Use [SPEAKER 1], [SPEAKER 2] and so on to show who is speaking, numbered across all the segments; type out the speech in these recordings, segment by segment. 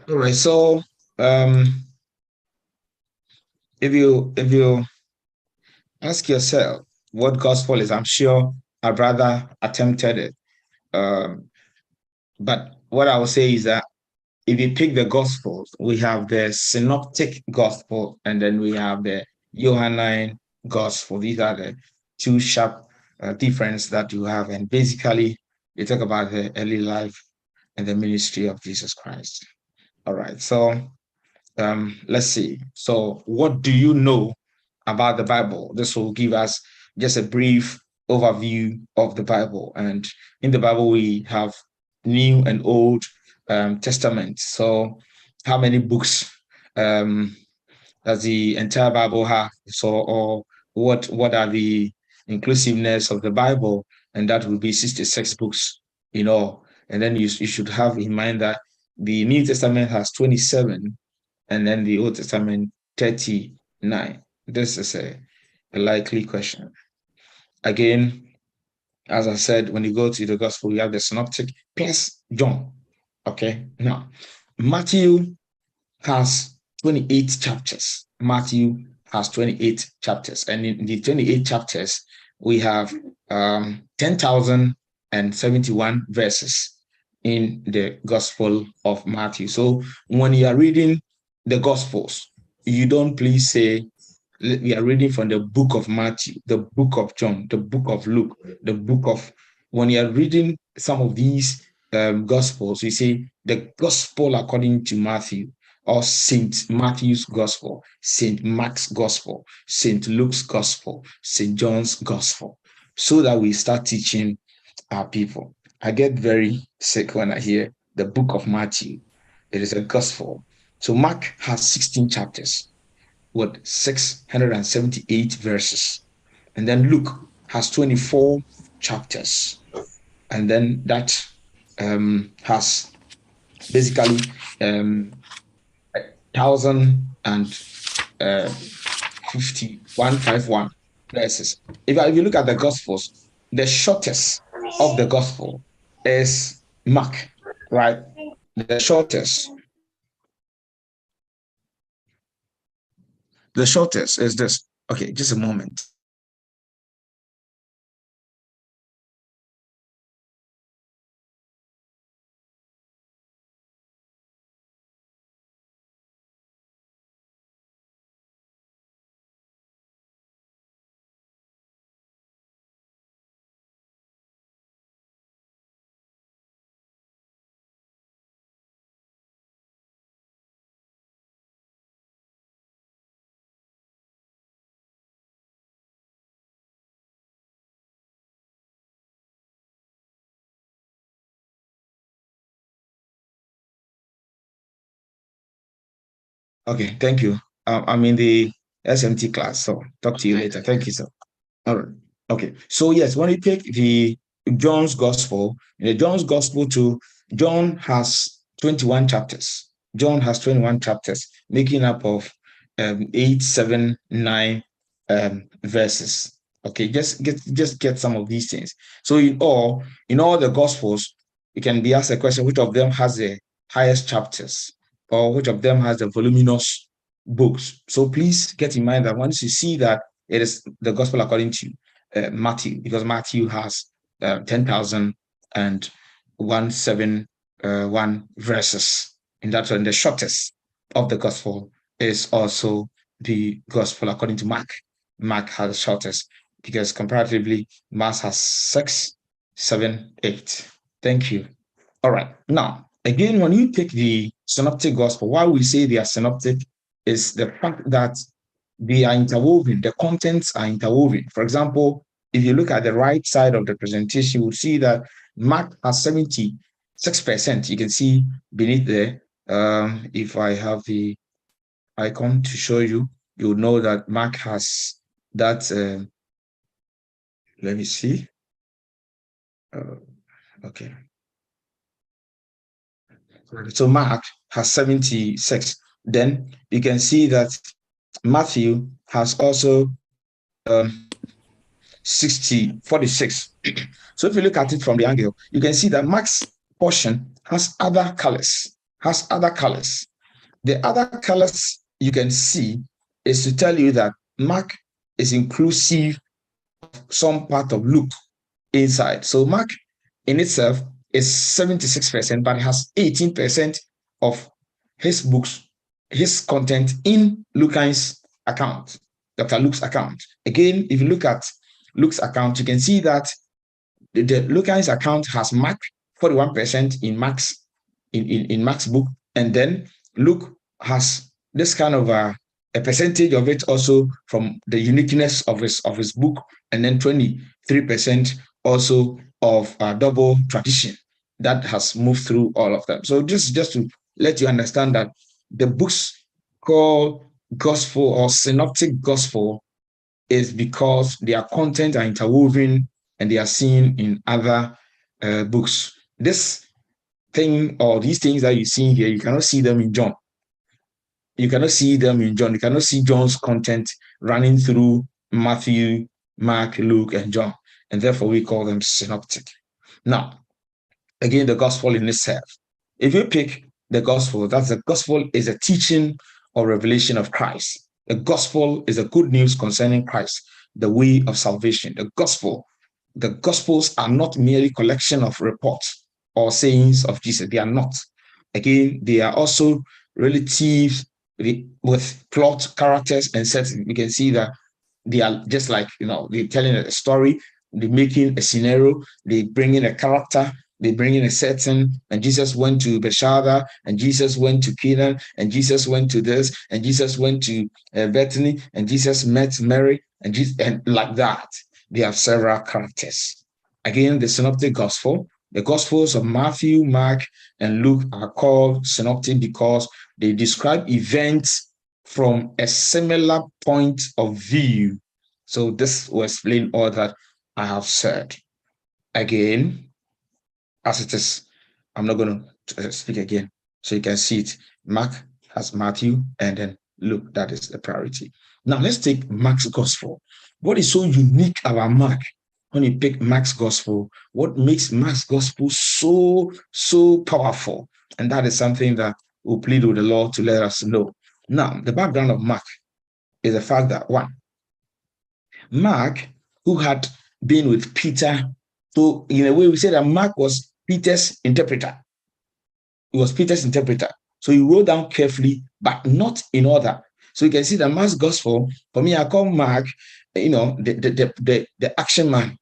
[SPEAKER 1] All right. So um, if you ask yourself what gospel is, I'm sure our brother attempted it. Um, but what I will say is that if you pick the gospels, we have the synoptic gospel and then we have the Johannine gospel. These are the two sharp difference that you have. And basically, they talk about the early life and the ministry of Jesus Christ. All right. So let's see. So, what do you know about the Bible? This will give us just a brief overview of the Bible. And in the Bible, we have New and Old Testament. So, how many books um, does the entire Bible have? So, or what are the inclusiveness of the Bible? And that will be 66 books in all. And then you should have in mind that the New Testament has 27 and then the Old Testament 39. This is a likely question. Again, as I said, when you go to the gospel, you have the synoptic plus John. Okay. Now, Matthew has 28 chapters. Matthew has 28 chapters. And in the 28 chapters, we have 10,071 verses in the Gospel of Matthew. So when you are reading the Gospels, you don't please say, we are reading from the book of Matthew, the book of John, the book of Luke, the book of, when you are reading some of these Gospels, we say the Gospel according to Matthew, or St. Matthew's Gospel, St. Mark's Gospel, St. Luke's Gospel, St. John's Gospel, so that we start teaching our people. I get very sick when I hear the book of Matthew. It is a gospel. So Mark has 16 chapters with 678 verses. And then Luke has 24 chapters. And then that has basically 1,051 verses. If you look at the Gospels, the shortest of the Gospel is Mark, right? The shortest. The shortest is this. Okay, just a moment. Okay, thank you. I'm in the SMT class, so talk to you later. Thank you, sir. All right. Okay. So yes, when you take the John's Gospel, in the John's Gospel too, John has 21 chapters. John has 21 chapters, making up of 879 verses. Okay, just get some of these things. So in all the Gospels, you can be asked a question: which of them has the highest chapters, or which of them has the voluminous books? So please get in mind that once you see that it is the gospel according to Matthew, because Matthew has 10,001 verses in that one. The shortest of the gospel is also the gospel according to Mark. Mark has the shortest because comparatively, Mark has 6, 7, 8. Thank you. All right. Now, again, when you take the synoptic gospel, why we say they are synoptic is the fact that they are interwoven, the contents are interwoven. For example, if you look at the right side of the presentation, you'll see that Mark has 76%. You can see beneath there, if I have the icon to show you, you'll know that Mark has that. Let me see. Okay. So Mark has 76. Then you can see that Matthew has also 46. So if you look at it from the angle, you can see that Mark's portion has other colors. has other colors. The other colors you can see is to tell you that Mark is inclusive of some part of Luke inside. So Mark in itself is 76%, but it has 18% of his books, his content in Lucan's account, Dr. Luke's account. Again, if you look at Luke's account, you can see that the Lucan's account has Mark 41% in Mark's book, and then Luke has this kind of a percentage of it also from the uniqueness of his book, and then 23% also of double tradition that has moved through all of them. So just to let you understand that the books called gospel or synoptic gospel is because their content are interwoven and they are seen in other books. This thing or these things that you see here, you cannot see them in John. You cannot see them in John. You cannot see John's content running through Matthew, Mark, Luke, and John. And therefore, we call them synoptic. Now, again, the gospel in itself. If you pick the gospel, that's the gospel is a teaching or revelation of Christ. The gospel is a good news concerning Christ, the way of salvation. The gospels are not merely collection of reports or sayings of Jesus. They are not. Again, they are also relative with plot, characters, and setting. We can see that they are just like, they're telling a story, they're making a scenario, they bring in a character, they bring in a setting, and Jesus went to Bethsaida, and Jesus went to Canaan, and Jesus went to this, and Jesus went to Bethany, and Jesus met Mary, and like that. They have several characters. Again, the synoptic gospel, the gospels of Matthew, Mark, and Luke are called synoptic because they describe events from a similar point of view. So this will explain all that I have said. Again, as it is, I'm not going to speak again. So you can see it. Mark has Matthew, and then Luke, that is the priority. Now let's take Mark's gospel. What is so unique about Mark? When you pick Mark's gospel, what makes Mark's gospel so powerful? And that is something that we'll plead with the Lord to let us know. Now, the background of Mark is the fact that, one, Mark, who had been with Peter, so in a way we say that Mark was Peter's interpreter. He was Peter's interpreter. So he wrote down carefully, but not in order. So you can see that Mark's gospel, for me, I call Mark, the action man,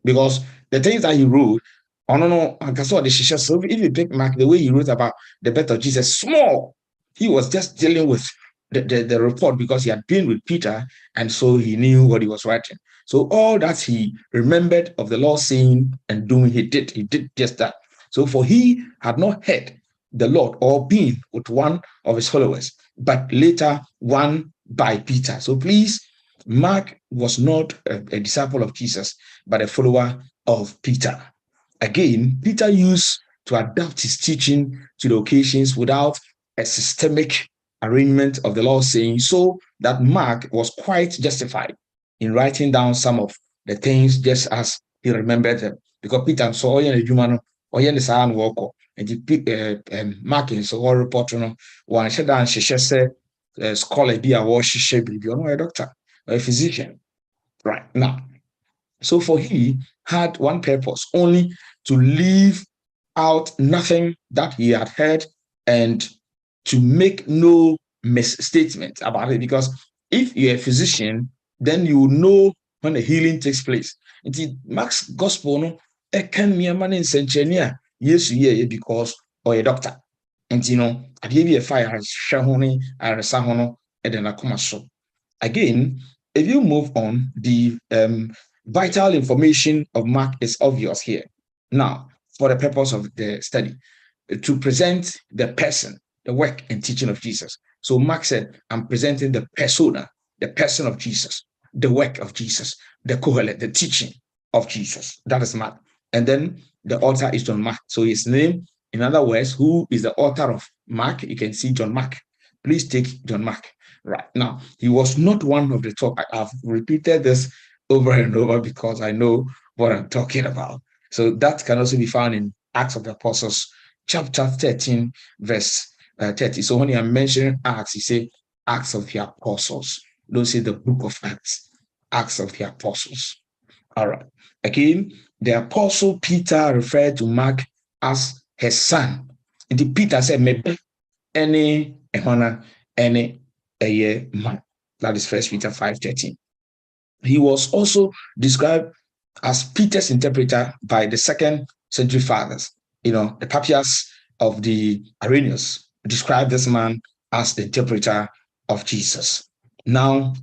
[SPEAKER 1] because the things that he wrote, I don't know, so if you pick Mark, the way he wrote about the birth of Jesus, small, he was just dealing with the report because he had been with Peter, and so he knew what he was writing. So all that he remembered of the Lord saying and doing, he did just that. So for he had not heard the Lord or been with one of his followers, but later one by Peter. So please, Mark was not a disciple of Jesus, but a follower of Peter. Again, Peter used to adapt his teaching to the occasions without a systemic arrangement of the law saying, so that Mark was quite justified in writing down some of the things just as he remembered them. Because Peter saw in the human or in the San Walker, and he Mark in so report one said and she said scholar be a worship baby or a doctor or a physician. Right now. So for he had one purpose, only to leave out nothing that he had heard and to make no misstatement about it. Because if you're a physician, then you know when the healing takes place. Indeed, Mark's gospel, no, it can be a man in Centuria, yes, yeah, because or a doctor. And I give you a fire, Shahoni, Arasahono, and then I come so. Again, if you move on, the vital information of Mark is obvious here. Now, for the purpose of the study, to present the person, the work and teaching of Jesus. So Mark said, I'm presenting the persona, the person of Jesus, the work of Jesus, the cohort, the teaching of Jesus. That is Mark. And then the author is John Mark. So his name, in other words, who is the author of Mark? You can see John Mark. Please take John Mark. Right now, he was not one of the top. I've repeated this over and over because I know what I'm talking about. So that can also be found in Acts of the Apostles chapter 13, verse 30. So when you mention Acts, you say Acts of the Apostles. Don't say the book of Acts, Acts of the Apostles. All right. Again, the Apostle Peter referred to Mark as his son. And Peter said, maybe any honor, any a year man. That is 1 Peter 5:13. He was also described as Peter's interpreter by the second century fathers. The Papias of the Arrhenius described this man as the interpreter of Jesus. Now,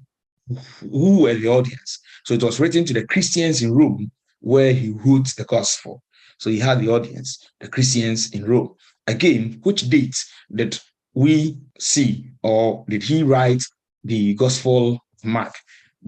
[SPEAKER 1] who were the audience? So it was written to the Christians in Rome, where he wrote the gospel. So he had the audience, the Christians in Rome. Again, which date did we see, or did he write the Gospel of Mark?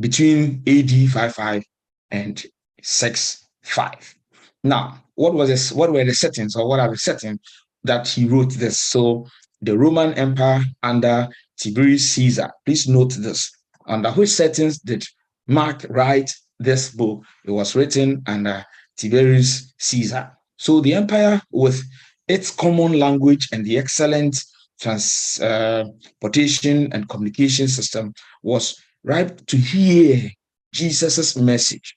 [SPEAKER 1] Between AD 55 and 65. Now, what were the settings, or what are the settings that he wrote this? So the Roman Empire under Tiberius Caesar. Please note this. Under which settings did Mark write this book? It was written under Tiberius Caesar. So the empire, with its common language and the excellent transportation and communication system, was ripe to hear Jesus's message.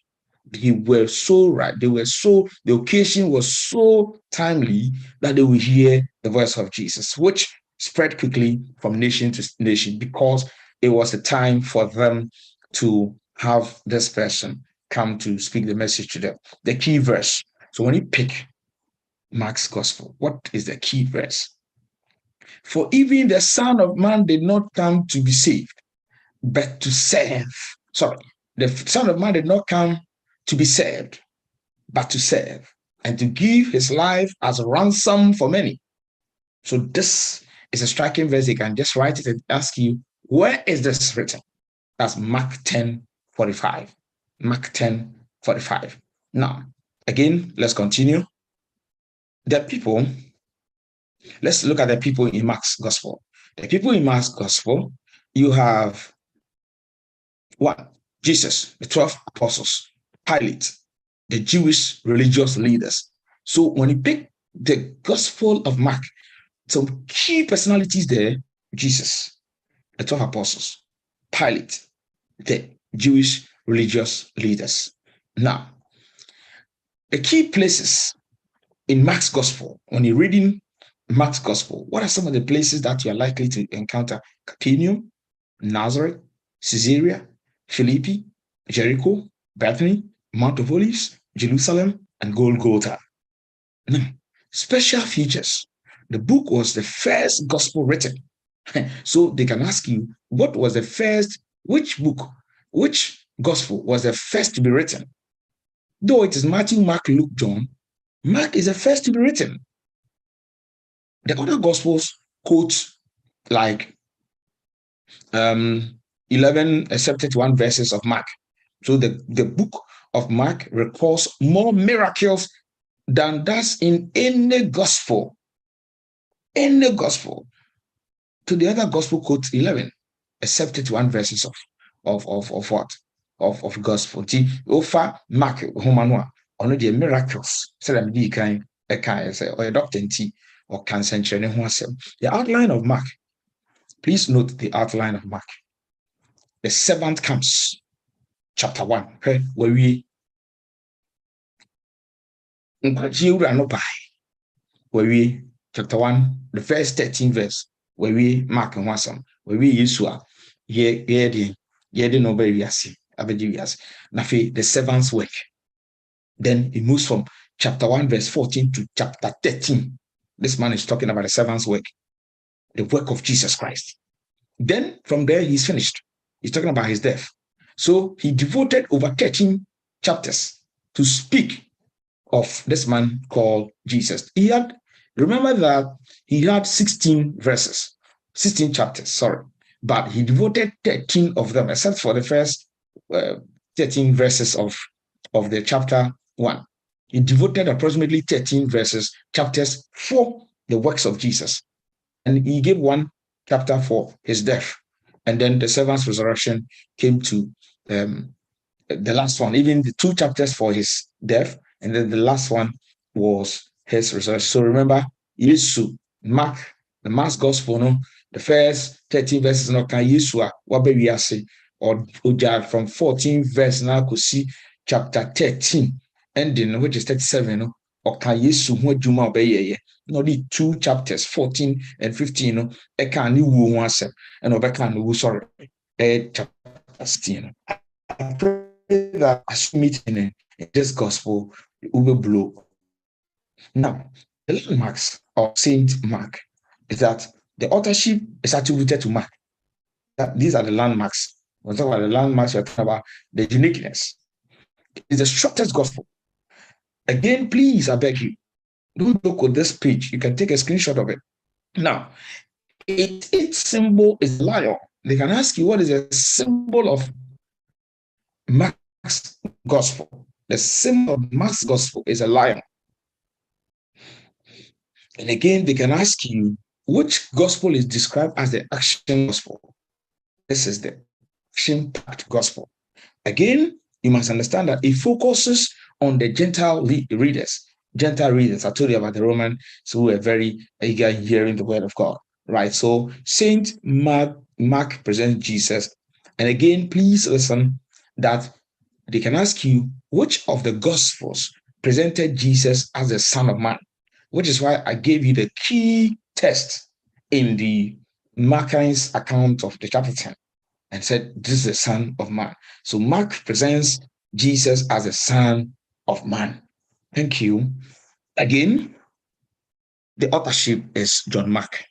[SPEAKER 1] They were so right. The occasion was so timely that they would hear the voice of Jesus, which spread quickly from nation to nation, because it was the time for them to have this person come to speak the message to them. The key verse. So when you pick Mark's gospel, what is the key verse? For even the Son of Man did not come to be saved, but to serve. Sorry, the Son of Man did not come to be saved, but to serve, and to give his life as a ransom for many. So this is a striking verse. You can just write it and ask you, where is this written? That's Mark 10:45. Mark 10:45. Now, again, let's continue. The people, let's look at the people in Mark's gospel. The people in Mark's gospel, you have one, Jesus, the 12 apostles, Pilate, the Jewish religious leaders. So when you pick the gospel of Mark, some key personalities there: Jesus, the 12 apostles, Pilate, the Jewish religious leaders. Now, the key places in Mark's gospel, when you're reading Mark's gospel, what are some of the places that you are likely to encounter? Capernaum, Nazareth, Caesarea, Philippi, Jericho, Bethany, Mount of Olives, Jerusalem, and Golgotha. Now, special features. The book was the first gospel written. So they can ask you, what was the first, which gospel was the first to be written? Though it is Matthew, Mark, Luke, John, Mark is the first to be written. The other gospels quote like 11 except 31 verses of Mark. So the book of Mark records more miracles than does in any gospel. Any gospel. To the other gospel quotes 11 except 31 verses of what? Of gospel. Ofa Mark Homanwa, only the miracles. Said me kind say or a doctor or cancer. The outline of Mark. Please note the outline of Mark. The servant comes, chapter 1, okay, where we chapter 1, the first 13 verse, where we Mark and Wasam, where we Yeshua, the servant's work. Then it moves from chapter 1, verse 14 to chapter 13. This man is talking about the servant's work, the work of Jesus Christ. Then from there, he's finished. He's talking about his death. So he devoted over 13 chapters to speak of this man called Jesus. Remember that he had 16 verses, 16 chapters, sorry, but he devoted 13 of them, except for the first 13 verses of the chapter 1. He devoted approximately 13 chapters for the works of Jesus. And he gave one chapter for his death. And then the servant's resurrection came to the last one, even the 2 chapters for his death. And then the last one was his resurrection. So remember, Yesu, Mark, the Mark's Gospel, no, the first 13 verses, no, can Yesu, what baby I say, or from 14 verse now could see chapter 13, ending, which is 37, no, or can Yesu, what Juma obey, no, the 2 chapters, 14 and 15, no, I can you one and over can who sorry, chapter 16. I pray that as meeting in this gospel, it will blow. Now, the landmarks of Saint Mark is that the authorship is attributed to Mark. These are the landmarks. We're talking about the landmarks, we're talking about the uniqueness. It's the shortest gospel. Again, please, I beg you, don't look at this page. You can take a screenshot of it. Now, its symbol is lion. They can ask you what is a symbol of Mark's gospel. The symbol of Mark's gospel is a lion. And again, they can ask you which gospel is described as the action gospel. This is the action-packed gospel. Again, you must understand that it focuses on the Gentile readers. Gentile readers, I told you about the Romans who were very eager in hearing the word of God, right? So Saint Mark presents Jesus. And again, please listen that they can ask you which of the gospels presented Jesus as the Son of Man, which is why I gave you the key text in the Mark's account of the chapter 10 and said, this is the Son of Man. So Mark presents Jesus as the Son of Man. Thank you. Again, the authorship is John Mark.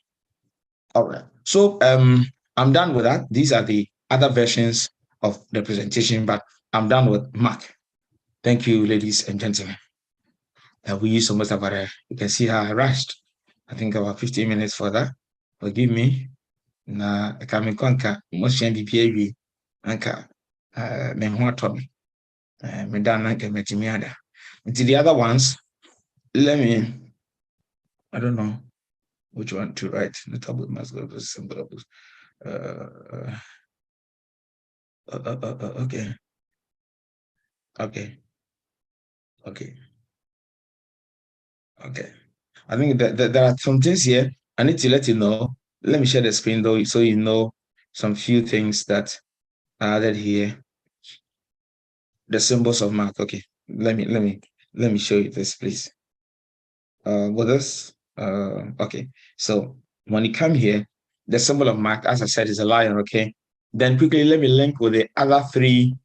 [SPEAKER 1] All right. So I'm done with that. These are the other versions of the presentation, but I'm done with Mark. Thank you, ladies and gentlemen. We used almost about you can see how I rushed. I think about 15 minutes for that. Forgive me. Na kami konka most MBPAV anka me hoatom me dan anka metimiada. Into the other ones, let me, I don't know which one to write. Notable must go to symbol. Okay. I think that there are some things here I need to let you know. Let me share the screen though, so you know some few things that are added here. The symbols of Mark. Okay, let me show you this, please. With this, okay. So when you come here, the symbol of Mark, as I said, is a lion. Okay. Then quickly let me link with the other 3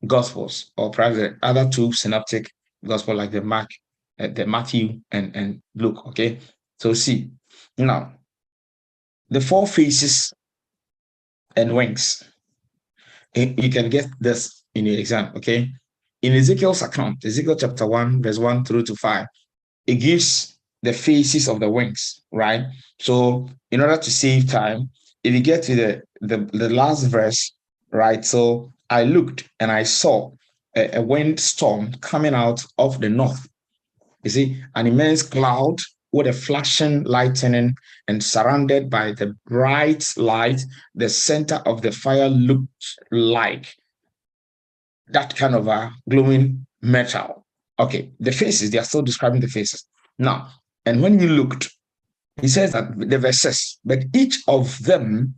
[SPEAKER 1] gospels, or perhaps the other 2 synoptic gospel, like the Mark, the Matthew and Luke. Okay. So see now the 4 faces and wings. You can get this in your exam. Okay. In Ezekiel's account, Ezekiel chapter 1, verse 1 through to 5, it gives the faces of the wings, right? So in order to save time, if you get to the last verse, right? So I looked and I saw a wind storm coming out of the north. You see, an immense cloud with a flashing lightning, and surrounded by the bright light, the center of the fire looked like that kind of a glowing metal. Okay, the faces, they are still describing the faces. Now, and when you looked, he says that the verses, but each of them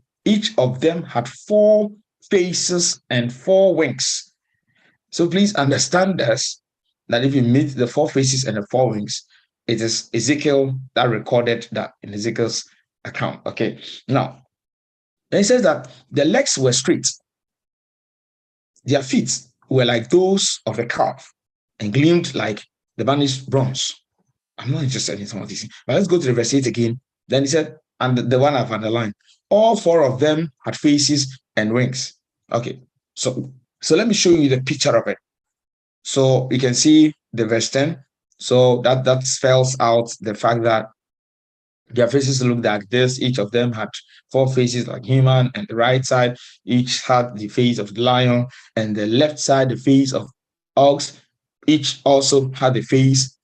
[SPEAKER 1] had 4 faces and 4 wings. So please understand this, that if you meet the 4 faces and the 4 wings, it is Ezekiel that recorded that in Ezekiel's account. Okay, now, then he says that the legs were straight, their feet were like those of a calf and gleamed like the burnished bronze. I'm not interested in some of these things. But let's go to the verse 8 again. Then he said, and the one I've underlined, all 4 of them had faces and wings. Okay, so let me show you the picture of it. So you can see the verse 10. So that spells out the fact that their faces looked like this. Each of them had 4 faces like human, and the right side each had the face of the lion, and the left side the face of ox. Each also had the face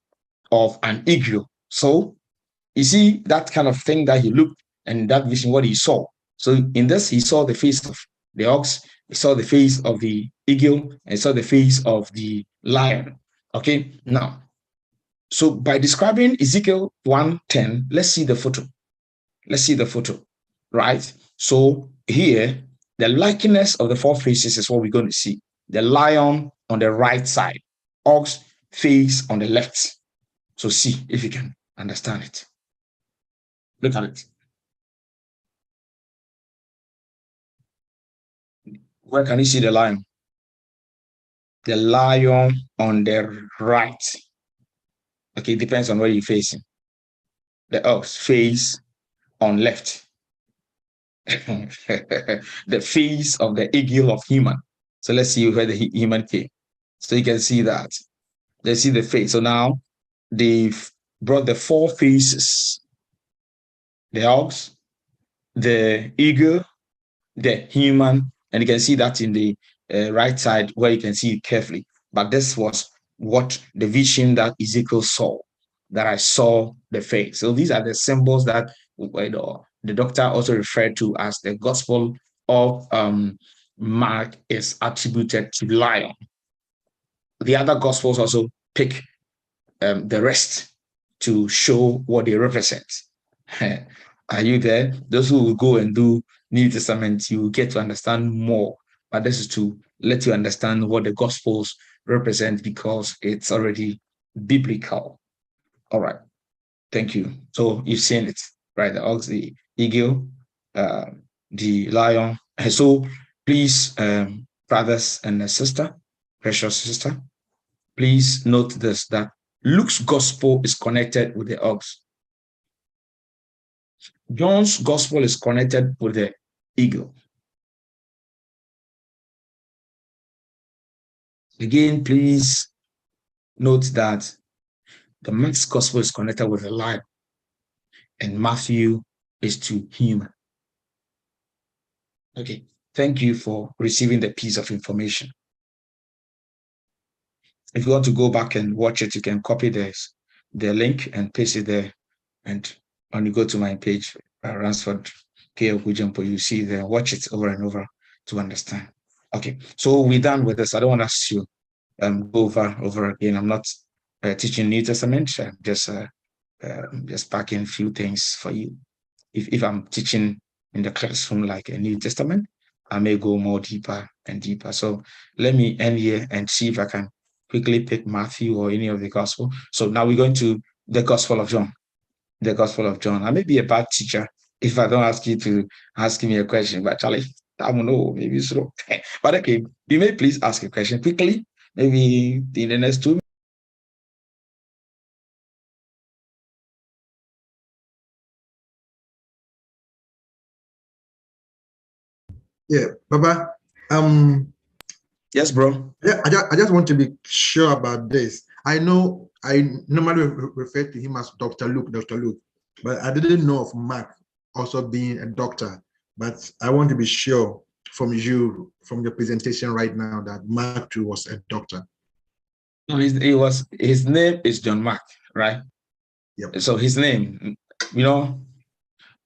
[SPEAKER 1] of an eagle. So you see that kind of thing that he looked, and that vision, what he saw. So in this, he saw the face of the ox, he saw the face of the eagle, and he saw the face of the lion. Okay, now, So by describing Ezekiel 1:10, let's see the photo. Let's see the photo, right? So here, the likeness of the four faces is what we're going to see. The lion on the right side, ox face on the left. So see if you can understand it. Look at it. Where can you see the lion? The lion on the right. Okay, it depends on where you're facing. The ox face on left. The face of the eagle of human. So let's see where the human came. So you can see that. Let's see the face. So now they've brought the four faces: the ox, the eagle, the human, and you can see that in the right side where you can see it carefully. But this was what the vision that Ezekiel saw, that I saw the face. So these are the symbols that the doctor also referred to as the gospel of Mark is attributed to lion. The other gospels also pick the rest to show what they represent. Are you there? Those who will go and do New Testament, you get to understand more. But this is to let you understand what the Gospels represent because it's already biblical. All right. Thank you. So you've seen it, right? The ox, the eagle, the lion. And so please, brothers and sister, precious sister, please note this, that Luke's gospel is connected with the ox. John's gospel is connected with the eagle. Again, please note that the Mark's gospel is connected with the lion, and Matthew is to human. Okay, thank you for receiving the piece of information. If you want to go back and watch it, you can copy the link and paste it there. And when you go to my page, Ransford K. Awuku-Gyampoh, you see there, watch it over and over to understand. Okay, so we're done with this. I don't want us to go over again. I'm not teaching New Testament. I'm just packing a few things for you. If I'm teaching in the classroom like a New Testament, I may go more deeper and deeper. So let me end here and see if I can quickly pick Matthew or any of the gospel. So now we're going to the Gospel of John. The Gospel of John. I may be a bad teacher if I don't ask you to ask me a question, but Charlie, I don't know, maybe so. But okay, you may please ask a question quickly, maybe in the next 2 minutes.
[SPEAKER 2] Yeah, Baba.
[SPEAKER 1] Yes, bro.
[SPEAKER 2] Yeah, I just want to be sure about this. I know I normally refer to him as Dr. Luke, but I didn't know of Mark also being a doctor. But I want to be sure from you, from your presentation right now, that Mark too was a doctor.
[SPEAKER 1] No, his name is John Mark, right?
[SPEAKER 2] Yep.
[SPEAKER 1] So his name, no.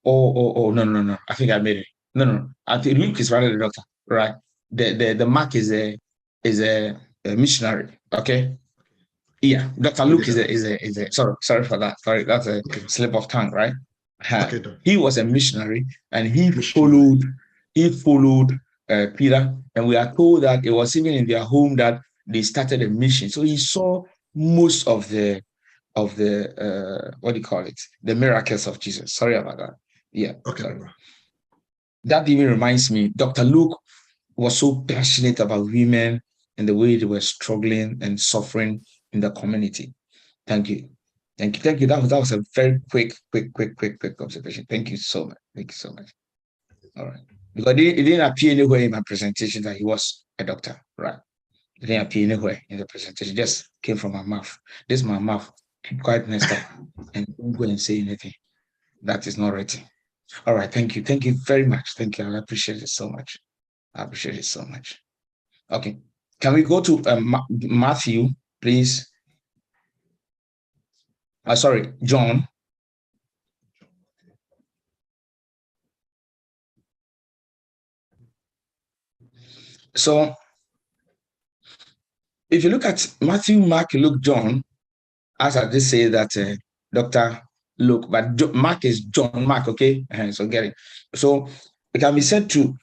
[SPEAKER 1] I think I made it. No. I think Luke is rather the doctor, right? The Mark is a missionary. Okay. Yeah, Dr. Luke is a sorry for that. Sorry, that's a slip of tongue, right?
[SPEAKER 2] Okay,
[SPEAKER 1] he was a missionary and he followed Peter, and we are told that it was even in their home that they started a mission. So he saw most of the what do you call it? The miracles of Jesus. Sorry about that. Yeah.
[SPEAKER 2] Okay.
[SPEAKER 1] Sorry. That even reminds me, Dr. Luke was so passionate about women and the way they were struggling and suffering in the community. Thank you. That was a very quick observation. Thank you so much. All right. Because it didn't appear anywhere in my presentation that he was a doctor, right? It didn't appear anywhere in the presentation. It just came from my mouth. This is my mouth. Keep quiet next time and don't go and say anything. That is not written. All right. Thank you. Thank you very much. Thank you. I appreciate it so much. Okay. Can we go to Matthew, please? Sorry, John. So if you look at Matthew, Mark, Luke, John, as I did say that Dr. Luke, but Mark is John Mark, okay? So get it. So it can be said to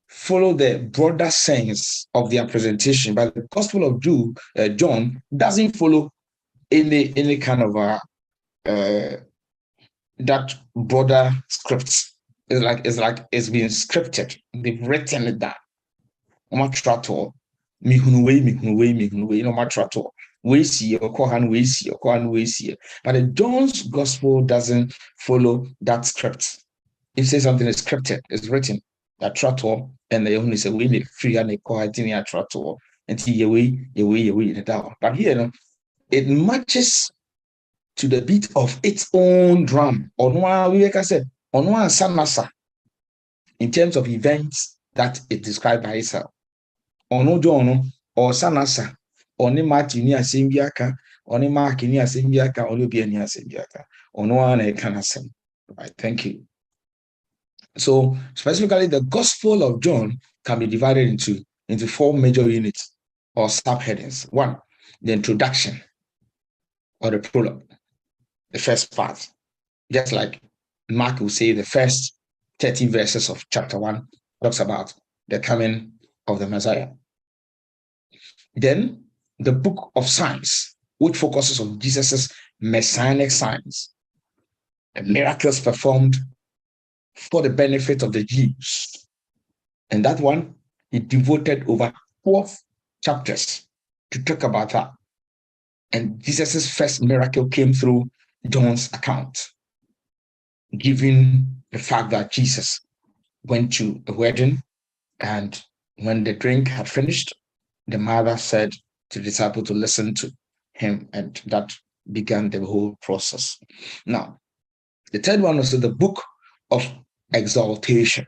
[SPEAKER 1] follow the broader sense of their presentation, but the Gospel of John doesn't follow any kind of that broader scripts. It's like it's been scripted. They've written it down. Matrato, mihunu matrato. We see or kohan we see or kohan we see. But the John's Gospel doesn't follow that script. If say something is scripted, it's written that trato, and the only say we need free and a cohatinia trato until you in down. But here, it matches to the beat of its own drum. Like I said, sanasa in terms of events that it described by itself. Ono John or sanasa, only Matthew ni asimbiaka, only Mark ni asimbiaka, only Bia ni asimbiaka. Ono one can asem. Right, thank you. So specifically, the Gospel of John can be divided into four major units or subheadings. One, the introduction or the prologue, the first part. Just like Mark will say, the first 30 verses of chapter 1 talks about the coming of the Messiah. Then the book of signs, which focuses on Jesus's messianic signs, the miracles performed for the benefit of the Jews. And that one, he devoted over 12 chapters to talk about that. And Jesus's first miracle came through John's account, given the fact that Jesus went to a wedding, and when the drink had finished, the mother said to the disciple to listen to him, and that began the whole process. Now, the third one was the book of exaltation.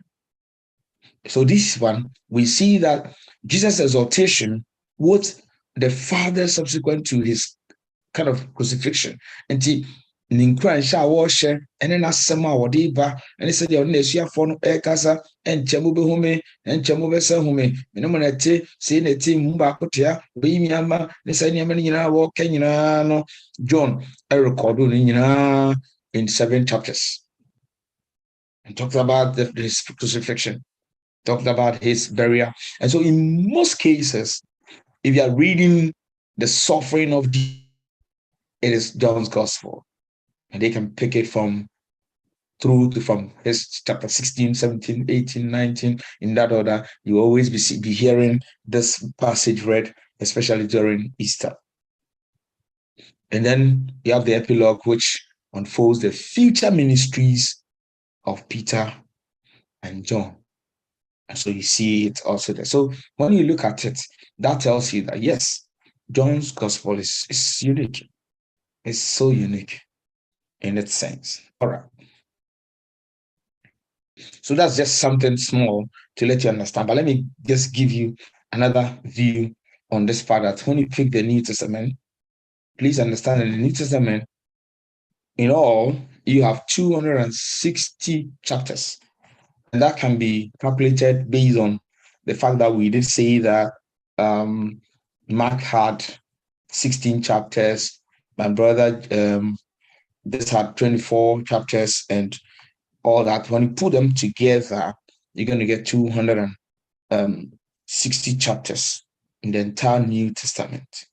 [SPEAKER 1] So this one, we see that Jesus' exaltation was the Father subsequent to his kind of crucifixion. And he ninkran sha wo hye ene nasem a wode ba ene se de on esuafo no ekasa enchemu be hume enchemu be se hume me no na te se na te mu ba kotea we miama ne se ne nyina wo ka nyina no John record no nyina in 7 chapters, and talked about his crucifixion, talked about his burial. And so in most cases, if you are reading the suffering of Jesus, it is John's gospel. And they can pick it from his chapter 16, 17, 18, 19, in that order. You always be hearing this passage read, especially during Easter. And then you have the epilogue, which unfolds the future ministries of Peter and John. And so you see it also there. So when you look at it, that tells you that, yes, John's gospel is unique. It's so unique in its sense. All right. So that's just something small to let you understand. But let me just give you another view on this part, that when you pick the New Testament, please understand that in the New Testament, in all, you have 260 chapters. And that can be calculated based on the fact that we did say that Mark had 16 chapters. My brother this had 24 chapters, and all that. When you put them together, you're going to get 260 chapters in the entire New Testament.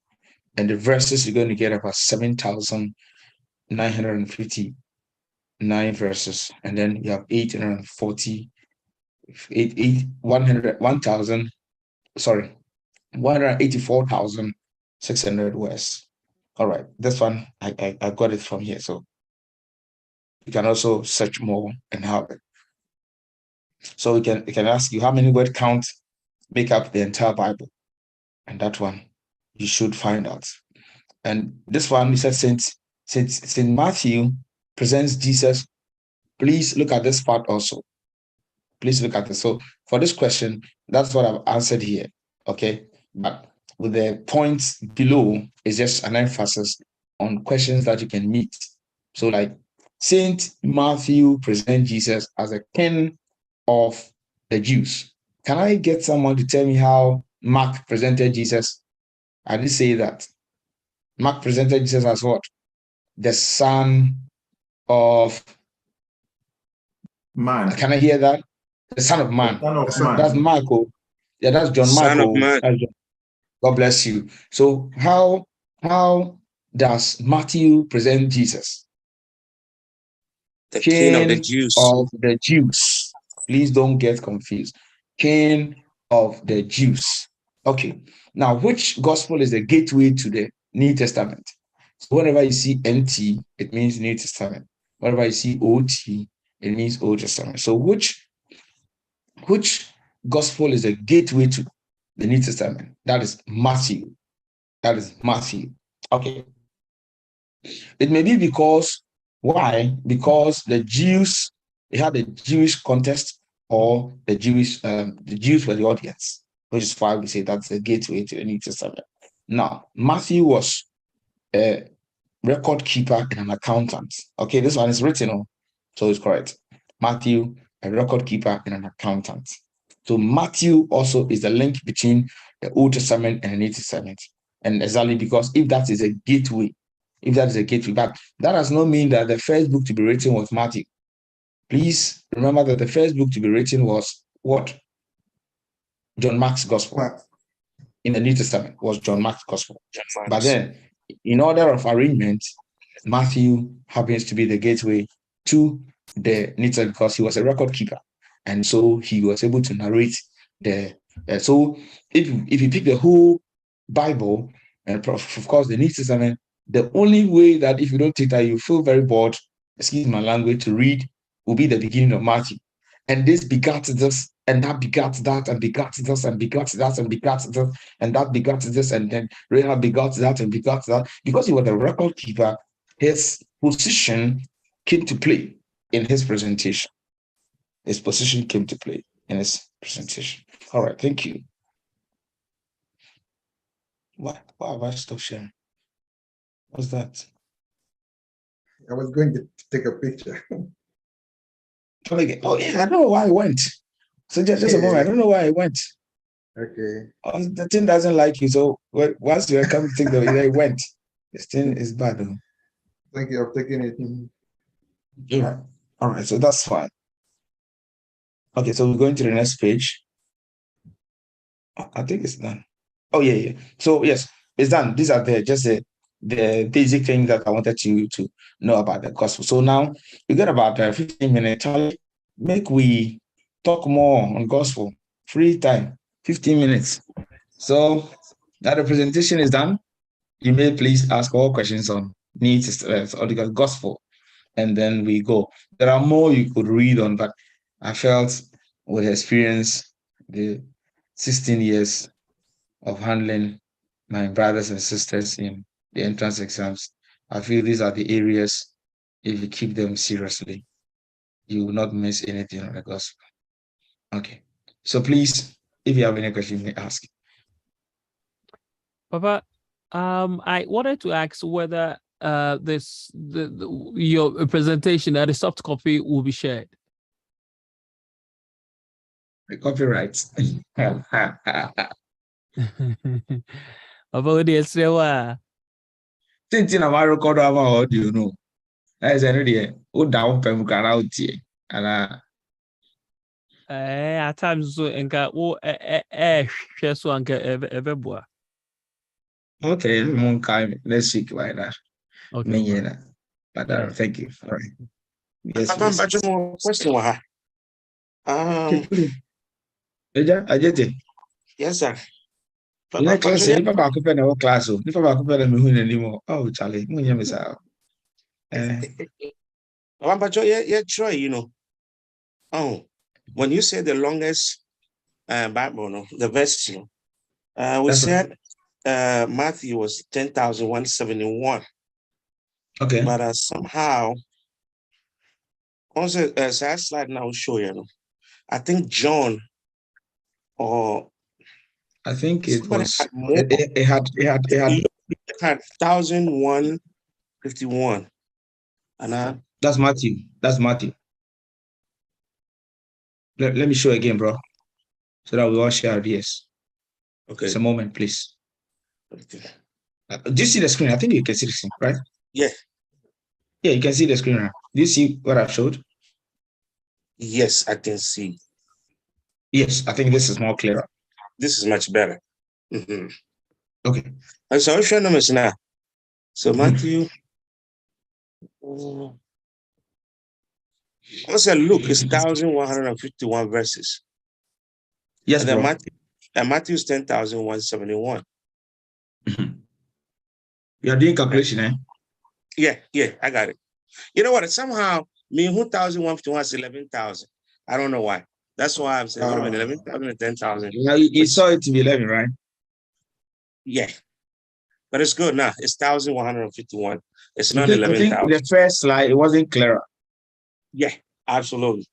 [SPEAKER 1] And the verses, you're going to get about 7,959 verses. And then you have 184,600 words. All right, this one, I got it from here. So you can also search more and have it. So we can ask you how many word counts make up the entire Bible, and that one you should find out. And this one, he said, Saint Matthew presents Jesus. Please look at this part also. Please look at this. So for this question, that's what I've answered here. Okay, but with the points below is just an emphasis on questions that you can meet. So like Saint Matthew presents Jesus as a king of the Jews. Can I get someone to tell me how Mark presented Jesus? I did say that. Mark presented Jesus as what? The Son of
[SPEAKER 2] Man.
[SPEAKER 1] Can I hear that? The Son of Man.
[SPEAKER 2] The Son of
[SPEAKER 1] That's
[SPEAKER 2] Man.
[SPEAKER 1] Mark. Yeah, that's John
[SPEAKER 3] Son of
[SPEAKER 1] Mark.
[SPEAKER 3] Man.
[SPEAKER 1] God bless you. So how does Matthew present Jesus?
[SPEAKER 3] The King of the
[SPEAKER 1] King
[SPEAKER 3] Jews.
[SPEAKER 1] of the Jews. Please don't get confused. King of the Jews. Okay. Now, which gospel is the gateway to the New Testament? So whenever you see NT, it means New Testament. Whenever you see OT, it means Old Testament. So which gospel is the gateway to the New Testament? That is Matthew. That is Matthew. Okay. It may be because, why? Because the Jews, they had a Jewish context, or the Jews were the audience, which is why we say that's the gateway to the New Testament. Now, Matthew was a record keeper and an accountant. Okay, this one is written on, so it's correct. Matthew, a record keeper and an accountant. So Matthew also is the link between the Old Testament and the New Testament. And exactly because if that is a gateway, but that does not mean that the first book to be written was Matthew. Please remember that the first book to be written was what? John Mark's Gospel. In the New Testament was John Mark's Gospel. But then, in order of arrangement, Matthew happens to be the gateway to the New Testament because he was a record keeper. And so he was able to narrate the. So if you pick the whole Bible, and of course the New Testament, the only way that if you don't take that, you feel very bored, excuse my language, to read will be the beginning of Matthew. And this begat this, and that begat that, and begat this, and begat that, and begat this, and that begat this, and then Rahab begat that, and begat that. Because he was a record keeper, his position came to play in his presentation. His position came to play in his presentation. All right, thank you. Why have I stopped sharing? What's that?
[SPEAKER 2] I was going to take a picture.
[SPEAKER 1] Oh yeah, I don't know why I went. So just a moment, I don't know why I went.
[SPEAKER 2] Okay.
[SPEAKER 1] The thing doesn't like you, so once you come to take it went. This thing is bad though.
[SPEAKER 2] Thank you. I've taken it.
[SPEAKER 1] Yeah. All right, so that's fine. Okay, so we're going to the next page. I think it's done. Oh yeah. So yes, it's done. These are just the basic things that I wanted you to know about the gospel. So now we got about 15 minutes. Make we talk more on gospel. Free time, 15 minutes. So now the presentation is done. You may please ask all questions on needs or the gospel, and then we go. There are more you could read on, but I felt with experience, the 16 years of handling my brothers and sisters in the entrance exams, I feel these are the areas, if you keep them seriously, you will not miss anything on the gospel. Okay. So please, if you have any question, you may ask.
[SPEAKER 4] Papa, I wanted to ask whether your presentation, the soft copy, will be shared.
[SPEAKER 1] The copyright.
[SPEAKER 4] Papa, what is it?
[SPEAKER 1] Since I record our audio, no. As I know, oh down pen can out here, and
[SPEAKER 4] At times so enka wo share so anka ebeboa.
[SPEAKER 1] okay, next week like that.
[SPEAKER 4] Okay.
[SPEAKER 1] But thank you. All right. Yes,
[SPEAKER 3] Question. Yes, sir.
[SPEAKER 1] Class, if I could pen our class, if I could pen me anymore. Oh, Charlie, miss out.
[SPEAKER 3] Try, you know. Oh, when you say the longest Bible, no, the verse, you know, we said Matthew was 10,171.
[SPEAKER 1] Okay.
[SPEAKER 3] But somehow, also, as I slide now, show you know, I think John or
[SPEAKER 1] I think it was
[SPEAKER 3] had more.
[SPEAKER 1] It had
[SPEAKER 3] 1,151. And
[SPEAKER 1] that's Matthew. That's Matthew. Let me show again, bro, so that we all share ideas. Okay. Just a moment, please.
[SPEAKER 3] Okay.
[SPEAKER 1] Do you see the screen? I think you can see the screen, right?
[SPEAKER 3] Yeah.
[SPEAKER 1] Yeah, you can see the screen now. Do you see what I've showed?
[SPEAKER 3] Yes, I can see.
[SPEAKER 1] Yes, I think this is more clearer.
[SPEAKER 3] This is much better. Mm-hmm.
[SPEAKER 1] Okay.
[SPEAKER 3] So I'll show numbers now. So Matthew. I said Luke is 1,151 verses.
[SPEAKER 1] Yes,
[SPEAKER 3] and then
[SPEAKER 1] bro.
[SPEAKER 3] Matthew's 10,171.
[SPEAKER 1] You are doing calculation, eh?
[SPEAKER 3] Yeah, I got it. You know what? Somehow, me 1,151 is 11,000. I don't know why. That's why I'm saying, wait a minute, 11,000 and 10,000.
[SPEAKER 1] You saw it to be 11, right?
[SPEAKER 3] Yeah. But it's good now. It's 1,151. It's
[SPEAKER 1] I
[SPEAKER 3] not
[SPEAKER 1] think
[SPEAKER 3] 11,000.
[SPEAKER 1] the first slide, it wasn't clearer.
[SPEAKER 3] Yeah, absolutely.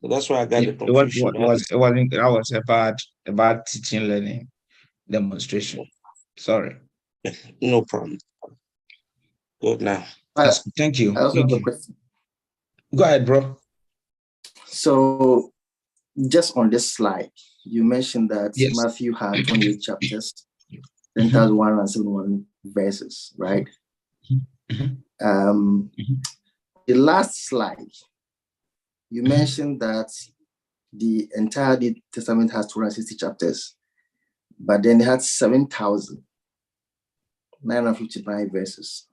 [SPEAKER 3] So that's why I got the
[SPEAKER 1] It was,
[SPEAKER 3] confusion.
[SPEAKER 1] it wasn't, that was a bad teaching learning demonstration. Sorry.
[SPEAKER 3] No problem. Good now.
[SPEAKER 1] Yes, thank you.
[SPEAKER 5] I also have a question.
[SPEAKER 1] Go ahead, bro.
[SPEAKER 5] So, just on this slide, you mentioned that
[SPEAKER 1] Yes.
[SPEAKER 5] Matthew had 28 chapters, 10,171 verses, right? The last slide, you mentioned that the entire New Testament has 260 chapters, but then it had 7,959 verses,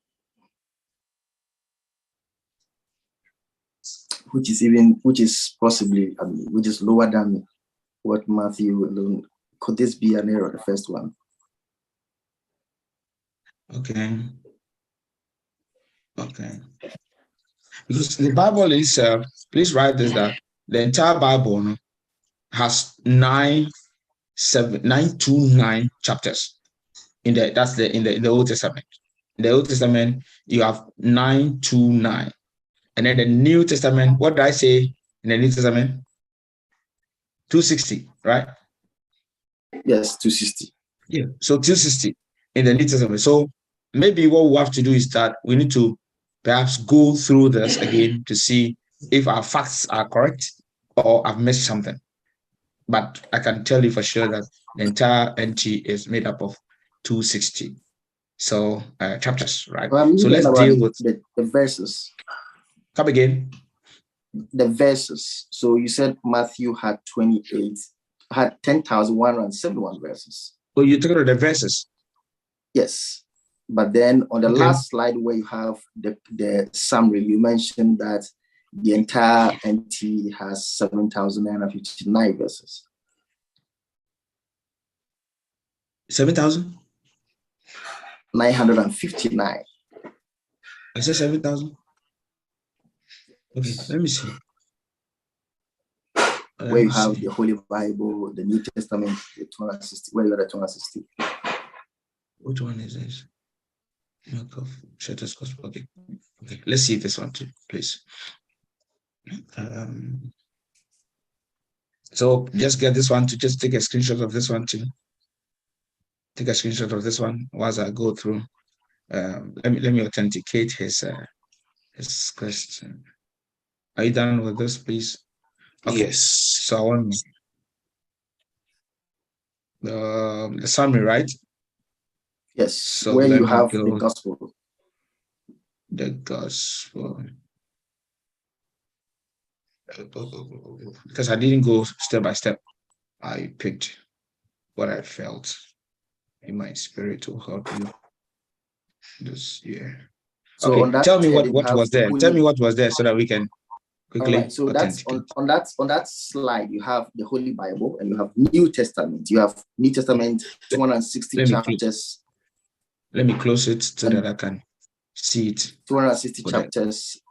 [SPEAKER 5] which is possibly, which is lower than what Matthew alone. Could this be an error, the first one?
[SPEAKER 1] Okay. Because the Bible is, please write this, that the entire Bible has 929 chapters. In the Old Testament. In the Old Testament, you have 929. And then the New Testament, what did I say in the New Testament? 260, right?
[SPEAKER 5] Yes, 260.
[SPEAKER 1] Yeah. So 260 in the New Testament. So maybe what we have to do is that we need to perhaps go through this again to see if our facts are correct or I've missed something. But I can tell you for sure that the entire NT is made up of 260. So chapters, right?
[SPEAKER 5] Well,
[SPEAKER 1] so let's deal with
[SPEAKER 5] the verses.
[SPEAKER 1] Come again.
[SPEAKER 5] The verses. So you said Matthew had 10,171 verses.
[SPEAKER 1] Oh, you're talking about the verses?
[SPEAKER 5] Yes. But then on the last slide where you have the summary, you mentioned that the entire NT has 7,959 verses.
[SPEAKER 1] 7,000?
[SPEAKER 5] 959.
[SPEAKER 1] I said 7,000? Okay, let me see.
[SPEAKER 5] Where you have the Holy Bible, the New Testament, the 260. Where you got the 260?
[SPEAKER 1] Which one is this? Okay, let's see this one too, please. So just get this one to just take a screenshot of this one too. Take a screenshot of this one whilst I go through. Let me authenticate his question. Are you done with this, please? Okay.
[SPEAKER 3] Yes.
[SPEAKER 1] So I want the summary, right?
[SPEAKER 5] Yes.
[SPEAKER 1] So
[SPEAKER 5] where you have the gospel.
[SPEAKER 1] The gospel. Because I didn't go step by step. I picked what I felt in my spirit to help you this year.
[SPEAKER 5] So
[SPEAKER 1] okay, tell me what was there. Tell me what was there so that we can quickly.
[SPEAKER 5] Right, so that's on that slide. You have the Holy Bible and you have New Testament. You have New Testament 260 chapters.
[SPEAKER 1] Let me close it so that I can see it.
[SPEAKER 5] 260 chapters.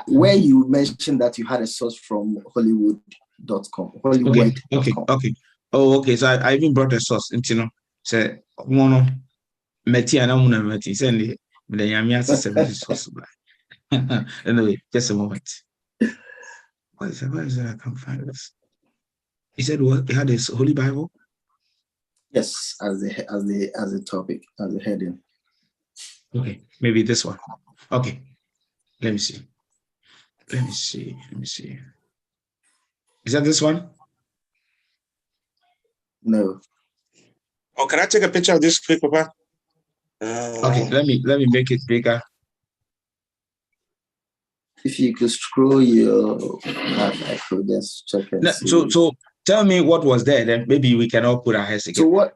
[SPEAKER 5] Where you mentioned that you had a source from Hollywood.com. Hollywood.com.
[SPEAKER 1] Okay. Oh, okay. So I even brought a source. You know, say one meti and I'm gonna meti. Send the Yamiya 70 source. Anyway, just a moment. Where is it? I can't find this. He said what? He had his Holy Bible.
[SPEAKER 5] Yes, as the topic, as the heading.
[SPEAKER 1] Okay, maybe this one. Okay, let me see. Is that this one?
[SPEAKER 5] No.
[SPEAKER 3] Oh, can I take a picture of this quick, Papa?
[SPEAKER 1] Okay, let me make it bigger.
[SPEAKER 5] If you could scroll your map, I could just check and see.
[SPEAKER 1] So tell me what was there, then maybe we can all put our heads together.
[SPEAKER 5] So what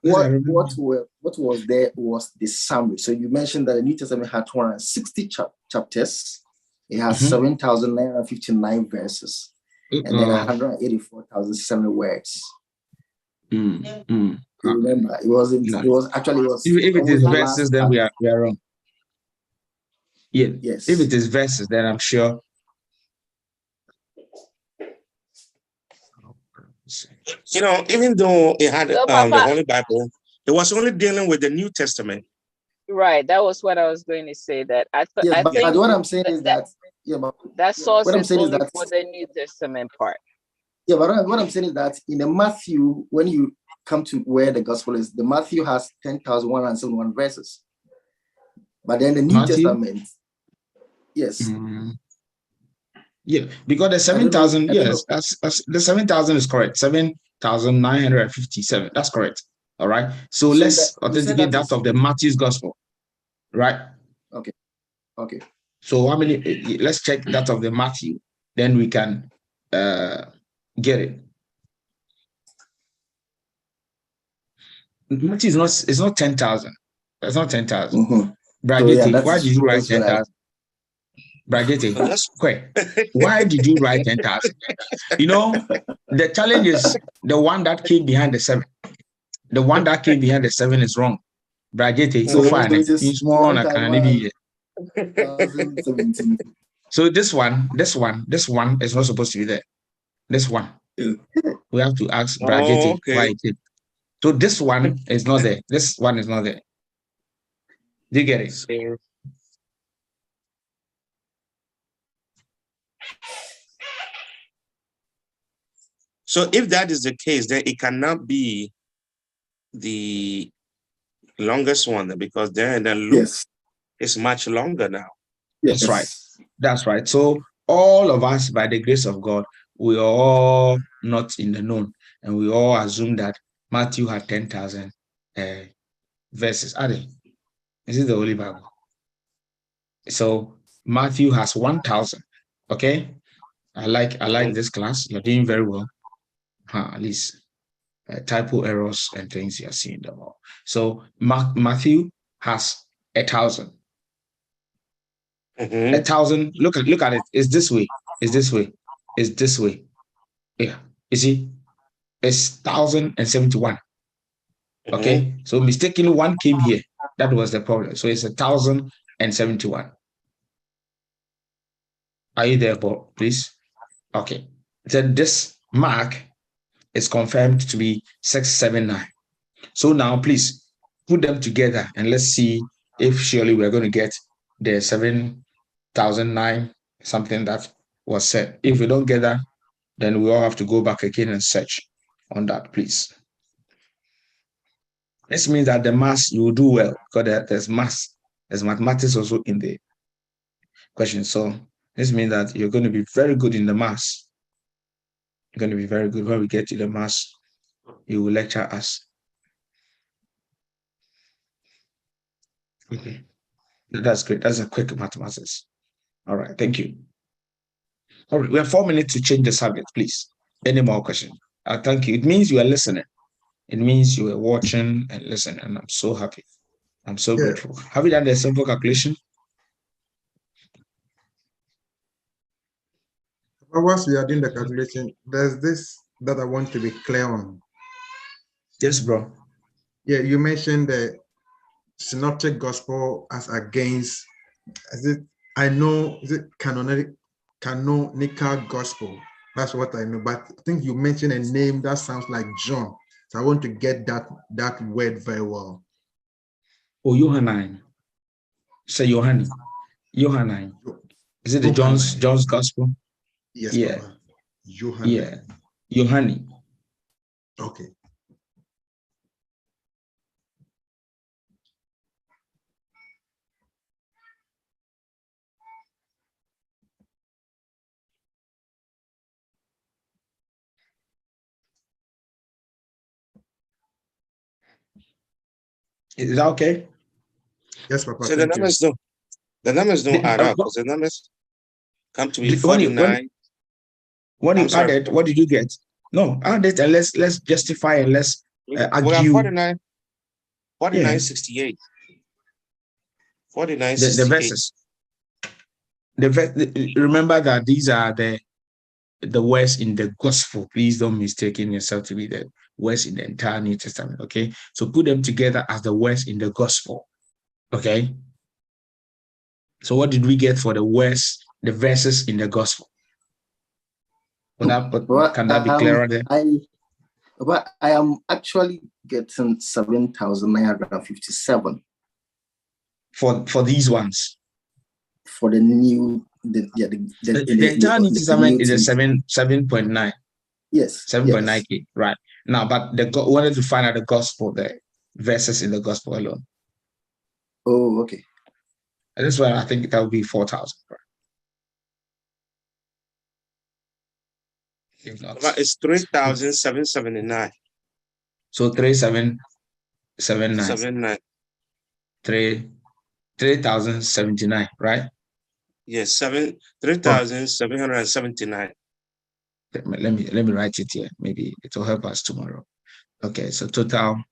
[SPEAKER 5] was there was the summary. So you mentioned that the New Testament had 260 chapters. It has 7,959 verses, and then 184,700 words. Remember, it wasn't. No. It was actually it was.
[SPEAKER 1] If it is verses, then we are wrong. Yeah.
[SPEAKER 5] Yes.
[SPEAKER 1] If it is verses, then I'm sure.
[SPEAKER 3] You know, even though it had the Holy Bible, it was only dealing with the New Testament.
[SPEAKER 6] Right. That was what I was going to say. That I think.
[SPEAKER 5] But what I'm saying is that
[SPEAKER 6] that source is only for the New Testament part.
[SPEAKER 5] Yeah, but what I'm saying is that in the Matthew, when you come to where the gospel is, the Matthew has 10,171 verses. But then the New Testament, yes.
[SPEAKER 1] Yeah, because the 7,000, yes, that's the 7,000 is correct. 7,957. That's correct. All right. So let's authenticate that of the Matthew's gospel. Right?
[SPEAKER 5] Okay. Okay.
[SPEAKER 1] So how many? Let's check that of the Matthew. Then we can get it. Matthew is not 10,000. It's not 10,000. Bragete, why did you write 10,000? Bragete, why did you write 10,000? You know, the challenge is the one that came behind the 7. The one that came behind the 7 is wrong. Bragete, so far, it's more on a candy. So this one is not supposed to be there. This one, we have to ask Bragete why it is. So this one is not there. This one is not there. Do you get it?
[SPEAKER 3] So if that is the case, then it cannot be the longest one, because then Luke is much longer now.
[SPEAKER 5] Yes.
[SPEAKER 1] That's right. That's right. So all of us, by the grace of God, we are all not in the known, and we all assume that Matthew had 10,000 verses. Are they? This is the Holy Bible. So Matthew has 1,000. Okay. I like this class. You're doing very well. At least typo errors and things, you're seeing them all. So Matthew has 1,000. 1,000. Look at it. It's this way. It's this way. It's this way. Yeah. You see, it's 1,071. Okay. So mistakenly one came here. That was the problem. So it's 1,071. Are you there, Bob? Please. Okay. Then this Mark is confirmed to be 679. So now, please put them together and let's see if surely we're going to get the 7,009 something that was said. If we don't get that, then we all have to go back again and search on that, please. This means that the maths, you will do well, because there's maths, there's mathematics also in the question. So this means that you're going to be very good in the maths. You're going to be very good. When we get to the maths, you will lecture us. Okay. That's great. That's a quick mathematics. All right. Thank you. All right. We have 4 minutes to change the subject, please. Any more questions? Thank you. It means you are listening. It means you are watching and listening. And I'm so happy. I'm so grateful. Have you done the simple calculation?
[SPEAKER 2] Whilst we are doing the calculation, there's this that I want to be clear on.
[SPEAKER 1] Yes, bro.
[SPEAKER 2] Yeah, you mentioned the synoptic gospel as against, is it canonical gospel? That's what I know. But I think you mentioned a name that sounds like John. So I want to get that word very well.
[SPEAKER 1] Oh, Johannine. Say Johannine. Johannine. Is it the John's gospel?
[SPEAKER 2] Yes.
[SPEAKER 1] Yeah.
[SPEAKER 2] Johannine.
[SPEAKER 1] Yeah. Johannine.
[SPEAKER 2] Okay.
[SPEAKER 1] Is that okay?
[SPEAKER 2] Yes, Papa.
[SPEAKER 3] So
[SPEAKER 2] Thank you.
[SPEAKER 3] the numbers don't add up, because the numbers come to be
[SPEAKER 1] When
[SPEAKER 3] 49.
[SPEAKER 1] when you added, what did you get? No, add it and let's justify and let's
[SPEAKER 3] We got
[SPEAKER 1] argue.
[SPEAKER 3] 49,
[SPEAKER 1] Yeah.
[SPEAKER 3] 68. 49,
[SPEAKER 1] The verses. Remember that these are the words in the gospel. Please don't mistake yourself to be the words in the entire New Testament. Okay, so put them together as the words in the gospel. Okay, so what did we get for the words, the verses in the gospel? Can that be clearer there?
[SPEAKER 5] But I am actually getting 7,957
[SPEAKER 1] for these ones.
[SPEAKER 5] For the new,
[SPEAKER 1] the entire New Testament is a 7.9.
[SPEAKER 5] Yes,
[SPEAKER 1] 7.9K, right? Now, but wanted to find out the gospel, the verses in the gospel alone.
[SPEAKER 5] Oh, okay.
[SPEAKER 1] And this one, I think that would be 4,000. Right? If not,
[SPEAKER 3] it's 3,779.
[SPEAKER 1] So 3,779. 3,079, right?
[SPEAKER 3] Yes, 3,779.
[SPEAKER 1] Let me write it here. Maybe it will help us tomorrow. Okay, so total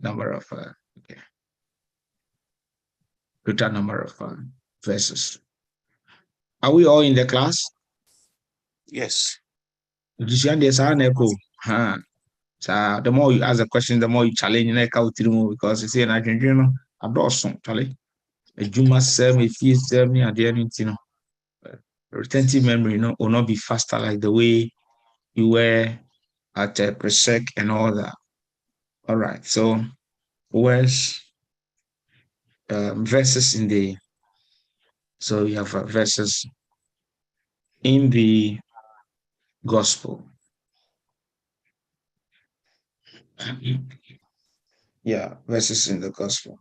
[SPEAKER 1] number of verses. Are we all in the class?
[SPEAKER 3] Yes.
[SPEAKER 1] So the more you ask the question, the more you challenge because you see an Argentino, I brought some Charlie. A Juma serve, a few serve me at the end, retentive memory, will not be faster like the way you were at Presec and all that. All right, so where's verses in the, so you have verses in the gospel. Yeah, verses in the gospel.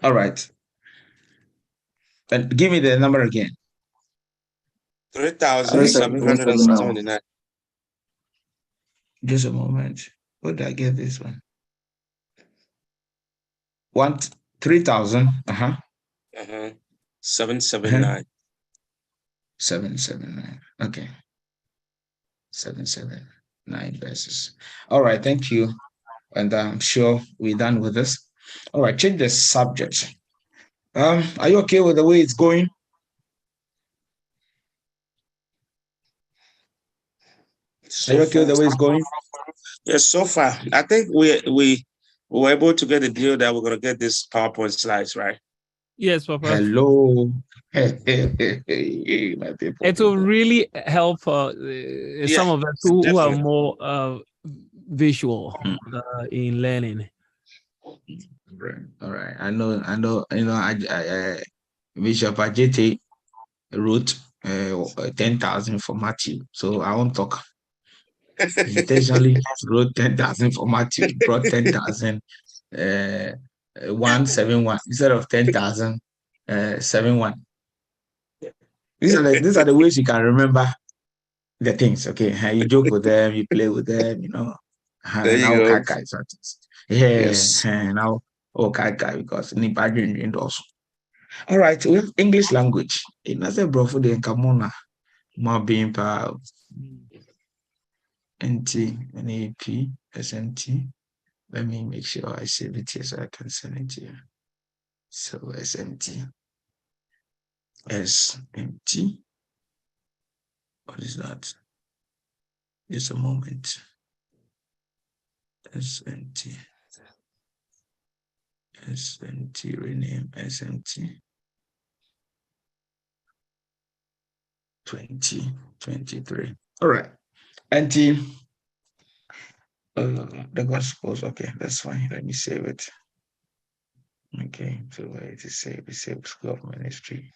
[SPEAKER 1] All right. And give me the number again.
[SPEAKER 3] 3,779.
[SPEAKER 1] Just a moment. Where did I get this one? 3,000.
[SPEAKER 3] 779.
[SPEAKER 1] 779. Okay. 779 verses. All right. Thank you. And I'm sure we're done with this. All right. Change the subject. Are you okay with the way it's going? Are you okay with the way it's going?
[SPEAKER 3] Yes, so far. I think we were able to get a deal that we're going to get this PowerPoint slides, right?
[SPEAKER 4] Yes, Papa.
[SPEAKER 1] Hello.
[SPEAKER 4] It will really help some of us who are more visual in learning.
[SPEAKER 1] All right. I know. Bishop Ajete wrote 10,000 for Matthew, so I won't talk. Intentionally wrote 10,000 for Matthew, brought 10,000 171 instead of 10,000 71. These are the ways you can remember the things. Okay, you joke with them, you play with them,
[SPEAKER 3] There you go.
[SPEAKER 1] Yes. Now because also. All right, we have English language. Another bro for the Kamona, more being power. NT, NAP, SMT. Let me make sure I save it here so I can send it to you. So SMT. SMT. What is that? Just a moment. SMT. SMT, rename SMT. 2023. All right. NT. The Gospels. Okay, that's fine. Let me save it. Okay, so it is saved. It's saved. School of Ministry.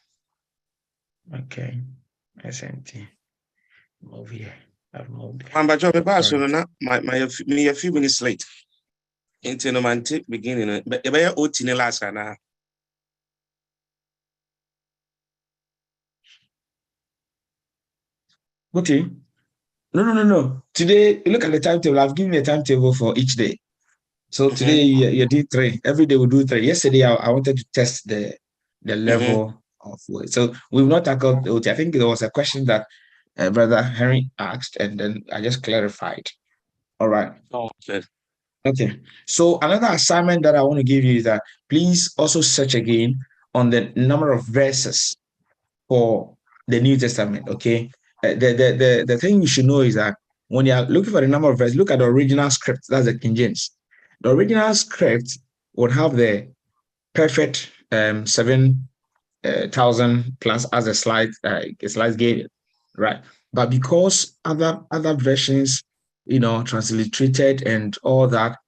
[SPEAKER 1] Okay, SMT. Move here. I've moved.
[SPEAKER 3] My a few minutes late. Into the beginning, but the OT last now.
[SPEAKER 1] Okay. No. Today, look at the timetable. I've given you a timetable for each day. So today you did 3. Every day we do 3. Yesterday I wanted to test the level of words. So we've not tackled OT. I think there was a question that Brother Henry asked, and then I just clarified. All right.
[SPEAKER 3] Oh, okay.
[SPEAKER 1] Okay. So another assignment that I want to give you is that please also search again on the number of verses for the New Testament. Okay. The thing you should know is that when you are looking for the number of verses, look at the original script. That's the King James. The original script would have the perfect 7,000 plus as a slide gave it, right? But because other versions, transliterated and all that,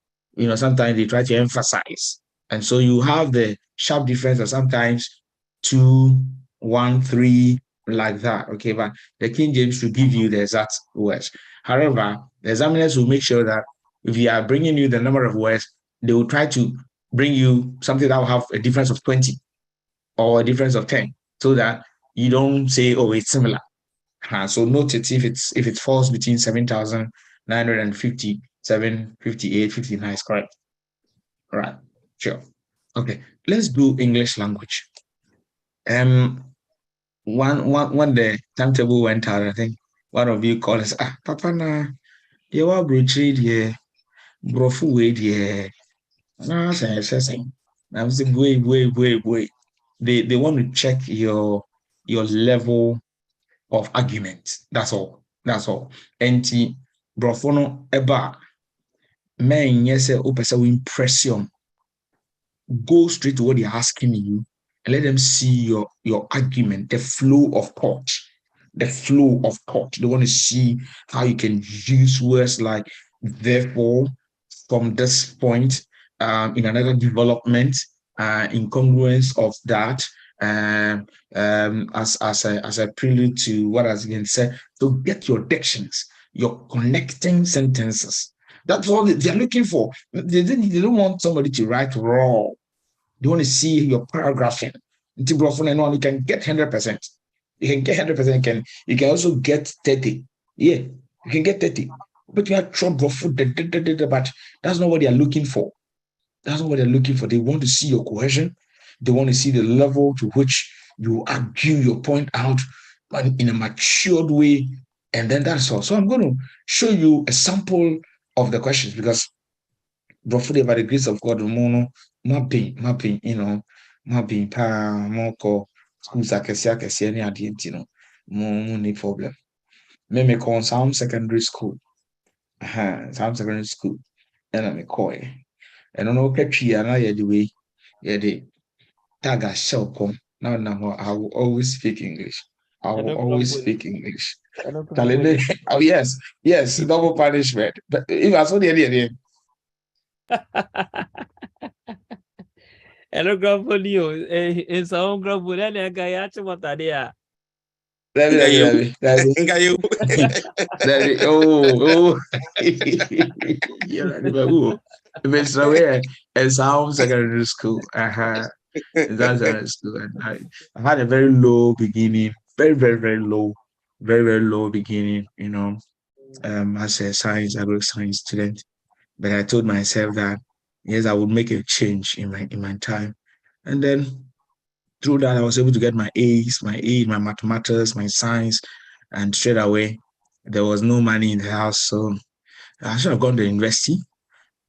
[SPEAKER 1] sometimes they try to emphasize, and so you have the sharp difference of sometimes 2, 1, 3, like that. Okay, but the King James will give you the exact words. However, the examiners will make sure that if you are bringing you the number of words, they will try to bring you something that will have a difference of 20 or a difference of 10, so that you don't say, oh, it's similar. So note it if it falls between 7,950, 758, 59 is correct. All right, sure. Okay, let's do English language. When the timetable went out, I think one of you called us, Papa na you are brochid ye brofu wait ye. No, say. I'm saying wait. They want to check your level of argument. That's all. And brofono eba men yes opesa impression. Go straight to what they're asking you and let them see your argument, the flow of thought. They want to see how you can use words like therefore, from this point, in another development, incongruence of that, as a prelude to what has been said. So get your dictions, your connecting sentences. That's all they're looking for. They don't want somebody to write raw. They want to see your paragraphing. You can get 100%. You can get 100%. You can also get 30. Yeah, you can get 30. But you have trouble, but that's not what they are looking for. That's not what they're looking for. They want to see your cohesion. They want to see the level to which you argue your point out in a matured way. And then that's all. So I'm going to show you a sample of the questions, because by the grace of God, mapping, mapping, more schools any idea, no problem. Me call some secondary school. Some secondary school. And I'm a coy. And on okay tree and I the way the tag a shell come. Now I will always speak English. Oh yes, double punishment. But if I saw the idea.
[SPEAKER 4] Hello, Grandpa. It's our Grandpa. And I got you what I did.
[SPEAKER 1] Oh. It's aware and sound secondary school. That's secondary school. And I had a very low beginning, very low, very low beginning, as a agro science student. But I told myself that yes, I would make a change in my time. And then through that, I was able to get my A's, my mathematics, my science, and straight away, there was no money in the house. So I should have gone to university,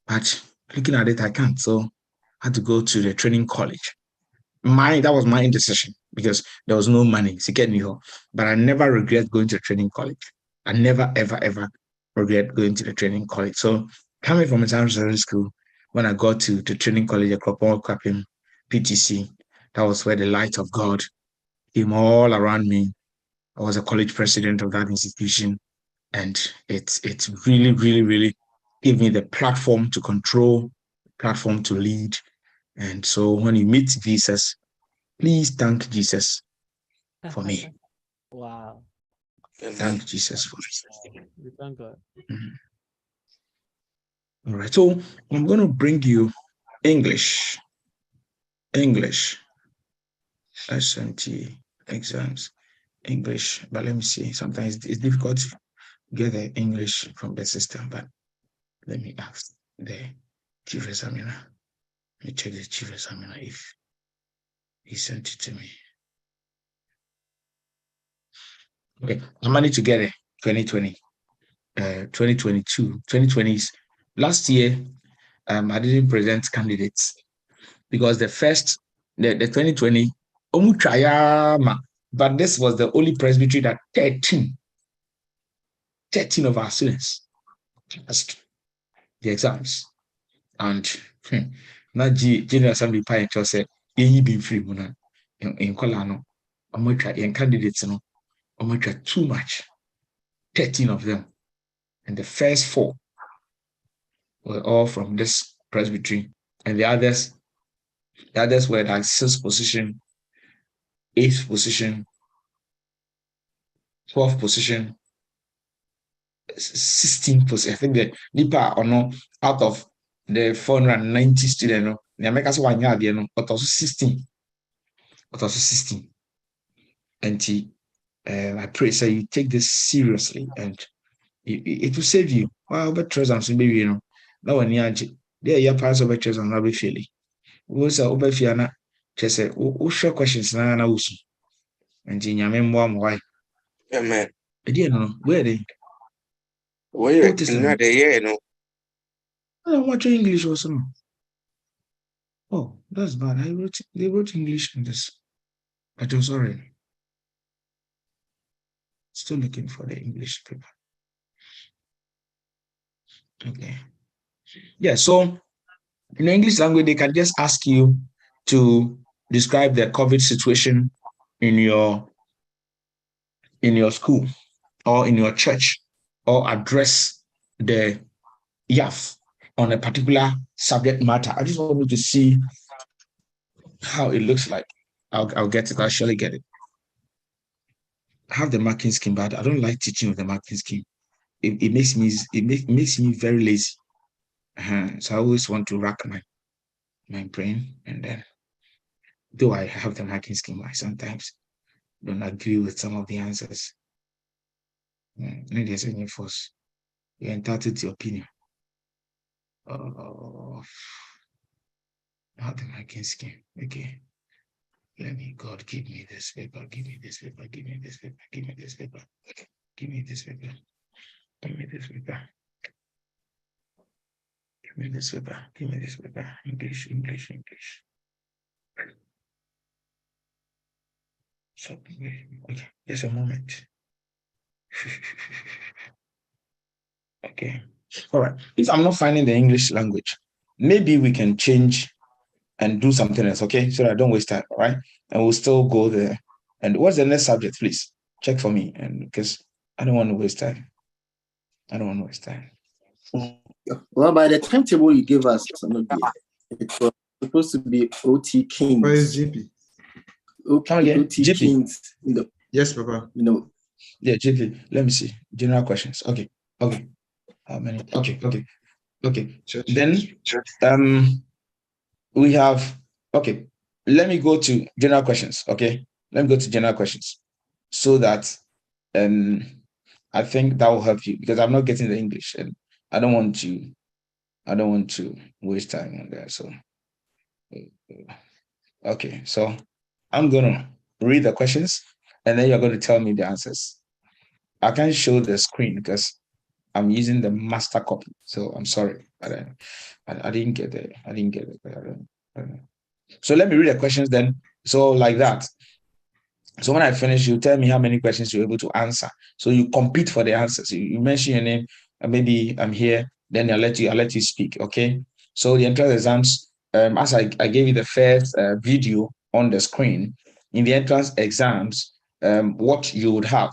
[SPEAKER 1] but looking at it, I can't. So I had to go to the training college. That was my indecision, because there was no money to get me home. But I never regret going to training college. I never, ever regret going to the training college. So coming from a secondary school, when I got to the training college at Kapim PTC, that was where the light of God came all around me. I was a college president of that institution, and it's really gave me the platform to control, platform to lead. And so when you meet Jesus, please thank Jesus for me.
[SPEAKER 4] Wow.
[SPEAKER 1] Thank Jesus for me.
[SPEAKER 4] Thank God.
[SPEAKER 1] All right. So I'm going to bring you English, SMT exams, English. But let me see. Sometimes it's difficult to get the English from the system, but let me ask there. Chief Examiner. Let me check the Chief Examiner if he sent it to me. Okay, I managed to get it. 2020, 2022, 2020s. Last year, I didn't present candidates because the 2020, but this was the only presbytery that 13 of our students passed the exams. And now General Assembly Pie and said, "You been free, Muna in Colano, and candidates, no, too much. 13 of them, and the first 4 were all from this presbytery, and the others were like 6th position, 8th position, 12th position, 16th position. I think the Nipa or no out of the 490 students, no, the Americans one year there, no, but also 16. And I pray so you take this seriously, and it will save you. Well, but trust maybe you know. Now when you there, your parents over trust and not be failing. We also over Fiana, just say, "Oh, sure questions na usu." And in your memoir, why?
[SPEAKER 3] Amen.
[SPEAKER 1] I didn't know where they.
[SPEAKER 3] Where not the year, no.
[SPEAKER 1] I don't watch English also. No. Oh, that's bad. They wrote English in this. But I'm sorry. Still looking for the English paper. Okay. Yeah, so in the English language, they can just ask you to describe the COVID situation in your school or in your church, or address the YAF on a particular subject matter. I just want you to see how it looks like. I'll get it. I'll surely get it. I have the marking scheme, but I don't like teaching with the marking scheme. It makes me very lazy. So I always want to rack my brain, and then though I have the marking scheme, I sometimes don't agree with some of the answers. There's any force. You're entitled to your opinion. Not the marking scheme. Okay. Let me, God, give me this paper, give me this paper, give me this paper, give me this paper, give me this paper, give me this paper, give me this paper, give me this paper. English. So, okay, just a moment. Okay. All right. If I'm not finding the English language, maybe we can change and do something else, okay? So that I don't waste time, all right? And we'll still go there. And what's the next subject, please? Check for me, and because I don't want to waste time.
[SPEAKER 5] Well, by the timetable you gave us, it was supposed to be OT Kings.
[SPEAKER 2] Where is GP?
[SPEAKER 5] OT
[SPEAKER 1] GP.
[SPEAKER 5] Kings.
[SPEAKER 2] Yes, Papa.
[SPEAKER 1] Yeah, GP. Let me see. General questions. Okay. How many? Okay. Then we have, okay, let me go to general questions. Okay, let me go to general questions so that I think that will help you, because I'm not getting the English and I don't want to waste time on that. So okay, so I'm gonna read the questions and then you're going to tell me the answers. I can't show the screen because I'm using the master copy, so I'm sorry, but I didn't get it. I don't know. So let me read the questions then. So like that. So when I finish, you tell me how many questions you're able to answer. So you compete for the answers. You mention your name, and maybe I'm here, then I'll let you speak. Okay. So the entrance exams, as I gave you the first video on the screen, in the entrance exams, what you would have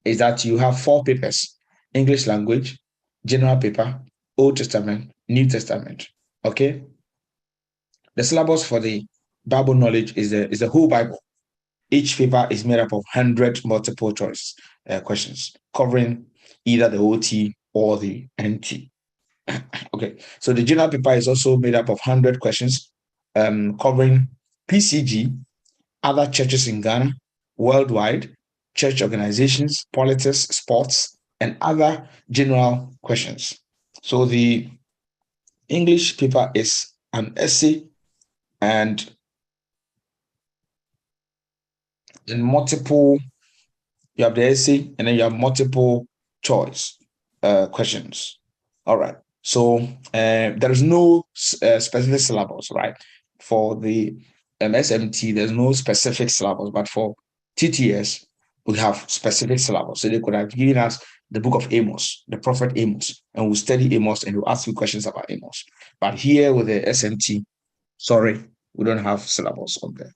[SPEAKER 1] is that you have 4 papers: English language, general paper, Old Testament, New Testament. Okay. The syllabus for the Bible knowledge is the whole Bible. Each paper is made up of 100 multiple choice questions covering either the OT or the NT. Okay, so the general paper is also made up of 100 questions covering PCG, other churches in Ghana, worldwide, church organizations, politics, sports, and other general questions. So the English paper is an essay and in multiple, you have the essay and then you have multiple choice questions. All right. So there is no specific syllabus, right? For the SMT, there's no specific syllabus, but for TTS, we have specific syllabus. So they could have given us the book of Amos, the prophet Amos, and we'll study Amos and we'll ask you questions about Amos. But here with the SMT, sorry, we don't have syllabus on there.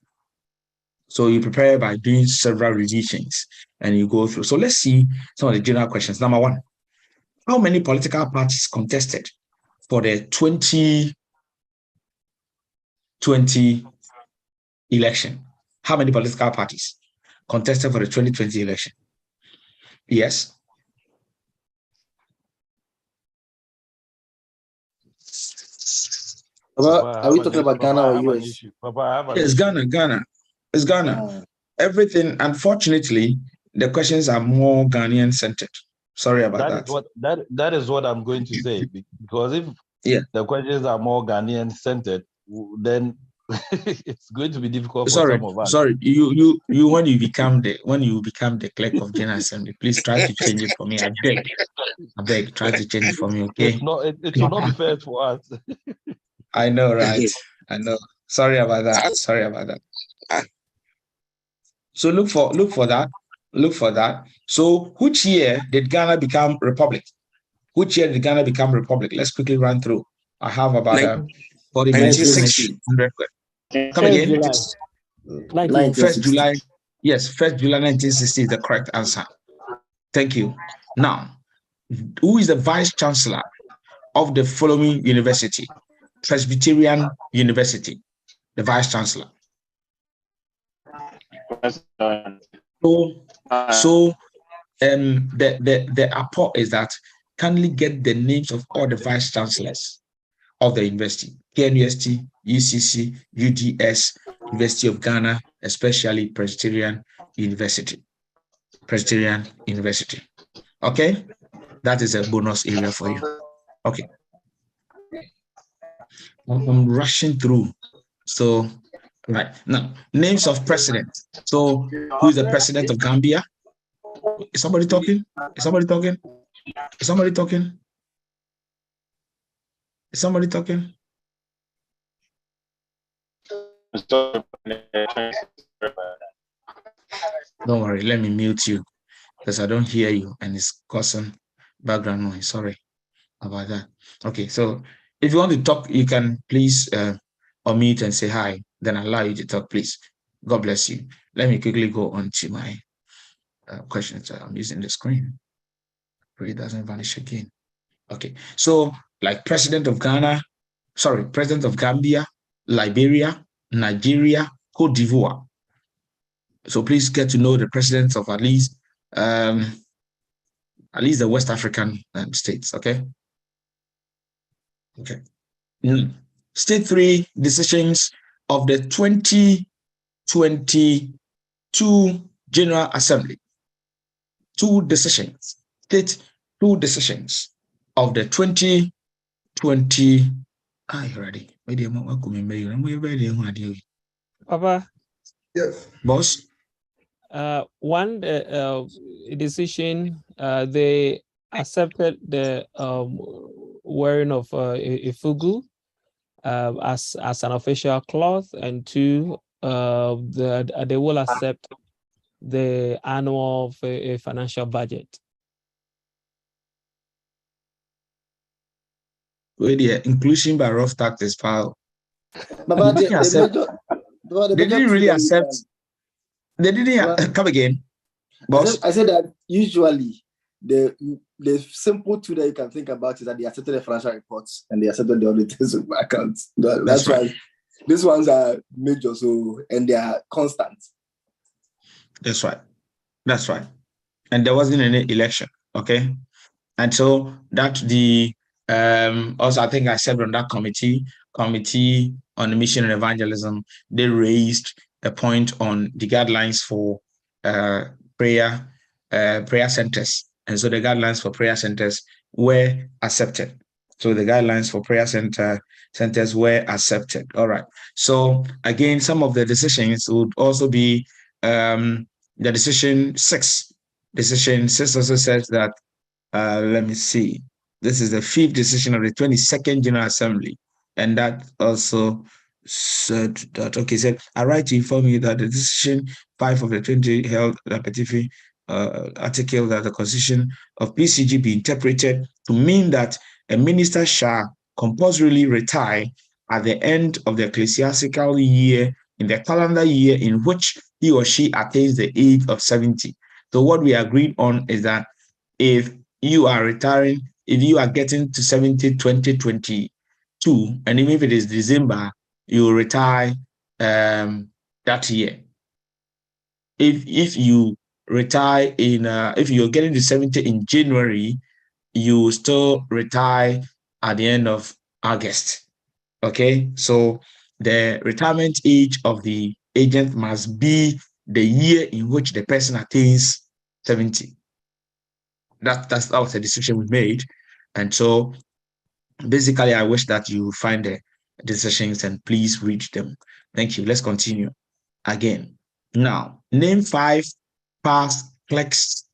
[SPEAKER 1] So you prepare by doing several revisions and you go through. So let's see some of the general questions. Number one, how many political parties contested for the 2020 election? How many political parties contested for the 2020 election? Yes.
[SPEAKER 5] Are we talking about Ghana or US?
[SPEAKER 1] Yes, Ghana. It's Ghana. Everything, unfortunately, the questions are more Ghanaian centered. Sorry about that.
[SPEAKER 7] That is what I'm going to say, because if the questions are more Ghanaian centered, then it's going to be difficult for some of us.
[SPEAKER 1] Sorry, you when you become the clerk of General Assembly, please try to change it for me. I beg, try to change it for me, okay?
[SPEAKER 7] It will not be fair for us.
[SPEAKER 1] I know, right? I know. Sorry about that. So look for that. So which year did Ghana become republic? Let's quickly run through. I have about 40 minutes. 1960. Come again. 1st July. Yes, 1st July 1960 is the correct answer. Thank you. Now, who is the vice chancellor of the following university? Presbyterian University, the vice chancellor. So the apport is that kindly get the names of all the vice chancellors of the university: KNUST, UCC, UDS, University of Ghana, especially Presbyterian University. Okay, that is a bonus area for you. Okay, I'm rushing through. So, right now, names of presidents. So, who is the president of Gambia? Is somebody talking? Don't worry, let me mute you because I don't hear you and it's causing background noise. Sorry about that. Okay, so if you want to talk, you can please unmute and say hi, then I'll allow you to talk, please. God bless you. Let me quickly go on to my questions. I'm using the screen. Pray it doesn't vanish again. Okay, so like president of Gambia, Liberia, Nigeria, Cote d'Ivoire. So please get to know the presidents of at least the West African states. Okay. State 3 decisions of the 2022 General Assembly. State 2 decisions of the 2020.
[SPEAKER 4] Papa.
[SPEAKER 2] Yes.
[SPEAKER 4] Boss. One decision, they accepted the wearing of a fugu as an official cloth, and 2, they will accept the annual financial budget.
[SPEAKER 1] Inclusion by rough tax is foul. But they didn't really accept. They didn't come again. Boss?
[SPEAKER 5] I said that usually the simple tool that you can think about is that they accepted the financial reports and they accepted the auditors of accounts. That's right. Why these ones are major, and they are constant.
[SPEAKER 1] That's right. And there wasn't any election, okay? And so that the also I think I said on that committee on the mission and evangelism, they raised a point on the guidelines for prayer centers. And so the guidelines for prayer centers were accepted. So the guidelines for prayer centers were accepted. All right. So again, some of the decisions would also be the decision 6. Decision 6 also says that, let me see, this is the 5th decision of the 22nd General Assembly. And that also said that, okay, said, I write to inform you that the decision 5 of the 20 held repetitive article that the Constitution of PCG be interpreted to mean that a minister shall compulsorily retire at the end of the ecclesiastical year in the calendar year in which he or she attains the age of 70. So what we agreed on is that if you are retiring, if you are getting to 70, 2022, and even if it is December, you will retire that year. If you retire in, if you're getting to 70 in January, you still retire at the end of August. Okay, so the retirement age of the agent must be the year in which the person attains 70. That was a decision we made. And so basically, I wish that you find the decisions and please read them. Thank you. Let's continue again. Now, name 5 past clerks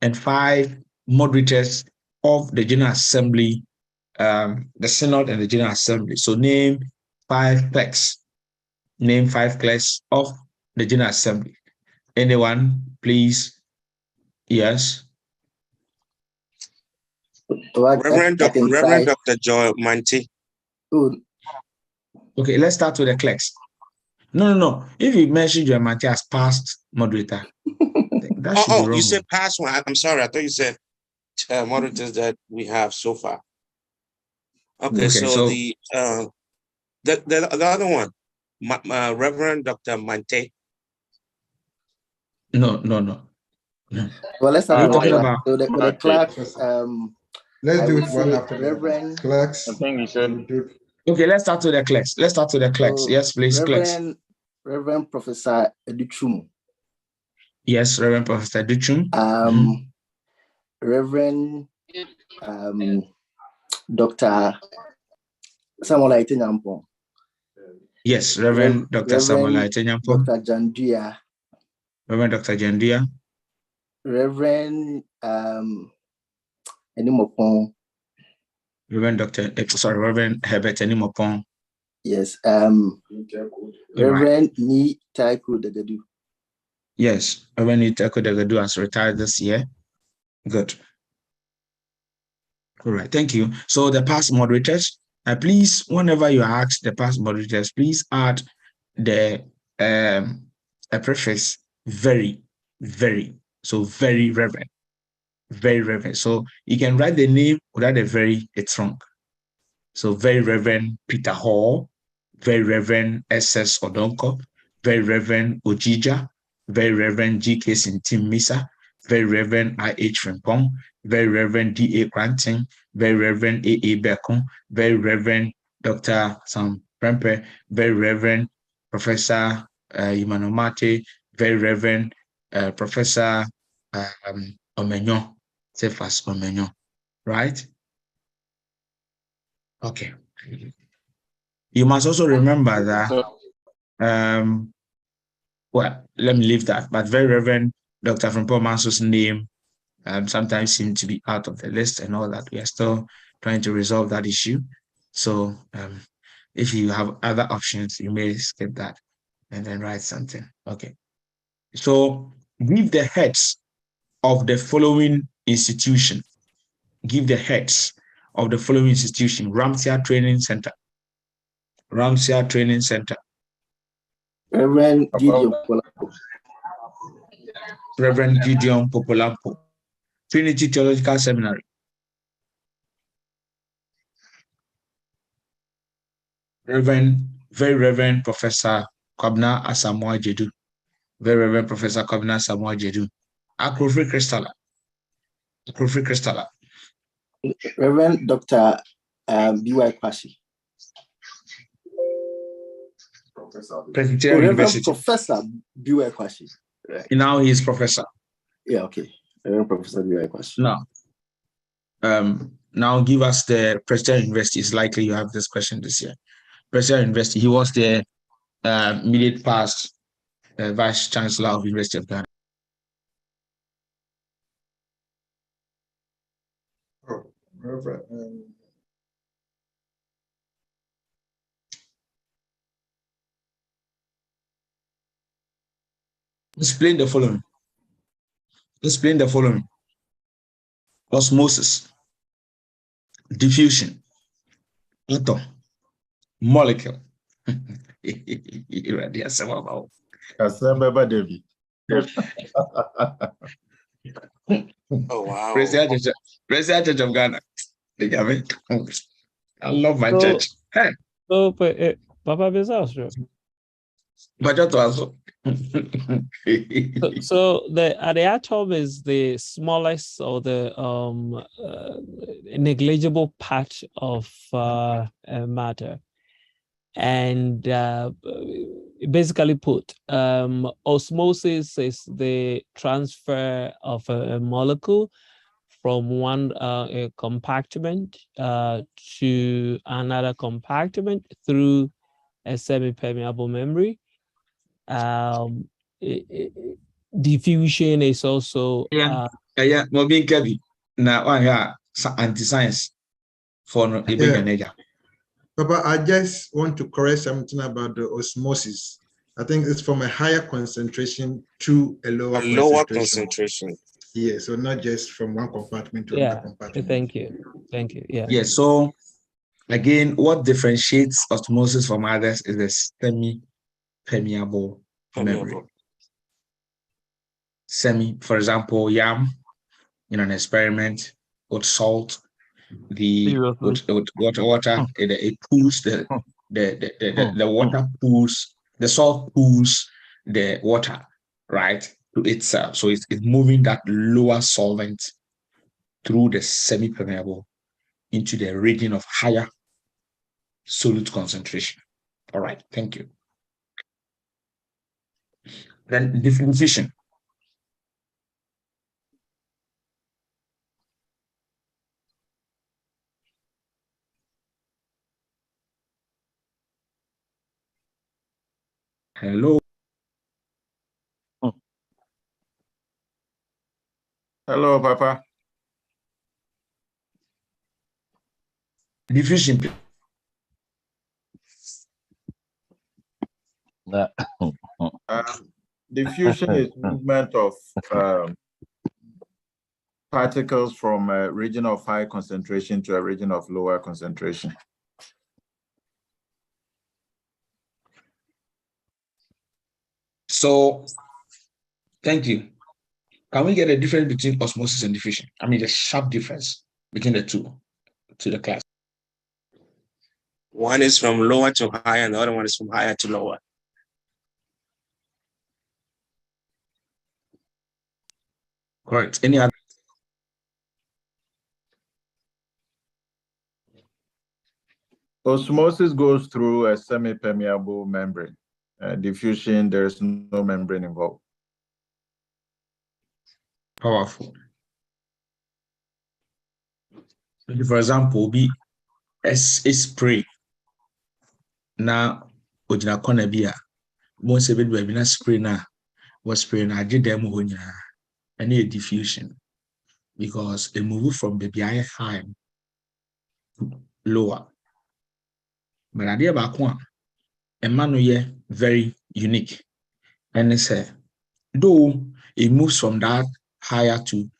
[SPEAKER 1] and 5 moderators of the General Assembly, the Synod and the General Assembly. So name 5 clerks. Name 5 clerks of the General Assembly. Anyone, please? Yes.
[SPEAKER 3] Reverend Dr. Joy Manti.
[SPEAKER 1] Okay, let's start with the clerks. No. If you mention Joy Manti as past moderator, that should be wrong.
[SPEAKER 3] You said past one. I'm sorry. I thought you said moderators that we have so far. Okay, so the other one, Reverend Dr. Mante.
[SPEAKER 1] No.
[SPEAKER 5] Well, let's start with the clerk.
[SPEAKER 2] Let's do it one after the clerks.
[SPEAKER 8] I think you said.
[SPEAKER 1] Okay, let's start with the clerks. Yes, please, clerks.
[SPEAKER 5] Reverend Professor Educhum.
[SPEAKER 1] Yes, Reverend Professor Educhum.
[SPEAKER 5] Reverend Dr. Samuel Aite-Nyampong.
[SPEAKER 1] Yes, Reverend Dr. Samuel Aite-Nyampong.
[SPEAKER 5] Dr. Jandia.
[SPEAKER 1] Reverend Dr. Jandia.
[SPEAKER 5] Reverend Enimopong.
[SPEAKER 1] Reverend Herbert Enimopong.
[SPEAKER 5] Yes. Reverend Ni Taiku Dagadu.
[SPEAKER 1] Yes, Reverend Ni Taiku Dagadu has retired this year. Good. All right, thank you. So the past moderators, please, whenever you ask the past moderators, please add the a preface very, very, so very reverend. Very reverend. So you can write the name without the very, it's wrong. So very Reverend Peter Hall, very Reverend S.S. Odonko, very Reverend Ojija, very Reverend G.K. Sintim Misa, very Reverend I.H. Frimpong, very Reverend D.A. Granting, very Reverend A.A. Bekon, very Reverend Dr. Sam Prempe, very Reverend Professor Imanomate, very Reverend Professor Omenyo, Cephas Omenyo, right? Okay. You must also remember that, well, let me leave that, but very Reverend Dr. Frimpong Manso's name sometimes seems to be out of the list and all that. We are still trying to resolve that issue. So if you have other options, you may skip that and then write something. Okay. So give the heads of the following institution. Give the heads of the following institution. Ramsia Training Center. Ramsia Training Center.
[SPEAKER 5] Reverend Gideon Popolampo.
[SPEAKER 1] Reverend Gideon Popolampo. Trinity Theological Seminary. Very Reverend Professor Kwabena Asamoah Jedu. Very Reverend Professor Kwabena Asamoah Jedu. Akrofri Crystala.
[SPEAKER 5] Reverend Dr. B.Y. Kwashi. Reverend Professor B.Y. Kwashi. Right.
[SPEAKER 1] Now he is professor.
[SPEAKER 5] Yeah, okay. Reverend Professor B.Y. Kwashi.
[SPEAKER 1] Now now give us the Preparatory University. It's likely you have this question this year. Preparatory University, he was the immediate past Vice Chancellor of University of Ghana.
[SPEAKER 2] Oh, Reverend.
[SPEAKER 1] Explain the following. Explain the following. Osmosis, diffusion, atom, molecule.
[SPEAKER 3] Oh wow.
[SPEAKER 1] President Church of Ghana. I love my church. Hey.
[SPEAKER 4] So, Papa Bezos. So the atom is the smallest or the negligible part of matter, and basically put, osmosis is the transfer of a molecule from one compartment to another compartment through a semi-permeable membrane. Diffusion is also
[SPEAKER 1] Mobin Kevi. Now anti-science for
[SPEAKER 2] Papa, I just want to correct something about the osmosis. I think it's from a higher concentration to a lower concentration. Yeah, so not just from one compartment to another compartment.
[SPEAKER 4] Thank you. Yeah.
[SPEAKER 1] Yeah. So again, what differentiates osmosis from others is the semi-permeable membrane. For example, yam in an experiment with salt, with water, it pulls the water pulls, the salt pulls the water right to itself. So it's moving that lower solvent through the semi-permeable into the region of higher solute concentration. All right, thank you. Then diffusion. Hello.
[SPEAKER 8] Hello, Papa.
[SPEAKER 1] Diffusion.
[SPEAKER 8] Diffusion is movement of particles from a region of high concentration to a region of lower concentration.
[SPEAKER 1] So, thank you. Can we get a difference between osmosis and diffusion? I mean, the sharp difference between the two to the class.
[SPEAKER 3] One is from lower to higher, and the other one is from higher to lower.
[SPEAKER 1] Correct. Any other?
[SPEAKER 8] Osmosis goes through a semi-permeable membrane. Diffusion, there's no membrane involved.
[SPEAKER 1] Powerful. For example, be a spray. Now, ojina corner beer. Once a bit webinar spray now, was spray na did them and a diffusion because it move from the high to lower. But idea back one, a man very unique. And it's though it moves from that higher to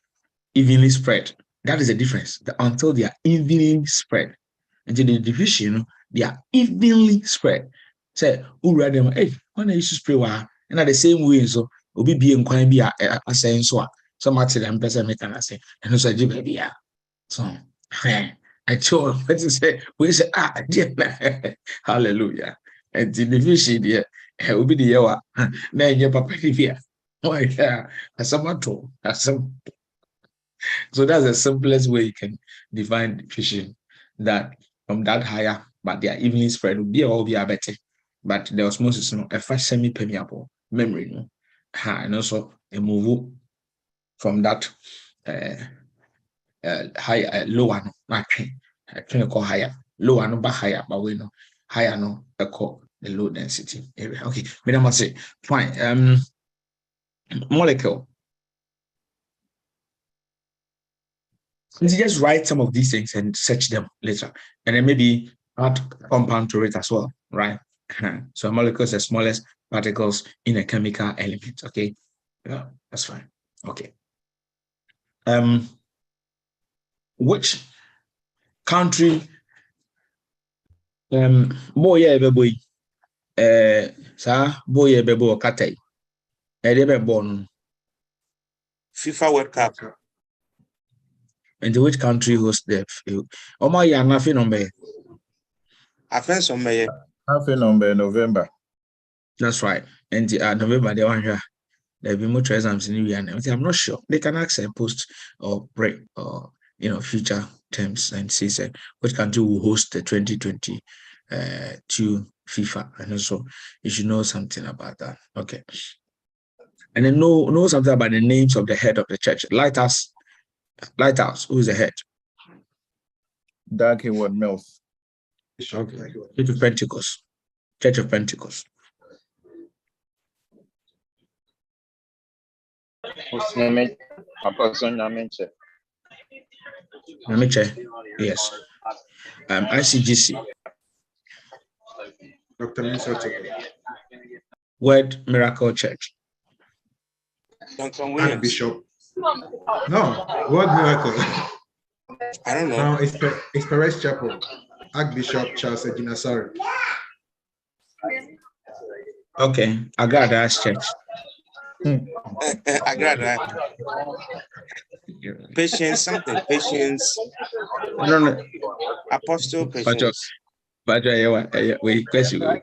[SPEAKER 1] evenly spread. That is the difference. Until they are evenly spread. Until the diffusion, they are evenly spread. Say, who read them? Hey, when I used to spray and at the same way, so obi be in quite be a saying so. So much them person make an say, and also baby. So I told what to say, we say hallelujah. And the diffusion there, will be the yawa. Now your papa here. Oh yeah, as someone told, as some. So that's the simplest way you can define diffusion, that from that higher, but they are evenly spread, will be better. But the osmosis, a fast semi-permeable membrane, and also a move from that higher, lower, no, I can call higher, lower, no, but higher, but we know higher, no, call the low density area. Okay, madam, say fine. Molecule. So just write some of these things and search them later, and then maybe add compound to it as well, right? So molecules are the smallest particles in a chemical element. Okay, yeah, that's fine. Okay. Which country? Boy, boy. Boy, bebo katay. Edebe born.
[SPEAKER 3] FIFA World Cup.
[SPEAKER 1] And which country hosts the? Oma ya nothing number.
[SPEAKER 3] I found some
[SPEAKER 8] Nothing number November.
[SPEAKER 1] That's right. And November they want here. There will be more exams in New Year. I'm not sure. They can ask a post or break or future terms and see which country will host the 2022 FIFA. And also you should know something about that. Okay. And then know something about the names of the head of the church. Lighthouse, who is the head?
[SPEAKER 8] Dark Hayward Mills.
[SPEAKER 1] Okay. Church of Pentecost. Church of Pentecost. Yes. ICGC.
[SPEAKER 2] Dr. Minnesota.
[SPEAKER 1] Word Miracle Church.
[SPEAKER 2] Archbishop. No, Word Miracle.
[SPEAKER 3] I don't know.
[SPEAKER 2] No, it's Perez Chapel. Archbishop Charles Ejinasari.
[SPEAKER 1] Okay, Agrada's church.
[SPEAKER 3] Agrada. Patience, something. Patience.
[SPEAKER 1] I don't know.
[SPEAKER 3] Apostle Patience.
[SPEAKER 1] But wait, question. The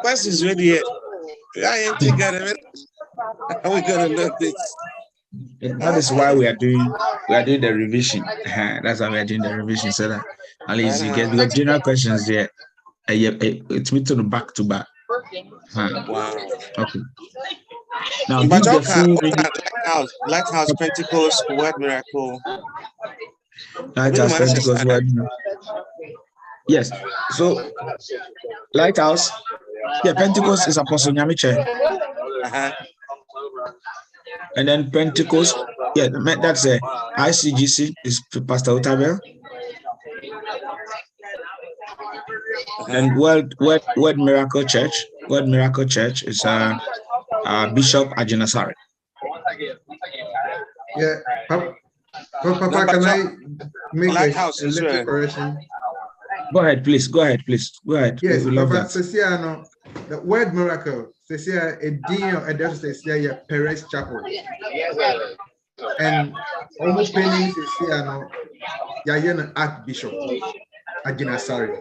[SPEAKER 3] question is ready yet. I ain't together. How we gonna learn this?
[SPEAKER 1] That is why we are doing the revision. That's why we are doing the revision, so that at least you get, because general questions there. It's me to the back to back.
[SPEAKER 3] Wow.
[SPEAKER 1] Okay. Now, give the full
[SPEAKER 3] Lighthouse Pentecost Word Miracle.
[SPEAKER 1] Lighthouse Pentecost Word. Yes. So Lighthouse, Pentecost is Apostle Nyamiche. And then Pentecost, that's a ICGC is Pastor Otabel. And Word Miracle Church. Word Miracle Church is Bishop Ajinasari.
[SPEAKER 2] Yeah, Papa, can I make a little correction?
[SPEAKER 1] Go ahead, please. Go ahead.
[SPEAKER 2] Yes,
[SPEAKER 1] we love
[SPEAKER 2] Papa,
[SPEAKER 1] that.
[SPEAKER 2] the Word Miracle, Cecia, a dean of a Cecia, Perez Chapel. And almost pennies, Cecia, Yayan Archbishop Ajinasari.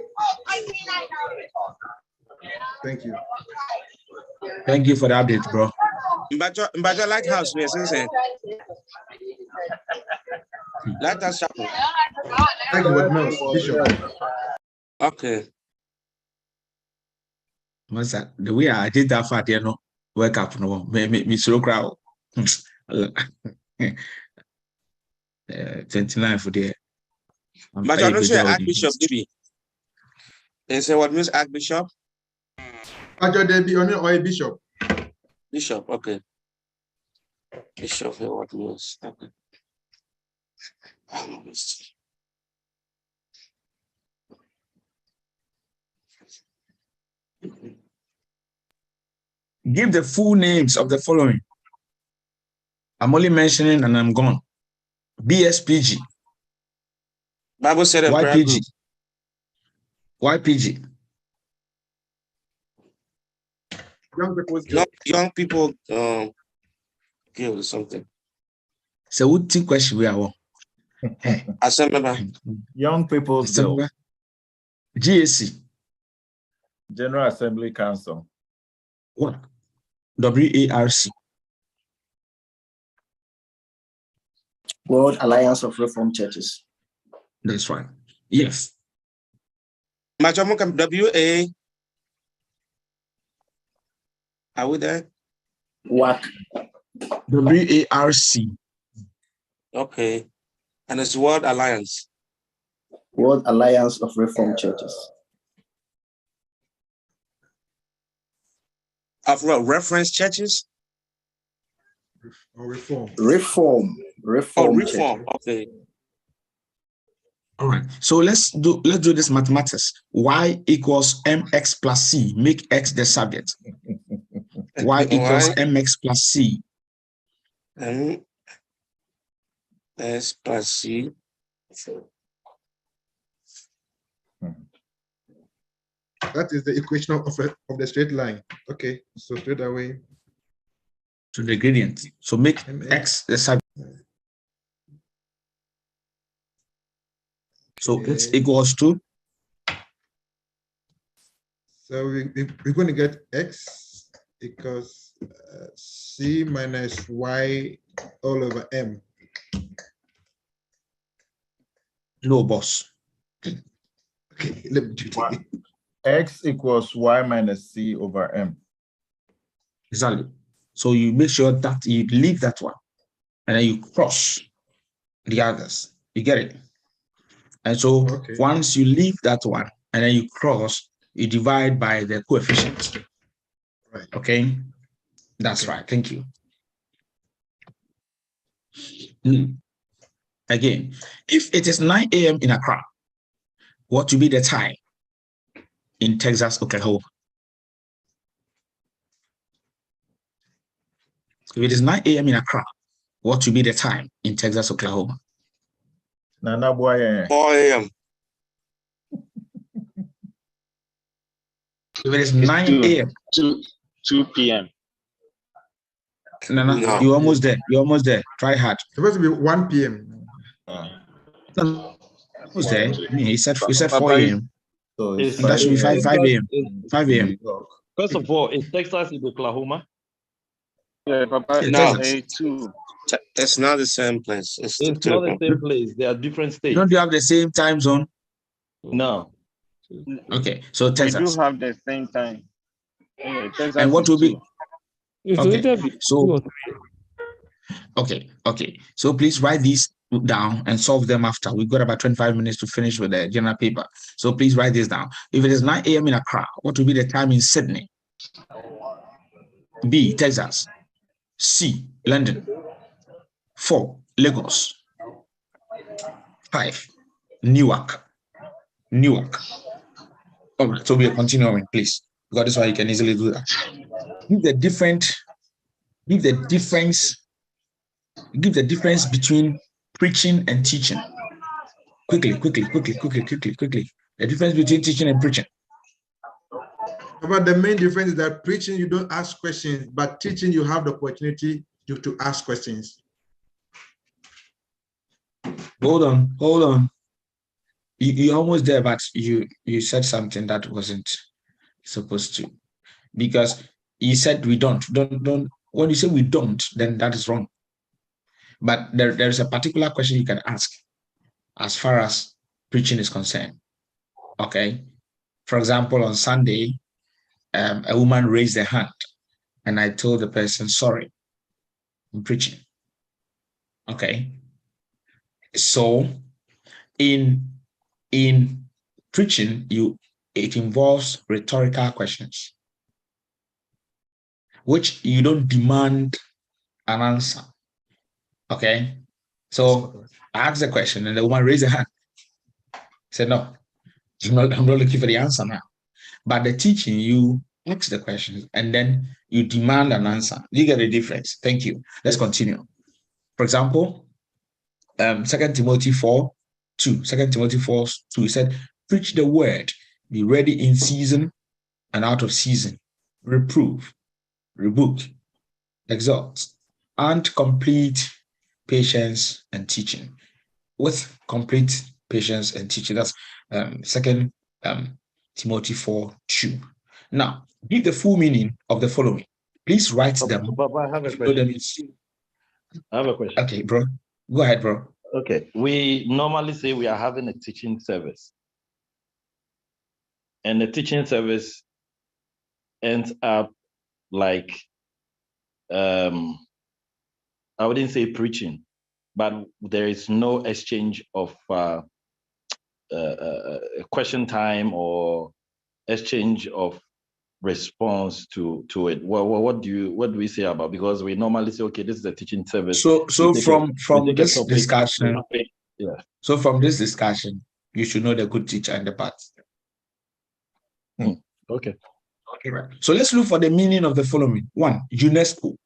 [SPEAKER 2] Thank you.
[SPEAKER 1] Thank you for the update, bro.
[SPEAKER 3] Mbajo Lighthouse, yes, Lighthouse Chapel.
[SPEAKER 2] Thank you, what else, Bishop?
[SPEAKER 3] Okay.
[SPEAKER 1] What's that? The way I did that far, you know, wake up, no, me slow crowd. 29 for the.
[SPEAKER 3] But I don't say Archbishop, Dibi. And say what means Archbishop?
[SPEAKER 2] Archbishop Debbie or a bishop.
[SPEAKER 3] Bishop, okay. Bishop, what means? Okay.
[SPEAKER 1] Give the full names of the following. I'm only mentioning and I'm gone. BSPG.
[SPEAKER 3] Bible said
[SPEAKER 1] YPG. YPG.
[SPEAKER 3] Young people give something.
[SPEAKER 1] So what question we are?
[SPEAKER 8] Young People's Bill.
[SPEAKER 1] GAC.
[SPEAKER 8] General Assembly Council.
[SPEAKER 1] What? WARC.
[SPEAKER 5] World Alliance of Reformed Churches.
[SPEAKER 1] That's right. Yes.
[SPEAKER 3] WA. Are we there?
[SPEAKER 5] WAC.
[SPEAKER 1] WARC.
[SPEAKER 3] Okay. And it's World Alliance.
[SPEAKER 5] World Alliance of Reformed Churches.
[SPEAKER 3] Of reference churches?
[SPEAKER 2] Or reform.
[SPEAKER 5] Reform.
[SPEAKER 3] Oh, reform. Okay.
[SPEAKER 1] All right. So let's do this mathematics. Y equals mx plus c. Make x the subject. Y equals mx plus c.
[SPEAKER 3] M S plus C.
[SPEAKER 2] That is the equation of the straight line. Okay, so straight away.
[SPEAKER 1] To the gradient. So make x the subject. So x equals to.
[SPEAKER 2] So we're going to get x equals c minus y all over m.
[SPEAKER 1] No, boss.
[SPEAKER 2] Okay, let me do it.
[SPEAKER 8] X equals y minus c over m.
[SPEAKER 1] Exactly. So you make sure that you leave that one and then you cross the others. You get it? And so once you leave that one and then you cross, you divide by the coefficient.
[SPEAKER 2] Right.
[SPEAKER 1] Okay? That's right. Thank you. Again, if it is 9 a.m. in Accra, what will be the time in Texas, Oklahoma? If it is 9 a.m. in Accra, what will be the time in Texas, Oklahoma?
[SPEAKER 8] 4
[SPEAKER 3] a.m.
[SPEAKER 1] If it is 9 a.m.
[SPEAKER 9] 2 p.m.
[SPEAKER 1] No, you're almost there. You're almost there. Try hard.
[SPEAKER 2] It's supposed to be 1 p.m.
[SPEAKER 1] Almost there. He said 4 a.m.
[SPEAKER 8] So
[SPEAKER 1] that should be 5 a.m. 5 a.m.
[SPEAKER 7] First of all, is Texas in Oklahoma?
[SPEAKER 9] Yeah, Papa.
[SPEAKER 3] No,
[SPEAKER 9] two.
[SPEAKER 3] It's not the same place. It's
[SPEAKER 7] not the same place. They are different states.
[SPEAKER 1] Don't you have the same time zone?
[SPEAKER 7] No.
[SPEAKER 1] Okay, so Texas.
[SPEAKER 9] We do have the same time. Texas
[SPEAKER 1] and what will be? Okay. So okay. So please write these down and solve them after. We've got about 25 minutes to finish with the general paper. So please write this down. If it is 9 a.m. in Accra, what will be the time in Sydney? B, Texas. C, London. 4, Lagos. 5, Newark. All right, so we are continuing, please, because this is why you can easily do that. Give the difference between preaching and teaching. Quickly. The difference between teaching and preaching.
[SPEAKER 2] But the main difference is that preaching, you don't ask questions, but teaching, you have the opportunity to ask questions.
[SPEAKER 1] Hold on. You're almost there, but you said something that wasn't supposed to, because you said we don't. When you say we don't, then that is wrong. But there is a particular question you can ask as far as preaching is concerned. Okay. For example, on Sunday, a woman raised her hand and I told the person, sorry, I'm preaching. Okay. So in preaching, it involves rhetorical questions, which you don't demand an answer. Okay. So I asked the question and the woman raised her hand. I said, no, I'm not looking for the answer now. But the teaching, you ask the questions and then you demand an answer. You get the difference. Thank you. Let's continue. For example, 2 Timothy 4:2. 2 Timothy 4:2 said, preach the word, be ready in season and out of season, reprove, rebuke, exhort, and complete patience and teaching. With complete patience and teaching. That's 2 Timothy 4:2. Now, give the full meaning of the following. Please write them.
[SPEAKER 7] Papa, I have a question.
[SPEAKER 1] Okay, bro. Go ahead, bro.
[SPEAKER 7] Okay. We normally say we are having a teaching service. And the teaching service ends up like I wouldn't say preaching, but there is no exchange of question time or exchange of response to it. What do we say about? Because we normally say, okay, this is a teaching service.
[SPEAKER 1] So from this discussion,
[SPEAKER 7] yeah.
[SPEAKER 1] So from this discussion, you should know the good teacher and the bad.
[SPEAKER 7] Okay.
[SPEAKER 1] Okay, right. So let's look for the meaning of the following: 1, UNESCO;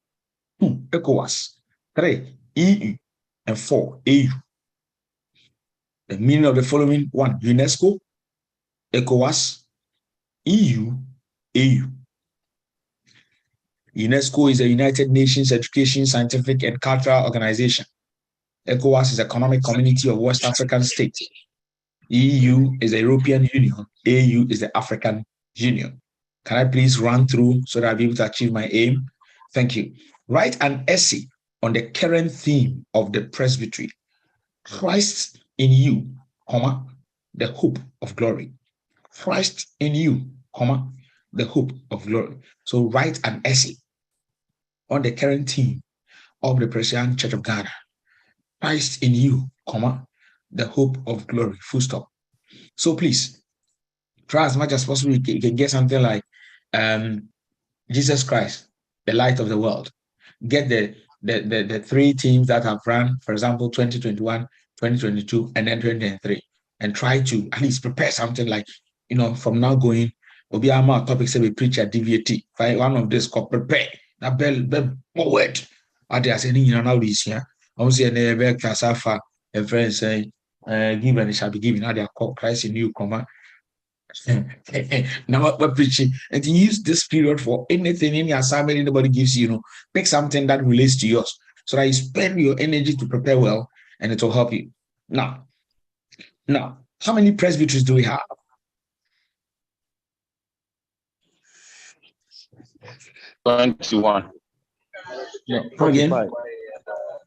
[SPEAKER 1] 2, ECOWAS; 3, EU; and 4, AU. The meaning of the following: 1, UNESCO; ECOWAS; EU; AU. UNESCO is a United Nations Education, Scientific, and Cultural Organization. ECOWAS is the Economic Community of West African States. EU is the European Union. AU is the African Union. Can I please run through so that I'll be able to achieve my aim? Thank you. Write an essay on the current theme of the presbytery: Christ in you, comma, the hope of glory. Christ in you, comma, the hope of glory. So write an essay on the current theme of the Presbyterian Church of Ghana: Christ in you, comma, the hope of glory, full stop. So please, try as much as possible. You can get something like Jesus Christ, the light of the world. Get the 3 teams that have run, for example, 2021, 2022, and then 2023, and try to at least prepare something like, from now going, will be our topics that we preach at DVAT. Find one of this called prepare. Now, bell forward. What they are saying, now this here. I was saying, Kasafa, and friends saying, give and it shall be given. Now they are called Christ in you, comma. Now we're preaching, and use this period for anything, any assignment anybody gives you, pick something that relates to yours so that you spend your energy to prepare well, and it will help you. Now, how many presbyteries do we have?
[SPEAKER 9] $21.
[SPEAKER 7] No,
[SPEAKER 1] again?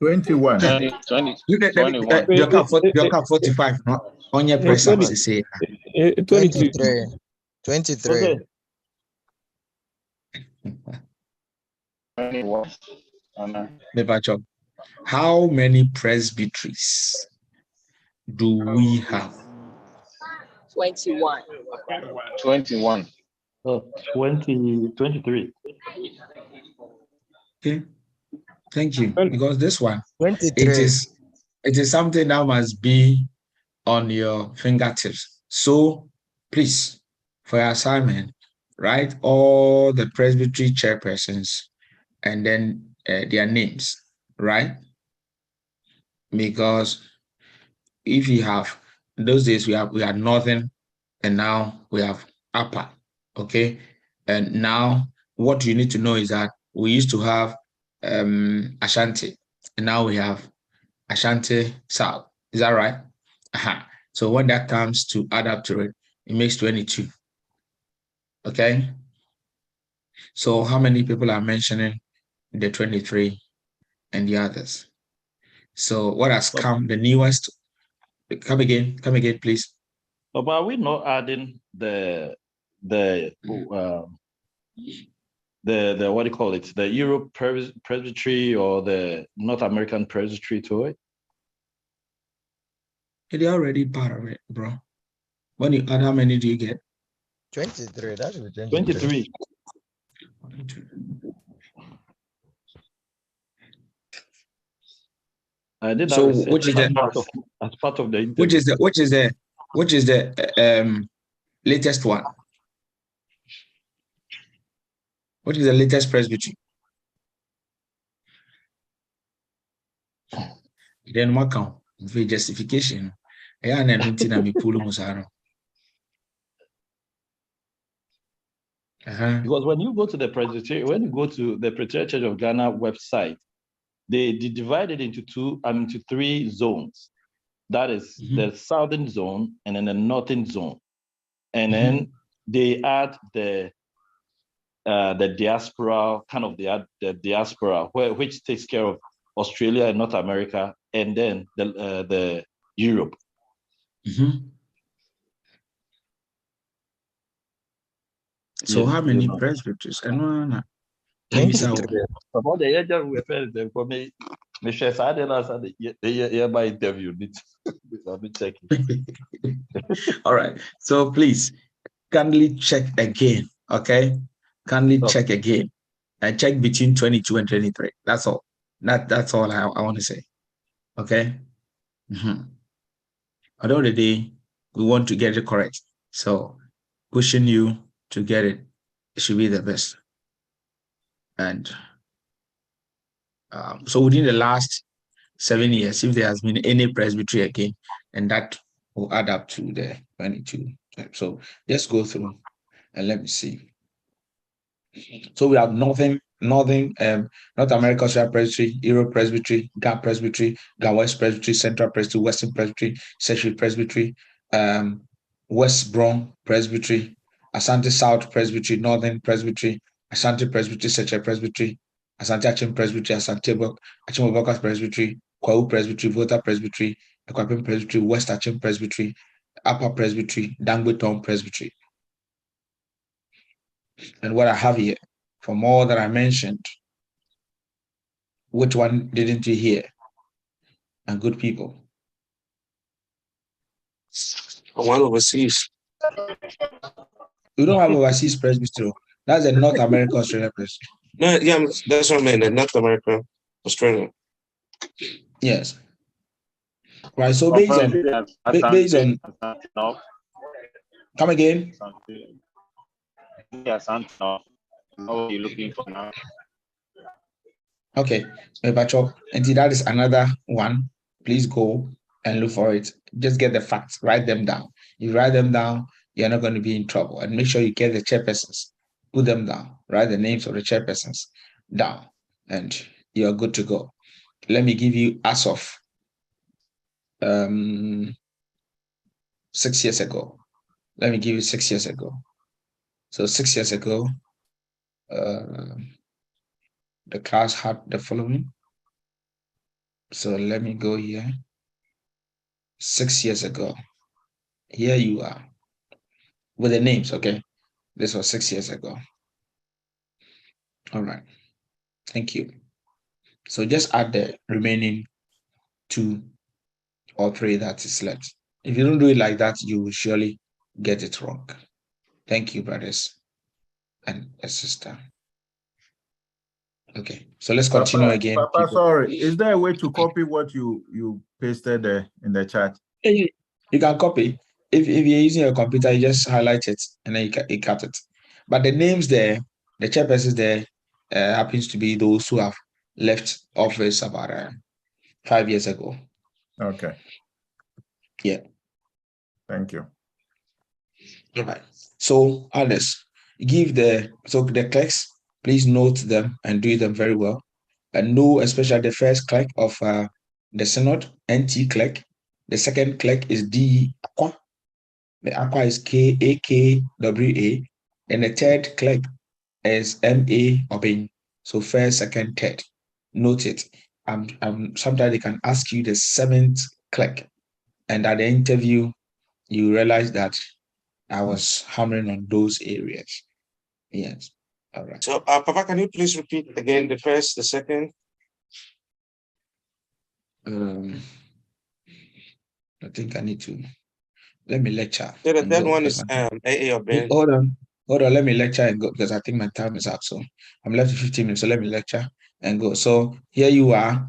[SPEAKER 8] 21.
[SPEAKER 9] 21.
[SPEAKER 1] You got 45. No? On your press,
[SPEAKER 4] 23.
[SPEAKER 10] 23.
[SPEAKER 9] Okay. 21.
[SPEAKER 1] How many presbyteries do we have?
[SPEAKER 6] 21.
[SPEAKER 9] 21.
[SPEAKER 7] 23.
[SPEAKER 1] Okay, thank you. Because this one,
[SPEAKER 10] 23.
[SPEAKER 1] It is something that must be on your fingertips. So please, for your assignment, write all the presbytery chairpersons and then their names, right? Because if you have, in those days we had northern, and now we have upper, okay? And now what you need to know is that we used to have Ashanti, and now we have Ashanti South. Is that right? So when that comes to add up to it, it makes 22. Okay. So how many people are mentioning the 23 and the others? So what has come, the newest? Come again, please.
[SPEAKER 7] But are we not adding the what do you call it? The Europe Presbytery or the North American Presbytery to it?
[SPEAKER 1] They're already part of it, bro. When you add, how many do you get?
[SPEAKER 10] 23. That should be
[SPEAKER 7] 23. I did
[SPEAKER 1] so
[SPEAKER 7] that
[SPEAKER 1] which is the
[SPEAKER 7] as part of the interview.
[SPEAKER 1] which is the latest one? What is the latest presbytery? Then what count? The justification.
[SPEAKER 7] Because when you go to the Preparatory Church of Ghana website, they divide it into 3 zones. That is the southern zone and then the northern zone. And then they add the diaspora, kind of the diaspora, which takes care of Australia and North America, and then the Europe.
[SPEAKER 1] So how many presbyteries?
[SPEAKER 10] 23.
[SPEAKER 7] Michelle, I didn't ask the by interview. I'll be checking.
[SPEAKER 1] All right. So please kindly check again. Okay. Kindly check again and check between 22 and 23. That's all. That's all I want to say. Okay. At the end of the day, we want to get it correct. So pushing you to get it should be the best. And so within the last 7 years, if there has been any presbytery again, and that will add up to the 22. So just go through and let me see. So we have North America Australia Presbytery, Europe Presbytery, Gap Presbytery, Gap West Presbytery, Central Presbytery, Western Presbytery, Central Presbytery, West Brom Presbytery, Asante South Presbytery, Northern Presbytery, Asante Presbytery, Central Presbytery, Asante Achim Presbytery, Asante Achim Obokas Presbytery, Kwau Presbytery, Volta Presbytery, Ekwapim Presbytery, West Achim Presbytery, Upper Presbytery, Dangwe Town Presbytery. And what I have here, from all that I mentioned, which one didn't you hear? And good people.
[SPEAKER 3] One overseas.
[SPEAKER 1] We don't have overseas presbytery. That's a North America Australia presbytery.
[SPEAKER 3] No, yeah, that's what I meant. North America, Australia.
[SPEAKER 1] Yes. Right. So based on come again.
[SPEAKER 9] Yes, what are you looking for now?
[SPEAKER 1] Okay, and that is another one. Please go and look for it. Just get the facts, write them down. You write them down, you're not going to be in trouble. And make sure you get the chairpersons, put them down, write the names of the chairpersons down, and you're good to go. Let me give you as of 6 years ago. Let me give you 6 years ago. So 6 years ago, the class had the following. So let me go here. 6 years ago. Here you are. With the names, okay? This was 6 years ago. All right. Thank you. So just add the remaining 2 or 3 that is left. If you don't do it like that, you will surely get it wrong. Thank you, brothers and a sister. Okay, so let's continue again.
[SPEAKER 8] Papa, sorry, is there a way to copy what you pasted there in the chat?
[SPEAKER 1] You can copy. If you're using your computer, you just highlight it and then you cut it. But the names there, the chairpersons there, happens to be those who have left office about 5 years ago.
[SPEAKER 8] Okay.
[SPEAKER 1] Yeah.
[SPEAKER 8] Thank you.
[SPEAKER 1] All right. So others, the clerks, please note them and do them very well. And know especially the first clerk of the synod, NT clerk. The second clerk is D Aqua. The Aqua is KAKWA. And the third clerk is MA Obin. So first, second, third. Note it. Sometimes they can ask you the 7th clerk. And at the interview, you realize that I was hammering on those areas. Yes. All right.
[SPEAKER 3] So, Papa, can you please repeat again the first, the second?
[SPEAKER 1] I think I need to let me lecture.
[SPEAKER 3] Yeah, the third one is AA or Ben.
[SPEAKER 1] Hold on, let me lecture and go because I think my time is up. So I'm left with 15 minutes. So let me lecture and go. So here you are.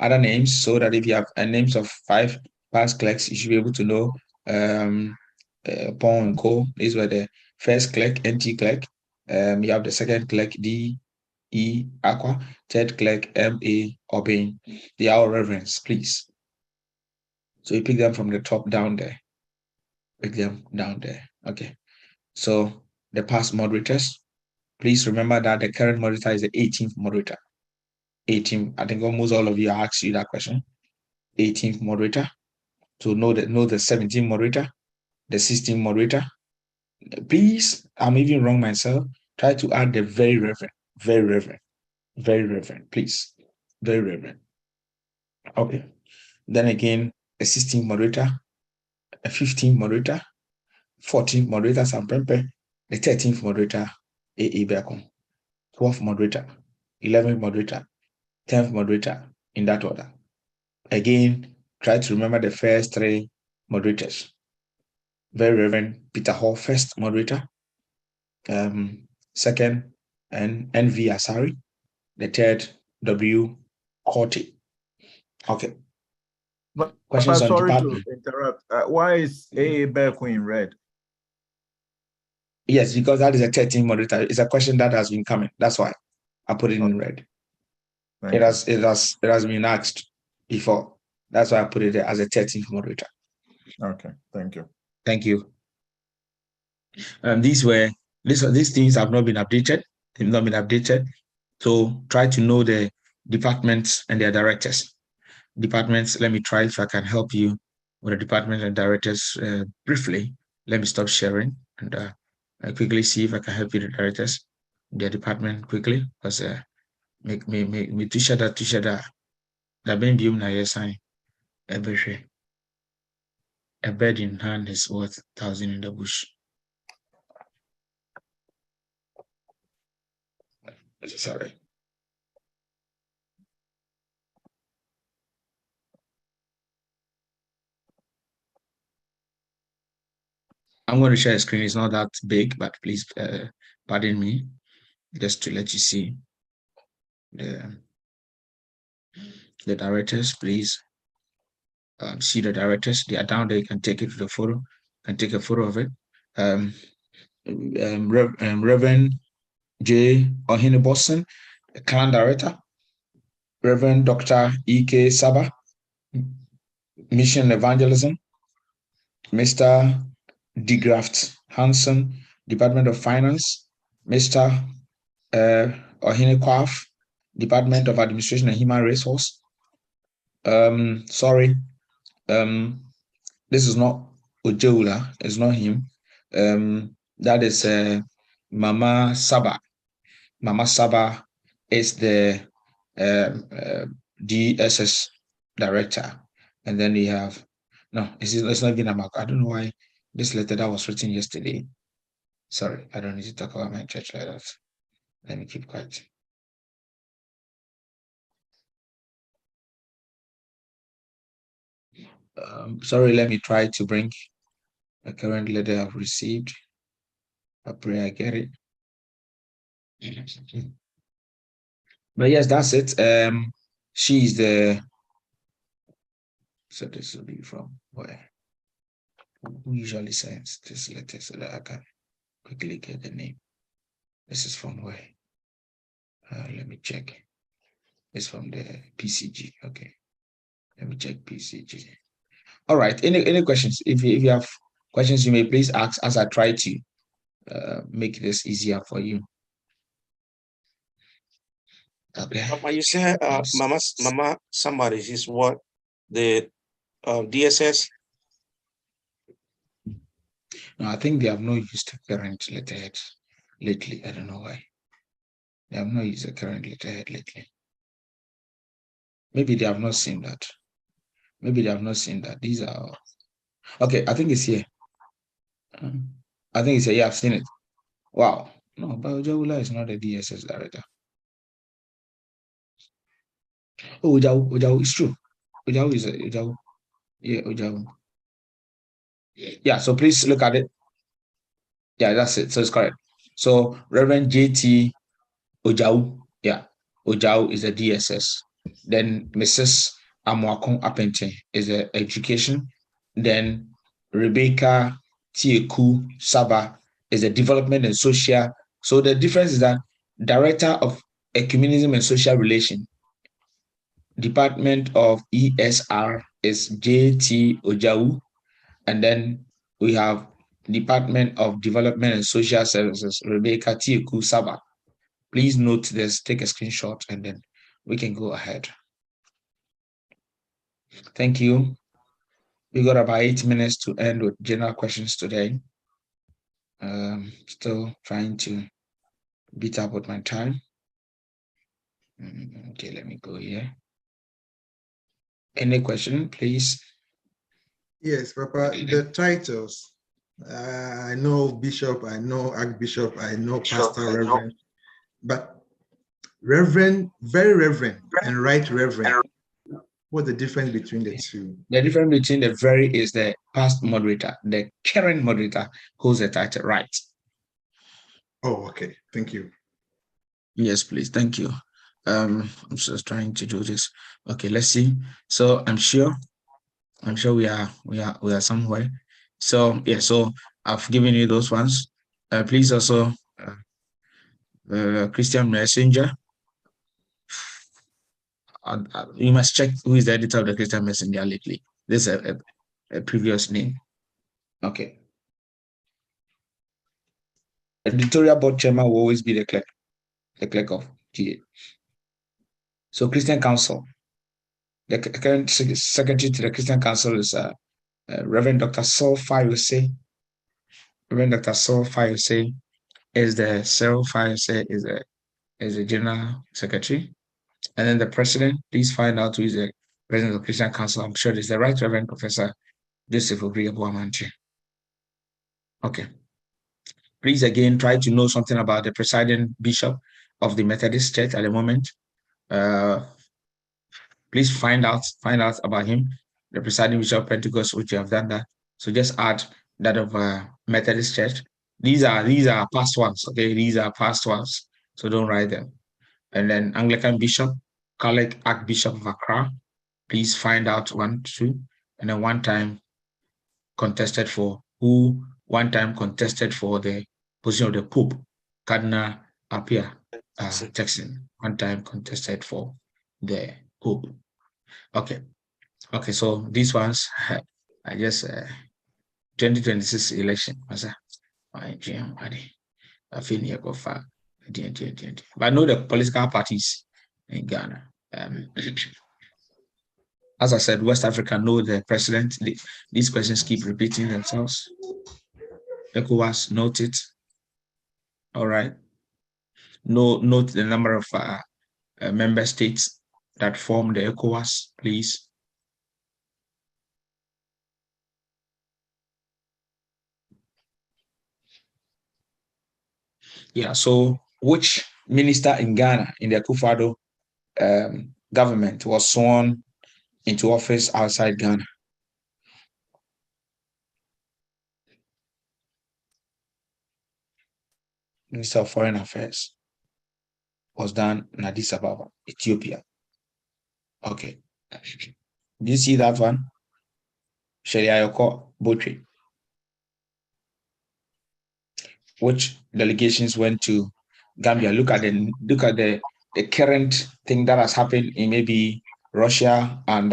[SPEAKER 1] Other names, so that if you have names of 5 past clerks, you should be able to know Pong and Co. These were the first clerk, NT clerk. You have the second clerk, D E Aqua, third clerk, MA Obin. They are all reverends, please. So you pick them from the top down there. Pick them down there. Okay. So the past moderators, please remember that the current moderator is the 18th moderator. 18th, I think almost all of you asked you that question. 18th moderator. So know the 17th moderator, the 16th moderator. Please, I'm even wrong myself. Try to add the very reverend, please. Very reverend. Okay. Then again, a 16th moderator, a 15th moderator, 14th moderator, Samprempe, the 13th moderator, A.E. Beacon, 12th moderator, 11th moderator, 10th moderator, in that order. Again, try to remember the first three moderators. Very Reverend Peter Hall, first moderator. Second, N.V. Asari. The third, W. Corti. Okay.
[SPEAKER 8] But
[SPEAKER 1] questions on
[SPEAKER 8] sorry
[SPEAKER 1] department.
[SPEAKER 8] to interrupt. Why is A. Berko in red?
[SPEAKER 1] Yes, because that is a 13 moderator. It's a question that has been coming. That's why I put it in red. It has been asked before. That's why I put it there as a 13th moderator.
[SPEAKER 8] Okay, thank you.
[SPEAKER 1] Thank you. These things have not been updated. They've not been updated. So try to know the departments and their directors. Departments, let me try if I can help you with the departments and directors briefly. Let me stop sharing and I quickly see if I can help you the directors, their department quickly, because make me t-shirt that been na yes sign every a bird in hand is worth 1,000 in the bush. Sorry. I'm going to share a screen. It's not that big, but please pardon me, just to let you see the directors. Please see the directors. They are down there. You can take it to the photo. You can take a photo of it. Reverend J. Ohene Boston, clan director. Reverend Dr. E.K. Saba, mission evangelism. Mr. DeGraft Hansen, Department of Finance. Mr. Ohene Kwaf, Department of Administration and Human Resource. Sorry, this is not Ojeula, it's not him. That is Mama Saba. Mama Saba is the DSS director. And then we have, no, it's not even Amak. I don't know why this letter that was written yesterday. Sorry, I don't need to talk about my church like that. Let me keep quiet. Sorry, let me try to bring a current letter I've received. I pray I get it. But yes, that's it. She's the, so this will be from where? Who usually sends this letter so that I can quickly get the name? This is from where? Let me check. It's from the PCG. Okay. Let me check PCG. All right. Any questions? If you have questions, you may please ask as I try to make this easier for you. Okay.
[SPEAKER 3] Papa, you said Mama somebody is what? The DSS?
[SPEAKER 1] No, I think they have not used the current letterhead lately. I don't know why. They have not used the current letterhead lately. Maybe they have not seen that. Maybe they have not seen that. These are okay. I think it's here. I think it's here. Yeah, I've seen it. Wow. No, but Ojawula is not a DSS director. Oh, Ojawu, it's true. Ojawu is Ojawu. Yeah, Ojawu. Yeah, so please look at it. Yeah, that's it. So it's correct. So Reverend JT Ojawu. Yeah, Ojawu is a DSS. Then Mrs. Amuakon Apente is a education. Then Rebecca Tieku Saba is a development and social. So the difference is that Director of Ecumenism and Social Relation, Department of ESR is JT Ojawu, and then we have Department of Development and Social Services, Rebecca Tieku Saba. Please note this, take a screenshot, and then we can go ahead. Thank you. We got about 8 minutes to end with general questions today. Still trying to beat up with my time. Okay, let me go here. Any question, please?
[SPEAKER 2] Yes, Papa, the titles. I know Bishop, I know Archbishop, I know Pastor, Reverend, but Reverend, very Reverend, and Right Reverend. What's the difference between the two?
[SPEAKER 1] The difference between the very is the past moderator. The current moderator holds the title, right?
[SPEAKER 2] Oh, okay. Thank you.
[SPEAKER 1] Yes, please. Thank you. I'm just trying to do this. Okay, let's see. So I'm sure we are somewhere. So yeah, so I've given you those ones. Please also Christian Messenger. You must check who is the editor of the Christian Messenger lately. This is a previous name. Okay. Editorial board chairman will always be the clerk of GA. So Christian Council, the current secretary to the Christian Council is Reverend Dr. Saul Fayose. Reverend Dr. Saul Fayose is the is the general secretary. And then the president, please find out who is the president of the Christian Council. I'm sure it's the Right Reverend Professor Joseph Awuku-Gyampoh. Okay. Please again try to know something about the presiding bishop of the Methodist Church at the moment. Please find out about him, the presiding bishop of Pentecost, which you have done that. So just add that of Methodist Church. These are past ones, okay? These are past ones, so don't write them. And then Anglican bishop, Catholic Archbishop of Accra. Please find out 1, 2, and then one time contested for the position of the Pope, Cardinal Appiah Jackson. One time contested for the Pope. Okay, so these ones I just 2026 election. But I know the political parties in Ghana. As I said, West Africa know the president. These questions keep repeating themselves. ECOWAS, note it. All right. Note the number of member states that form the ECOWAS, please. Yeah, so which minister in Ghana in the Akufo-Addo government was sworn into office outside Ghana? Minister of Foreign Affairs was done in Addis Ababa, Ethiopia. Okay. Do you see that one? Sheriayoko Botwe. Which delegations went to Gambia? Look at the current thing that has happened in maybe Russia and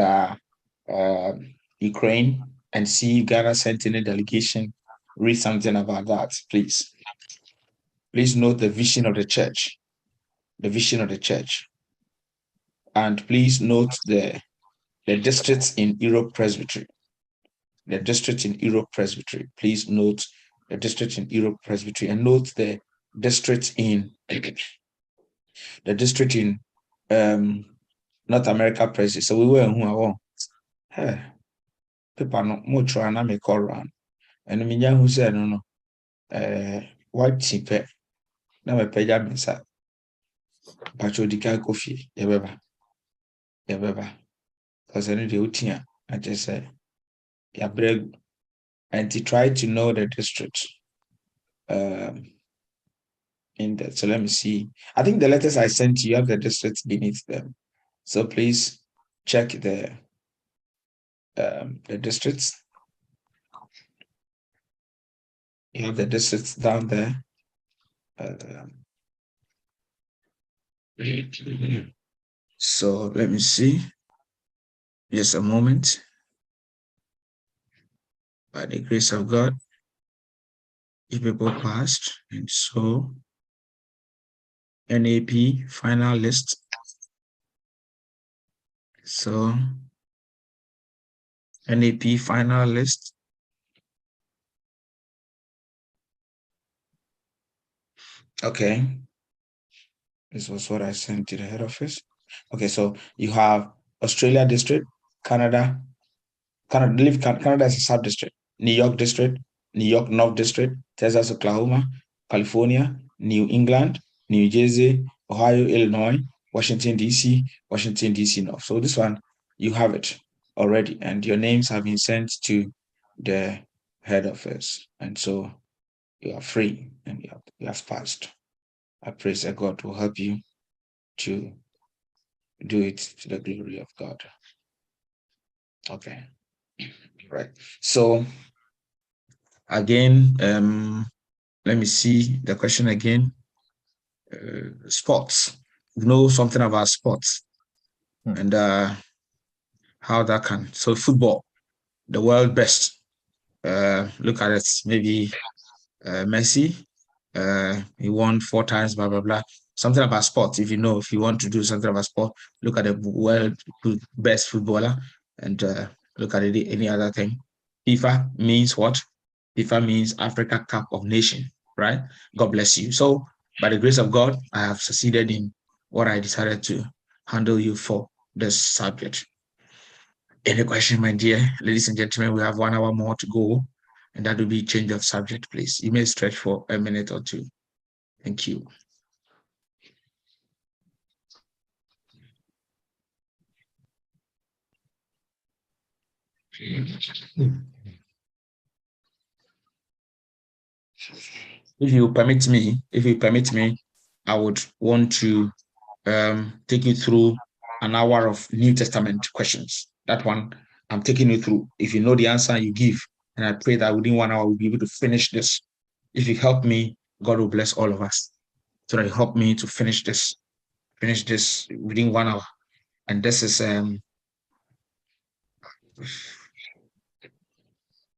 [SPEAKER 1] Ukraine, and see if Ghana sent in a delegation. Read something about that, please. Please note the vision of the church. The vision of the church. And please note the districts in Europe Presbytery. The district in Europe Presbytery. Please note the district in Europe Presbytery, and note the district in North America Presbytery. So we were in who hey, people no more trying to make all around. And me who said no white tipe na me peja mensa pacho dika kofi yebeba because any the utia I just say ya breg and to try to know the district in that. So let me see. I think the letters I sent you have the districts beneath them. So please check the districts. You have the districts down there. So let me see. Just a moment. By the grace of God, if people passed, and so NAP final list. So NAP final list. Okay. This was what I sent to the head office. Okay, so you have Australia district, Canada is a sub-district, New York district, New York North district, Texas, Oklahoma, California, New England, New Jersey, Ohio, Illinois, Washington, DC, Washington, DC North. So this one, you have it already, and your names have been sent to the head office, and so you are free and you have passed. I pray that God will help you to do it to the glory of God. Okay, right. So again, let me see the question again. Sports. You know something about sports and how that can. So football, the world best. Look at it. Maybe Messi. He won 4 times. Blah blah blah. Something about sports. If you want to do something about sport, look at the world best footballer and look at any other thing. FIFA means what? FIFA means Africa Cup of Nations, right? God bless you. So, by the grace of God, I have succeeded in what I decided to handle you for this subject. Any question, my dear ladies and gentlemen? We have 1 hour more to go, and that will be change of subject, please. You may stretch for a minute or two. Thank you. If you permit me, I would want to take you through an hour of New Testament questions. That one I'm taking you through. If you know the answer, you give. And I pray that within 1 hour, we'll be able to finish this. If you help me, God will bless all of us. So that you help me to finish this within 1 hour. And this is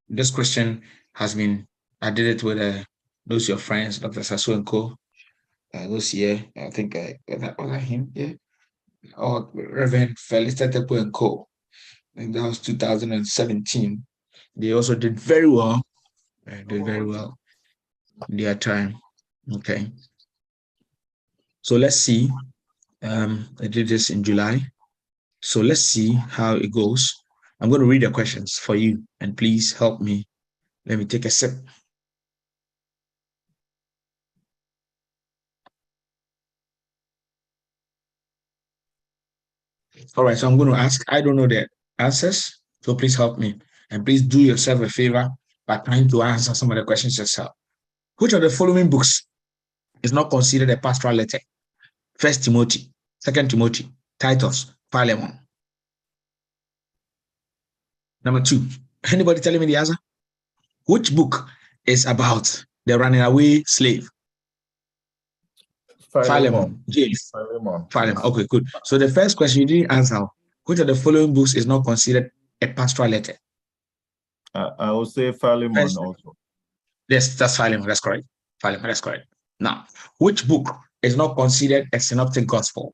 [SPEAKER 1] this question has been, I did it with those your friends, Dr. Sasu and Co. Those year, I think was him, yeah. Or Reverend Felix Tetepo and Co. And that was 2017. They also did very well. Did very well in their time. Okay. So let's see. I did this in July. So let's see how it goes. I'm going to read the questions for you, and please help me. Let me take a sip. All right, so I'm going to ask. I don't know the answers, so please help me. And please do yourself a favor by trying to answer some of the questions yourself. Which of the following books is not considered a pastoral letter? 1 Timothy, 2 Timothy, Titus, Philemon. Number 2, anybody telling me the answer? Which book is about the running away slave? Philemon. James. Philemon. Okay, good. So the first question you didn't answer. Which of the following books is not considered a pastoral letter?
[SPEAKER 8] I will say Philemon also.
[SPEAKER 1] Yes, that's Philemon. That's correct. Philemon, that's correct. Now, which book is not considered a synoptic gospel?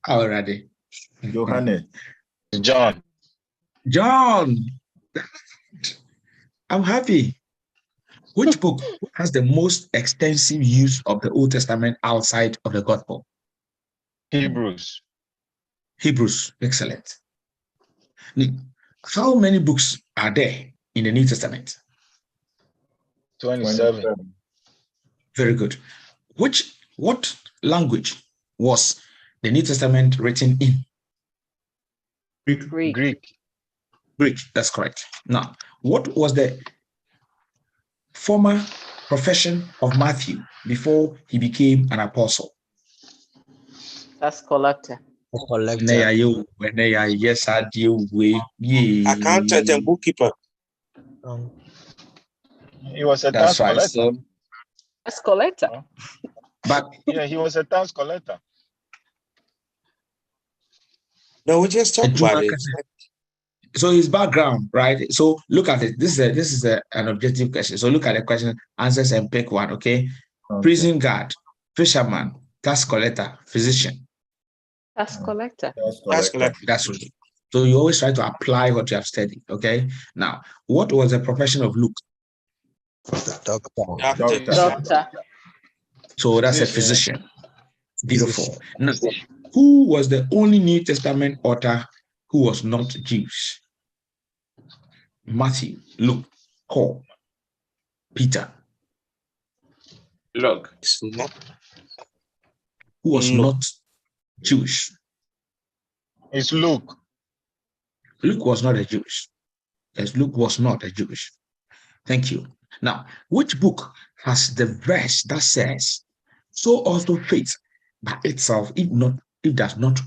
[SPEAKER 1] Already.
[SPEAKER 8] Johannes.
[SPEAKER 9] John.
[SPEAKER 1] John. I'm happy. Which book has the most extensive use of the Old Testament outside of the Gospel?
[SPEAKER 9] Hebrews.
[SPEAKER 1] Hebrews. Excellent. How many books are there in the New Testament?
[SPEAKER 9] 27.
[SPEAKER 1] Very good. What language was the New Testament written in?
[SPEAKER 9] Greek.
[SPEAKER 1] Greek, that's correct. Now, what was the former profession of Matthew before he became an apostle?
[SPEAKER 6] Tax collector.
[SPEAKER 1] Yes, I deal with
[SPEAKER 3] accountant and bookkeeper.
[SPEAKER 9] He was a
[SPEAKER 1] That's
[SPEAKER 9] tax
[SPEAKER 1] right.
[SPEAKER 9] collector.
[SPEAKER 1] So,
[SPEAKER 6] Tax collector.
[SPEAKER 1] but
[SPEAKER 9] yeah, he was a tax collector.
[SPEAKER 3] No, we just talked about it.
[SPEAKER 1] So his background, right? So look at it. This is an objective question. So look at the question, answers, and pick one. Okay. Prison guard, fisherman, tax collector, physician.
[SPEAKER 6] Tax collector.
[SPEAKER 3] Tax collector.
[SPEAKER 1] That's right. So you always try to apply what you have studied. Okay. Now, what was the profession of Luke?
[SPEAKER 6] Doctor.
[SPEAKER 1] So that's a physician. Beautiful. Now, who was the only New Testament author who was not Jewish? Matthew, Luke, Paul, Peter.
[SPEAKER 3] Luke.
[SPEAKER 1] Who was not Jewish?
[SPEAKER 9] It's Luke.
[SPEAKER 1] Luke was not a Jewish. Yes, Luke was not a Jewish. Thank you. Now, which book has the verse that says, so also faith by itself, it does not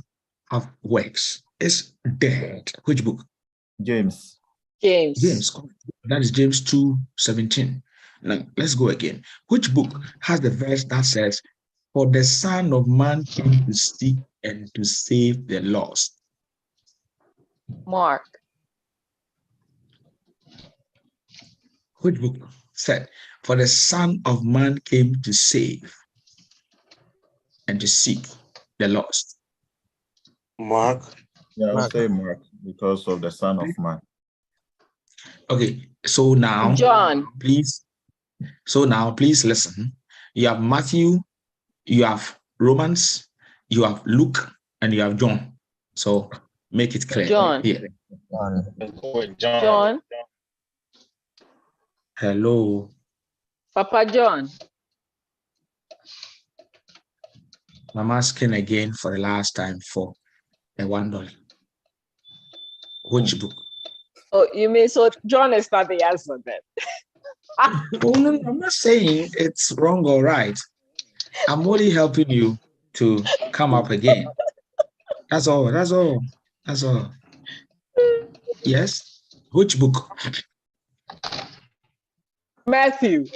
[SPEAKER 1] have works, is dead? Which book?
[SPEAKER 8] James.
[SPEAKER 1] James. That is James 2:17. Now, let's go again. Which book has the verse that says, for the Son of Man came to seek and to save the lost?
[SPEAKER 6] Mark.
[SPEAKER 1] Which book said, for the Son of Man came to save and to seek the lost?
[SPEAKER 3] Mark.
[SPEAKER 8] Yeah, I'll say Mark because of the Son of Man.
[SPEAKER 1] Okay, so now,
[SPEAKER 6] John.
[SPEAKER 1] please listen. You have Matthew, you have Romans, you have Luke, and you have John. So make it clear.
[SPEAKER 6] John.
[SPEAKER 1] Here.
[SPEAKER 6] John.
[SPEAKER 1] Hello.
[SPEAKER 6] Papa John.
[SPEAKER 1] I'm asking again for the last time for a $1. Which book?
[SPEAKER 6] Oh, you mean so John is not the answer then?
[SPEAKER 1] Oh, no, I'm not saying it's wrong or right. I'm only helping you to come up again. That's all. That's all. That's all. Yes. Which book?
[SPEAKER 6] Matthew.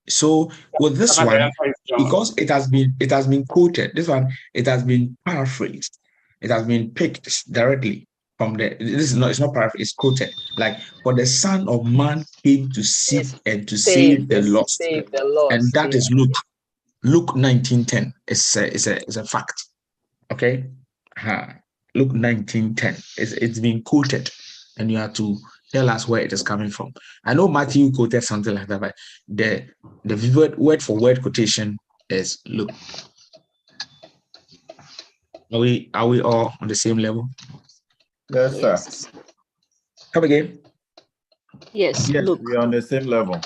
[SPEAKER 1] So with this one, because it has been quoted, this one, it has been paraphrased. It has been picked directly from the, it's not paraphrased, it's quoted. Like, for the Son of Man came to seek and to save the lost.
[SPEAKER 6] Save the lost.
[SPEAKER 1] And that is Luke 19:10. It's a fact. Okay. Luke 19:10. It's been quoted, and you have to tell us where it is coming from. I know Matthew quoted something like that, but the word for word quotation is Luke. Are we all on the same level?
[SPEAKER 8] Yes, sir.
[SPEAKER 1] Come again.
[SPEAKER 6] Yes, Luke.
[SPEAKER 8] We're on the same level.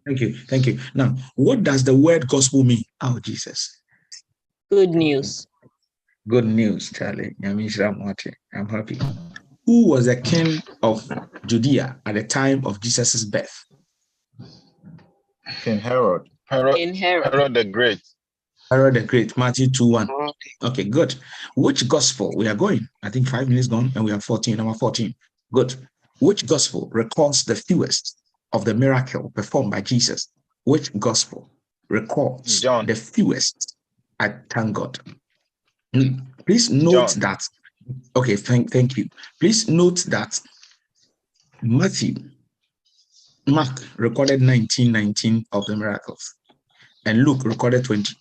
[SPEAKER 1] Thank you. Thank you. Now, what does the word gospel mean? Oh, Jesus.
[SPEAKER 6] Good news.
[SPEAKER 1] Good news, Charlie. I'm happy. Who was the king of Judea at the time of Jesus' birth?
[SPEAKER 8] King Herod.
[SPEAKER 9] Herod the Great.
[SPEAKER 1] Herod the Great, Matthew 2:1. Okay, good. Which gospel? We are going. I think 5 minutes gone, and we are 14. Number 14. Good. Which gospel records the fewest of the miracle performed by Jesus? Which gospel records the fewest? I thank God. Please note that. Okay, thank you. Please note that Mark recorded 19 of the miracles, and Luke recorded 20,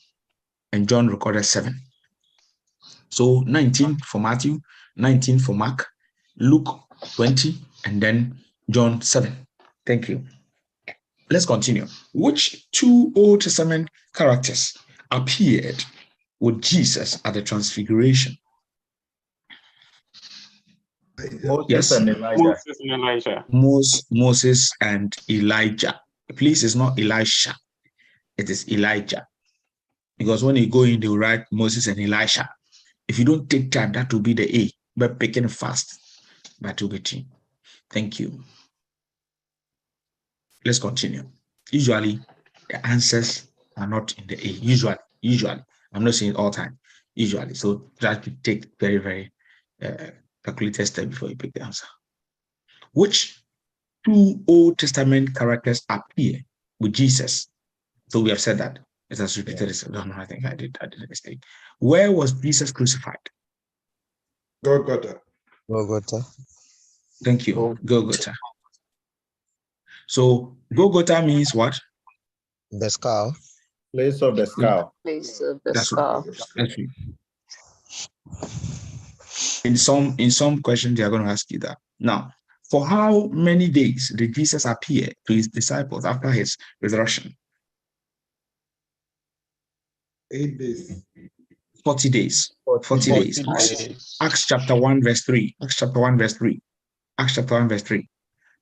[SPEAKER 1] and John recorded 7. So 19 for Matthew, 19 for Mark, Luke 20, and then John 7. Thank you. Let's continue. Which 2 Old Testament characters appeared with Jesus at the Transfiguration?
[SPEAKER 8] Moses and Elijah.
[SPEAKER 1] Moses and Elijah. Please, it's not Elisha. It is Elijah. Because when you go in, they will write Moses and Elisha. If you don't take time, that will be the A. But picking fast. That will be T. Thank you. Let's continue. Usually, the answers are not in the A. Usually. I'm not saying all time. Usually. So try to take very, very calculated step before you pick the answer. Which 2 Old Testament characters appear with Jesus? So we have said that. It has repeated itself. No, I think I did a mistake. Where was Jesus crucified?
[SPEAKER 2] Golgotha.
[SPEAKER 1] Thank you. Golgotha. So Golgotha means what?
[SPEAKER 10] The skull.
[SPEAKER 8] Place of the skull.
[SPEAKER 6] Place of the skull.
[SPEAKER 1] That's right. In some questions, they are going to ask you that. Now, for how many days did Jesus appear to his disciples after his resurrection?
[SPEAKER 2] 8 days.
[SPEAKER 1] 40 days. 40 days. Acts chapter 1, verse 3. Acts chapter 1, verse 3. Acts chapter 1, verse 3.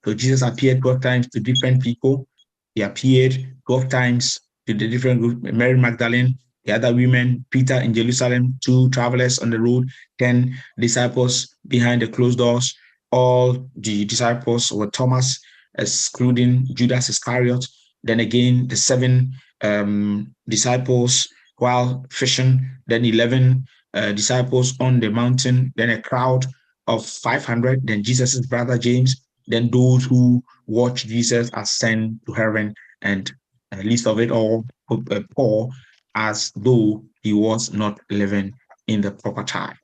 [SPEAKER 1] So Jesus appeared 12 times to different people. He appeared 12 times to the different groups. Mary Magdalene, the other women, Peter in Jerusalem, 2 travelers on the road, 10 disciples behind the closed doors. All the disciples were Thomas, excluding Judas Iscariot. Then again, the 7 disciples while fishing, then 11 disciples on the mountain, then a crowd of 500, then Jesus' brother James, then those who watched Jesus ascend to heaven, and least of it all, Paul, as though he was not living in the proper time.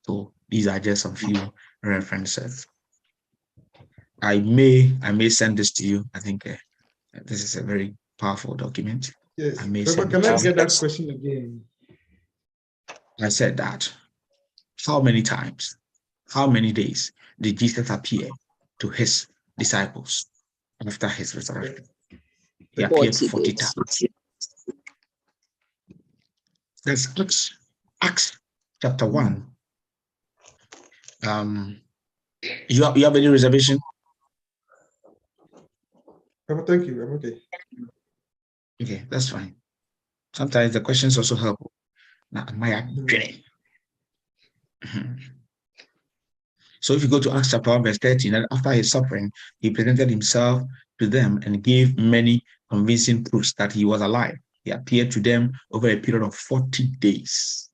[SPEAKER 1] So these are just a few references. I may send this to you. I think this is a very powerful document.
[SPEAKER 2] Yes.
[SPEAKER 1] I may
[SPEAKER 2] Can I get that question again?
[SPEAKER 1] I said that. How many times, how many days did Jesus appear to his disciples after his resurrection? He appeared 40 times. There's Acts chapter 1. You have any reservation?
[SPEAKER 2] Thank you. I'm okay.
[SPEAKER 1] Okay, that's fine. Sometimes the questions also help. Now, so if you go to Acts chapter 1, verse 13, and after his suffering, he presented himself to them and gave many convincing proofs that he was alive. He appeared to them over a period of 40 days.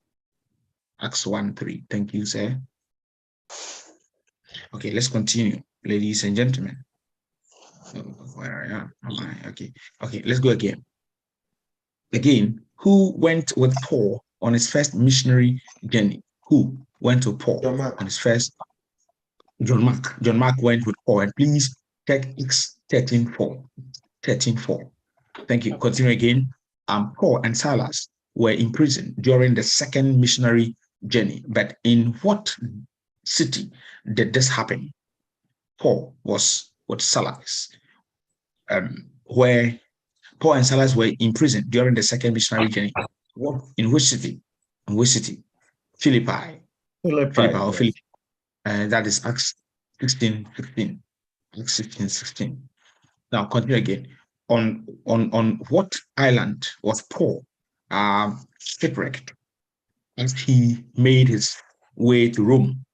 [SPEAKER 1] Acts 1:3. Thank you, sir. Okay, let's continue, ladies and gentlemen. Where am I? Okay, let's go again. Again, who went with Paul on his first missionary journey? Who went with Paul on his first? John Mark. John Mark went with Paul. And please check Acts 13:4. 13:4. Thank you. Continue again. Paul and Silas were in prison during the second missionary journey. But in what city did this happen? Paul was with Silas, where Paul and Silas were in prison during the second missionary journey. What? In which city? In which city? Philippi. Philippi. That is Acts 16:16. Acts 16:16. Now continue again. On what island was Paul shipwrecked as he made his way to Rome?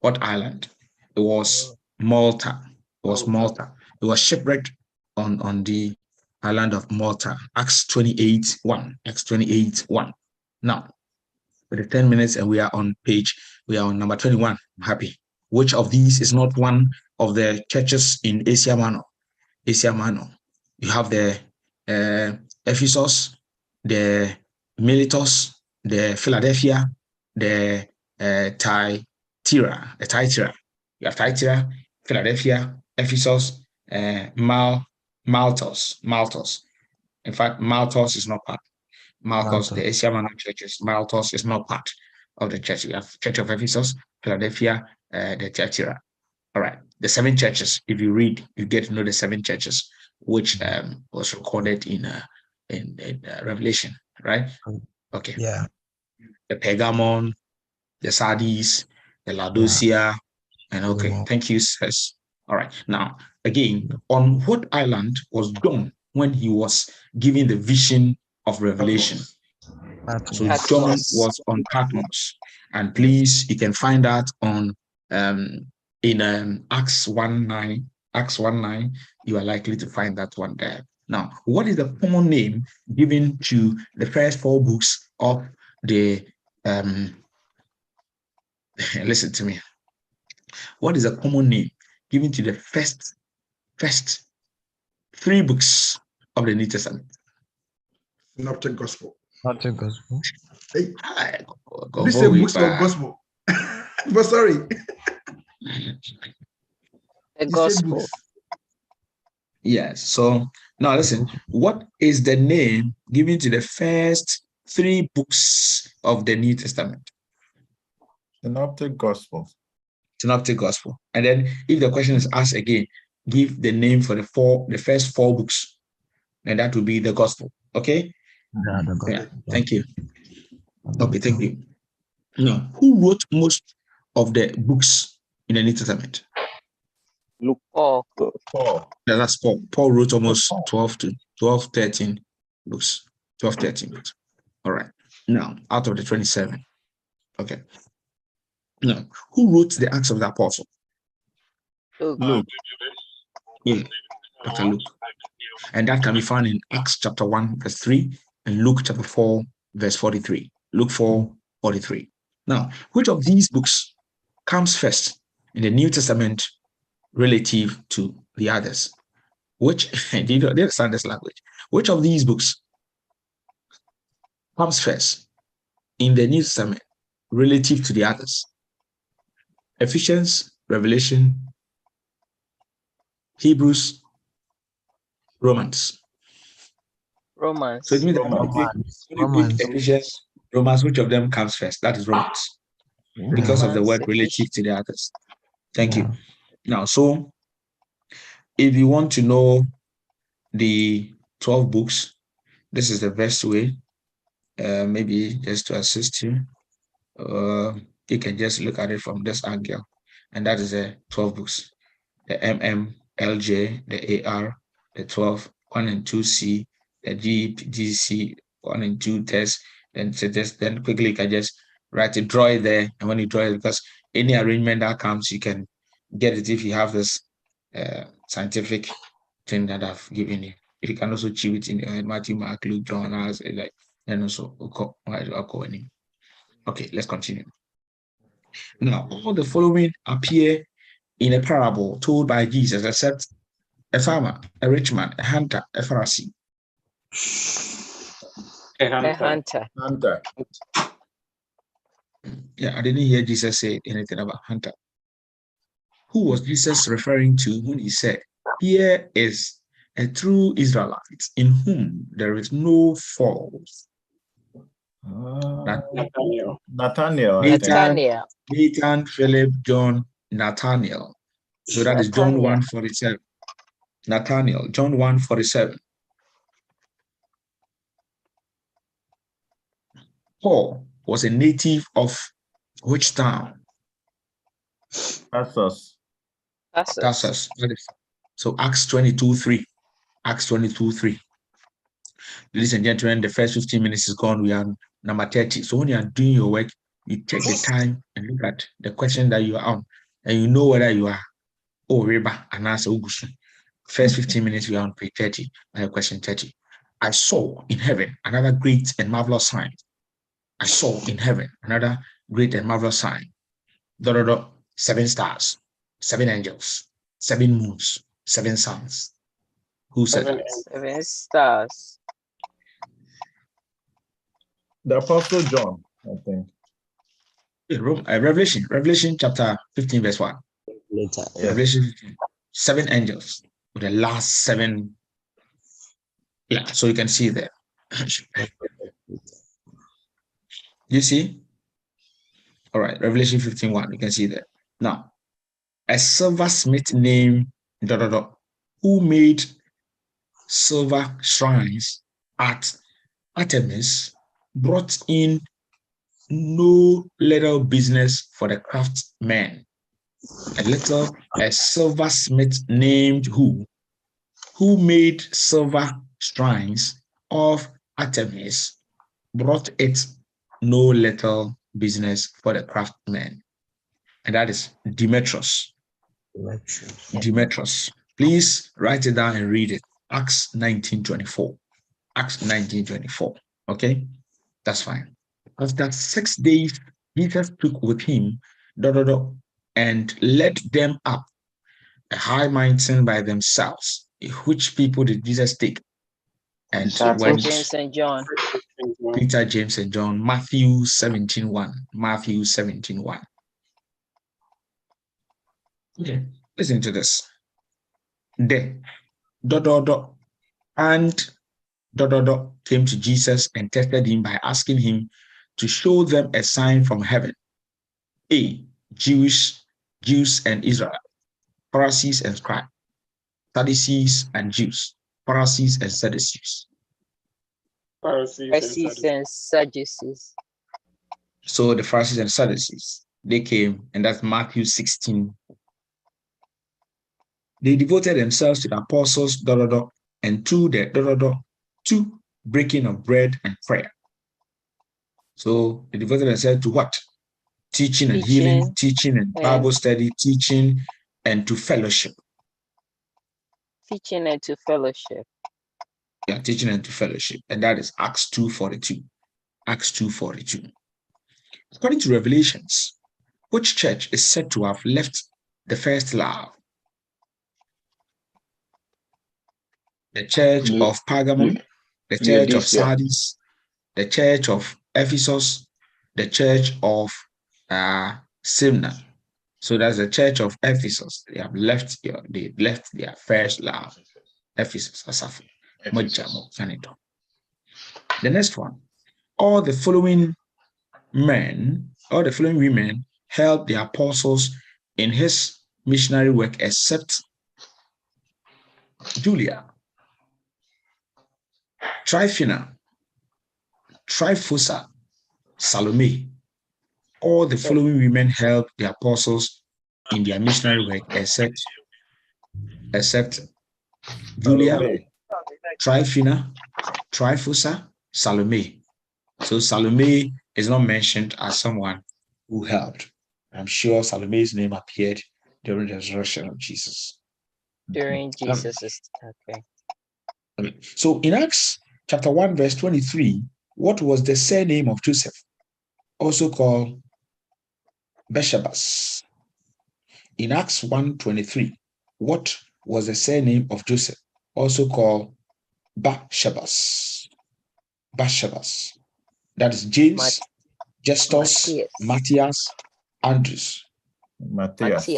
[SPEAKER 1] What island? It was Malta. It was Malta. It was shipwrecked on the island of Malta. Acts 28:1. Acts 28:1. Now, with the 10 minutes, and we are on number 21. I'm happy. Which of these is not one of the churches in Asia Minor? Asia Minor. You have the Ephesus, the Miletus, the Philadelphia, the Thyatira. You have Thyatira, Philadelphia, Ephesus, Maltos. In fact, Maltos is not part. Maltos, the Asia Minor churches, Maltos is not part of the church. We have Church of Ephesus, Philadelphia, the Thyatira. All right, the 7 churches. If you read, you get to know the 7 churches, which was recorded in Revelation, right? Okay.
[SPEAKER 10] Yeah.
[SPEAKER 1] The Pergamon, the Sardis, the Laodicea, and okay. Thank you, sirs. All right. Now, again, on what island was John when he was given the vision of Revelation? So John was on Patmos, and please, you can find that on in Acts 1:9. Acts 1:9, you are likely to find that one there. Now, what is the common name given to the first 4 books of the listen to me. What is a common name given to the first 3 books of the New Testament?
[SPEAKER 2] Synoptic Gospel.
[SPEAKER 10] Synoptic Gospel.
[SPEAKER 2] Hey, this is books of Gospel. But sorry.
[SPEAKER 6] The Gospel.
[SPEAKER 1] Yes. So now listen. What is the name given to the first 3 books of the New Testament?
[SPEAKER 8] Synoptic Gospel.
[SPEAKER 1] Synoptic Gospel. And then if the question is asked again, give the name for the first 4 books, and that will be the Gospel. Okay? Yeah. Thank you. Okay, thank you. Now, who wrote most of the books in the New Testament?
[SPEAKER 6] Luke. Paul.
[SPEAKER 1] That's Paul. Paul wrote almost 13 books. 12, 13 books. All right. Now, out of the 27. Okay. Now, who wrote the Acts of the Apostle?
[SPEAKER 9] Luke.
[SPEAKER 1] Yeah, Dr. Luke. And that can be found in Acts chapter 1, verse 3, and Luke chapter 4, verse 43. Luke 4, 43. Now, which of these books comes first in the New Testament relative to the others? Which, do you understand this language? Which of these books comes first in the New Testament relative to the others? Ephesians, Revelation, Hebrews, Romans. So it means that Ephesians, Romans, which of them comes first? That is Romans. Because of the word relative to the others. Thank you. Now, so if you want to know the 12 books, this is the best way, maybe just to assist you. You can just look at it from this angle, and that is the 12 books: the LJ, the AR, the 12, 1 and 2C, the GC, 1 and 2 test. Then quickly you can just write it, draw it there, and when you draw it, because any arrangement that comes, you can get it if you have this scientific thing that I've given you. You can also chew it in Matthew, Mark, Luke, John, as like, and also okay, let's continue. Now, all the following appear in a parable told by Jesus, except a farmer, a rich man, a hunter, a Pharisee.
[SPEAKER 6] A hunter.
[SPEAKER 1] Yeah, I didn't hear Jesus say anything about hunter. Who was Jesus referring to when he said, "Here is a true Israelite in whom there is no fault"?
[SPEAKER 8] Nathaniel.
[SPEAKER 1] Nathan, Philip, John, Nathaniel. So that is John 1:47. Nathaniel, John 1:47. Paul was a native of which town?
[SPEAKER 8] Tarsus.
[SPEAKER 1] So Acts 22:3. Acts 22:3. Ladies and gentlemen, the first 15 minutes is gone. We are number 30. So when you are doing your work, you take the time and look at the question that you are on, and you know whether you are Reba and answer Ugusu. First 15 minutes, we are on page 30, question 30. I saw in heaven another great and marvelous sign. I saw in heaven another great and marvelous sign. 7 stars, 7 angels, 7 moons, 7 suns. Who said that?
[SPEAKER 6] 7 stars.
[SPEAKER 8] The Apostle John, I think.
[SPEAKER 1] Revelation chapter 15, verse 1. Revelation 7 angels with the last 7. Yeah, so you can see there. You see? All right, Revelation 15:1. You can see there. Now, a silversmith named who made silver shrines at Artemis brought in no little business for the craftsmen. A silversmith named who made silver shrines of Artemis brought it no little business for the craftsmen. And that is Demetrius. Demetrius. Please write it down and read it. Acts 19:24. Acts 19:24. Okay? That's fine. After 6 days, Jesus took with him and led them up a high mountain by themselves. Which people did Jesus take? And
[SPEAKER 6] James and John.
[SPEAKER 1] Peter, James, and John. Matthew 17:1. Matthew 17:1. Okay, listen to this. Then and came to Jesus and tested him by asking him to show them a sign from heaven. A, Jews and Israel, Pharisees and scribes, Sadducees and Jews, Pharisees and Sadducees.
[SPEAKER 6] Pharisees and Sadducees.
[SPEAKER 1] So the Pharisees and Sadducees, they came, and that's Matthew 16. They devoted themselves to the apostles, and to the breaking of bread and prayer. So they devoted themselves to what? Teaching and healing, teaching and Bible study, teaching and to fellowship.
[SPEAKER 6] Teaching and to fellowship.
[SPEAKER 1] Yeah, teaching and to fellowship. And that is Acts 2:42. Acts 2:42. According to Revelations, which church is said to have left the first love? The church of Pergamum, the church of Sardis, the church of Ephesus, the church of Smyrna. So that's the church of Ephesus. They left their first love. Ephesus, Asafo. The next one. All the following women helped the apostles in his missionary work except Julia, Tryphena, Tryphosa, Salome. All the following women helped the apostles in their missionary work except Julia, Tryphena, Tryphosa, Salome. So Salome is not mentioned as someone who helped. I'm sure Salome's name appeared during the resurrection of Jesus.
[SPEAKER 6] During Jesus' okay.
[SPEAKER 1] So in Acts chapter 1, verse 23, what was the surname of Joseph? Also called Beshabas. In Acts 1:23, what was the surname of Joseph? Also called Bashabas. Bashabas. That is James, Justus, Matthias, Andrews.
[SPEAKER 8] Matthias.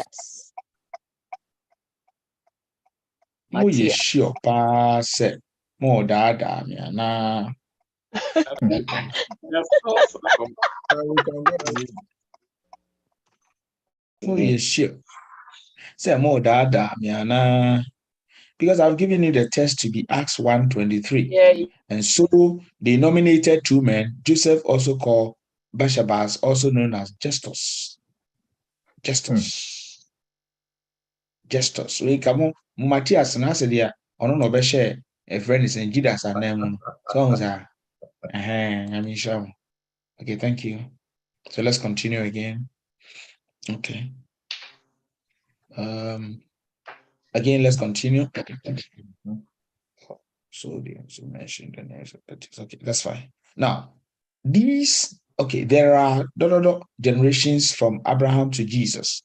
[SPEAKER 1] Mo ye sure pass more dada me na. Mo ye sure. Say more dada me na. Because I've given you the text to be Acts 1:23.
[SPEAKER 6] Yeah.
[SPEAKER 1] And so they nominated two men, Joseph, also called Bashabas, also known as Justus. Justus. We come Matthias and I said, yeah, I don't know, share a friend is in Judas and them. So I'm sure. Okay, thank you. So let's continue again. Okay. Again, let's continue. So they also mentioned the names of the okay, that's fine. Now, there are generations from Abraham to Jesus.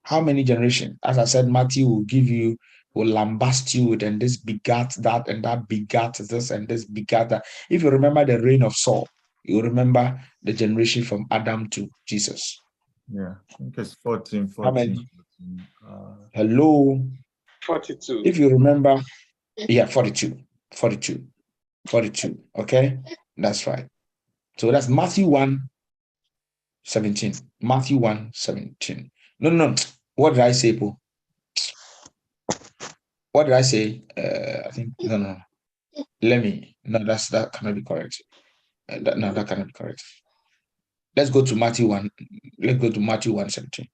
[SPEAKER 1] How many generations? As I said, Matthew will lambast you with, and this begat that, and that begat this, and this begat that. If you remember the reign of Saul, you remember the generation from Adam to Jesus.
[SPEAKER 8] Yeah, I think it's 14.
[SPEAKER 1] How many? Hello?
[SPEAKER 11] 42.
[SPEAKER 1] If you remember, yeah, 42. Okay, that's right. So that's Matthew 1:17. Matthew 1:17. No. What did I say, Paul? What did I say? I think no. That cannot be correct. That cannot be correct. Let's go to Matthew 1. Let's go to Matthew 1:17.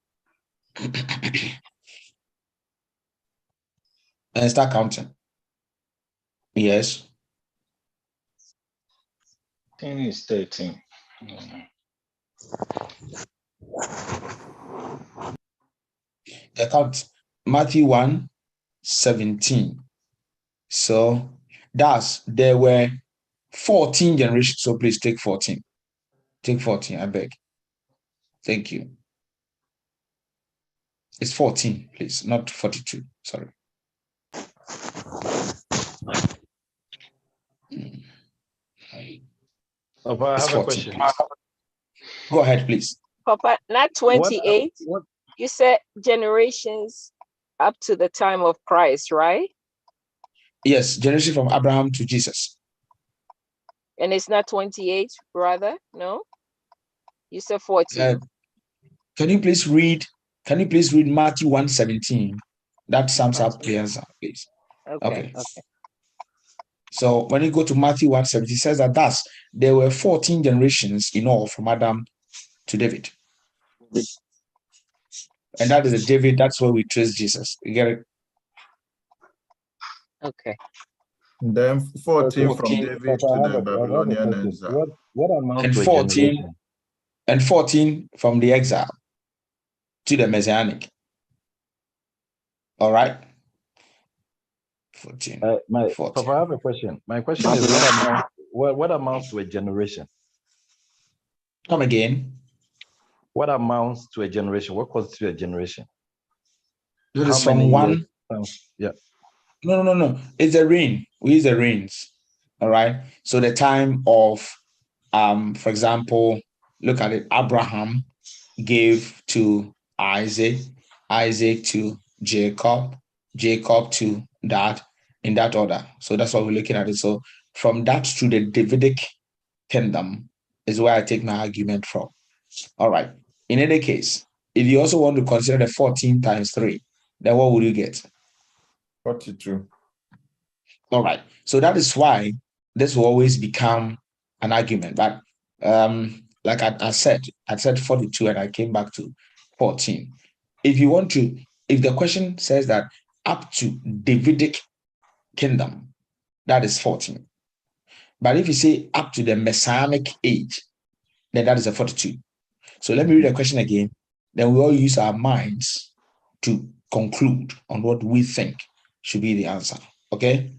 [SPEAKER 1] And start counting. Yes.
[SPEAKER 11] 10 is 13.
[SPEAKER 1] Count Matthew 1:17. So there were 14 generations. So please take 14. Take 14, I beg. Thank you. It's 14, please, not 42. Sorry.
[SPEAKER 7] Papa, I have 14, a question. Please.
[SPEAKER 1] Go ahead, please.
[SPEAKER 6] Papa, not 28. What? You said generations up to the time of Christ, right?
[SPEAKER 1] Yes, generation from Abraham to Jesus.
[SPEAKER 6] And it's not 28, rather? No? You said 14.
[SPEAKER 1] Can you please read Matthew 1:17? That sums up the answer, please.
[SPEAKER 6] Okay.
[SPEAKER 1] So when you go to Matthew 1:17, it says that thus there were 14 generations in all from Adam to David. And that is the David, that's where we trace Jesus. You get it?
[SPEAKER 6] Okay.
[SPEAKER 8] Then 14 from
[SPEAKER 1] 14.
[SPEAKER 8] David to the Babylonian exile.
[SPEAKER 7] What amounts
[SPEAKER 1] And
[SPEAKER 7] to a
[SPEAKER 1] 14
[SPEAKER 7] generation?
[SPEAKER 1] and 14 from the exile to the Messianic. All right. 14.
[SPEAKER 7] Papa, I have a question. My question is what amounts to a generation?
[SPEAKER 1] Come again.
[SPEAKER 7] What amounts to a generation? What constitutes a generation?
[SPEAKER 1] It is from one.
[SPEAKER 7] Yeah.
[SPEAKER 1] No. It's a reign. We use the reigns. All right. So the time of, for example, look at it. Abraham gave to Isaac, Isaac to Jacob, Jacob to that, in that order. So that's what we're looking at it. So from that to the Davidic kingdom is where I take my argument from. All right. In any case, if you also want to consider the 14 times 3, then what would you get?
[SPEAKER 8] 42.
[SPEAKER 1] All right. So that is why this will always become an argument. But like I said 42 and I came back to 14. If you want to, if the question says that up to Davidic kingdom, that is 14. But if you say up to the Messianic age, then that is a 42. So let me read the question again. Then we all use our minds to conclude on what we think should be the answer. Okay?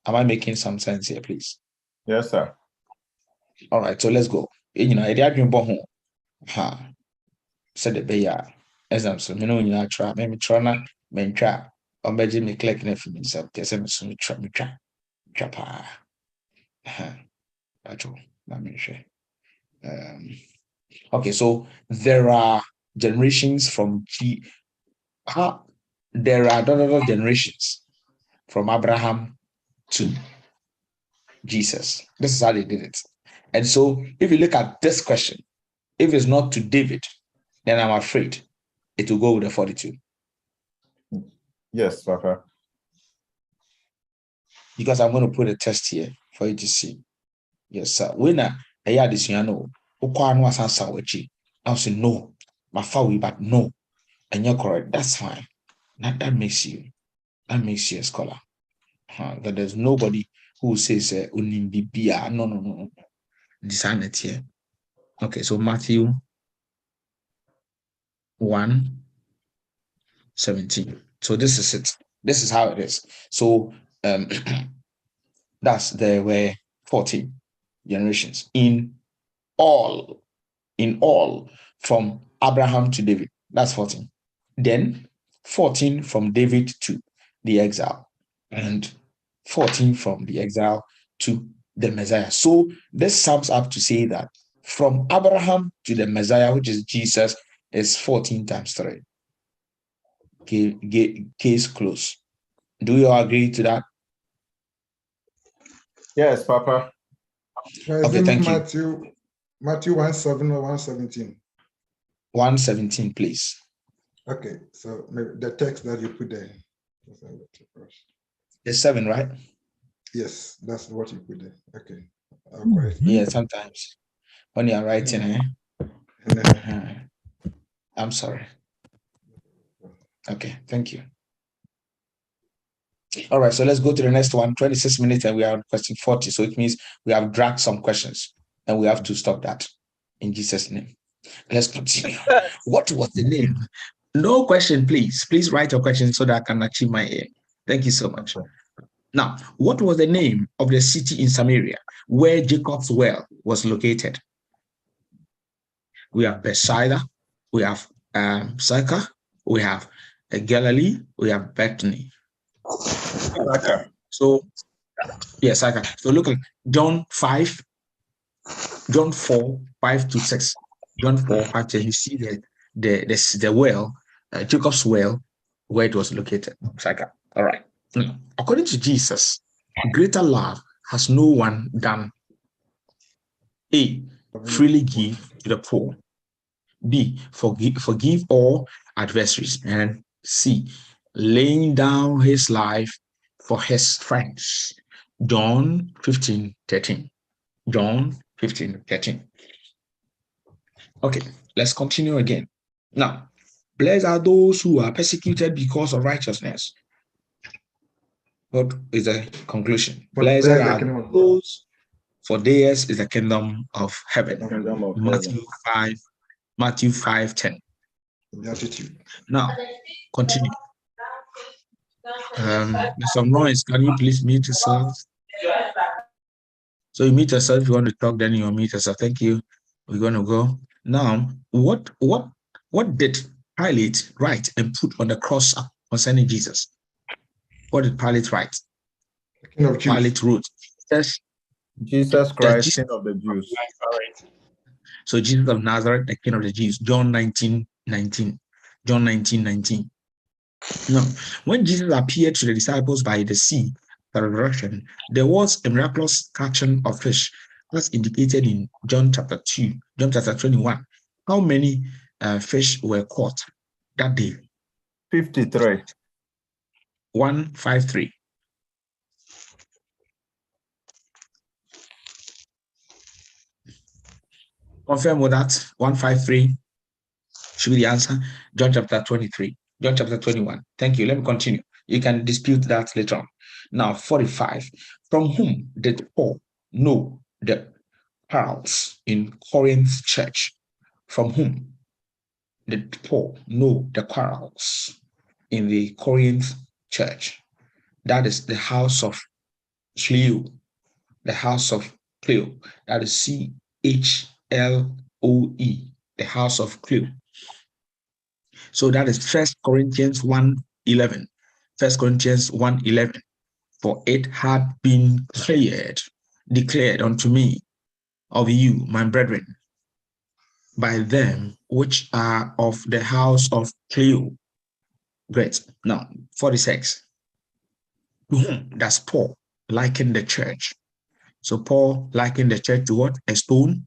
[SPEAKER 1] Am I making some sense here, please?
[SPEAKER 8] Yes, sir.
[SPEAKER 1] All right, so let's go. You know, I didn't know said the bear exam. So, you know, you know, try, maybe try not, men try, or maybe me click and for myself. Guess I'm so try, me try. That's all. Let me share. Okay, so there are generations from there are other generations from Abraham to Jesus. This is how they did it. And so if you look at this question, if it's not to David, then I'm afraid it will go with the 42.
[SPEAKER 8] Yes, Papa.
[SPEAKER 1] Because I'm going to put a test here for you to see. Yes, sir. When I hear this, you know, I say no, my father, but no, and you're correct. That's fine. That makes you a scholar. That there's nobody who says unimbibia. No. Design it here. Okay, so Matthew 1:17. So this is it. This is how it is. So that's there were 14 generations in all from Abraham to David. That's 14. Then 14 from David to the exile, and 14 from the exile to the Messiah. So this sums up to say that from Abraham to the Messiah, which is Jesus, is 14 times 3. Case closed. Do you all agree to that?
[SPEAKER 8] Yes, Papa.
[SPEAKER 1] Okay, thank you.
[SPEAKER 2] Matthew 1:7 or 1:17?
[SPEAKER 1] 1:17, please.
[SPEAKER 2] Okay, so the text that you put there.
[SPEAKER 1] It's 7, right?
[SPEAKER 2] Yes, that's what you put there. Okay.
[SPEAKER 1] Yeah, sometimes when you're writing, I'm sorry. Okay, thank you. All right, so let's go to the next one. 26 minutes and we are on question 40. So it means we have dragged some questions and we have to stop that in Jesus' name. Let's continue. What was the name? No question, please. Please write your question so that I can achieve my aim. Thank you so much. Now, what was the name of the city in Samaria where Jacob's well was located? We have Bethsaida, we have Sychar, we have Galilee, we have Bethany. So, yes, Sychar. So look at John 4, 5-6. John 4, 5, you see the well, Jacob's well, where it was located. Sychar. All right. Now, according to Jesus, greater love has no one than A, freely give to the poor, B, forgive all adversaries, and C, laying down his life for his friends. John 15:13. John 15:13. Okay, let's continue again. Now, blessed are those who are persecuted because of righteousness. What is the conclusion? Blessed are those, for theirs is the kingdom of heaven. Matthew 5:10. Now, continue. There's some noise. Can you please mute yourself? So you mute yourself. If you want to talk, then you mute yourself. Thank you. We're going to go. Now, what did Pilate write and put on the cross concerning Jesus? What did Pilate write? Pilate wrote,
[SPEAKER 8] Jesus Christ, King of the Jews.
[SPEAKER 1] So Jesus of Nazareth, the King of the Jews. John 19:19. John 19:19. Now, when Jesus appeared to the disciples by the sea, the resurrection, there was a miraculous catching of fish, as indicated in John chapter 21. How many fish were caught that day?
[SPEAKER 8] 53.
[SPEAKER 1] 153. Confirm with that. 153 should be the answer. John chapter 23. John chapter 21. Thank you. Let me continue. You can dispute that later on. Now, 45. From whom did Paul know the quarrels in Corinth church? From whom did Paul know the quarrels in the Corinth church? That is the house of Cleo. The house of Cleo. That is CHLOE. The house of Cleo. So that is 1 Corinthians 1:11. 1 Corinthians 1:11. For it had been declared unto me of you, my brethren, by them which are of the house of Cleo. Great. Now, 46. To whom does Paul liken the church? So Paul likened the church to what? A stone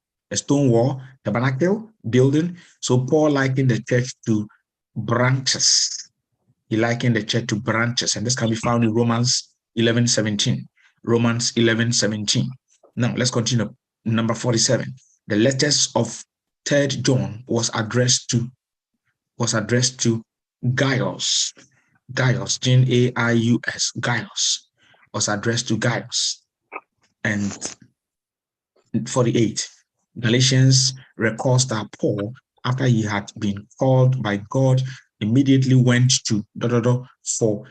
[SPEAKER 1] wall, tabernacle, building. So Paul likened the church to branches. He likened the church to branches, and this can be found in Romans 11:17. Romans 11:17. Now let's continue. Number 47. The letters of 3rd John was addressed to Gaius. Gaius, Gaius. Gaius was addressed to Gaius. And 48. Galatians records that Paul, after he had been called by God, immediately went to for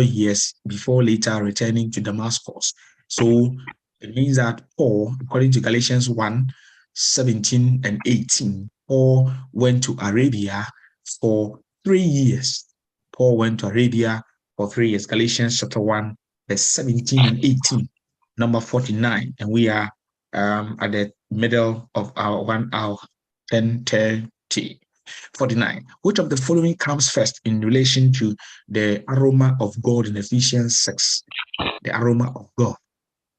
[SPEAKER 1] years before later returning to Damascus. So it means that Paul, according to Galatians 1:17 and 18, Paul went to Arabia for 3 years. Paul went to Arabia for 3 years. Galatians chapter 1, verse 17 and 18. Number 49, and we are at the middle of our 1 hour 10:30. 49. Which of the following comes first in relation to the aroma of God in Ephesians 6? The aroma of God.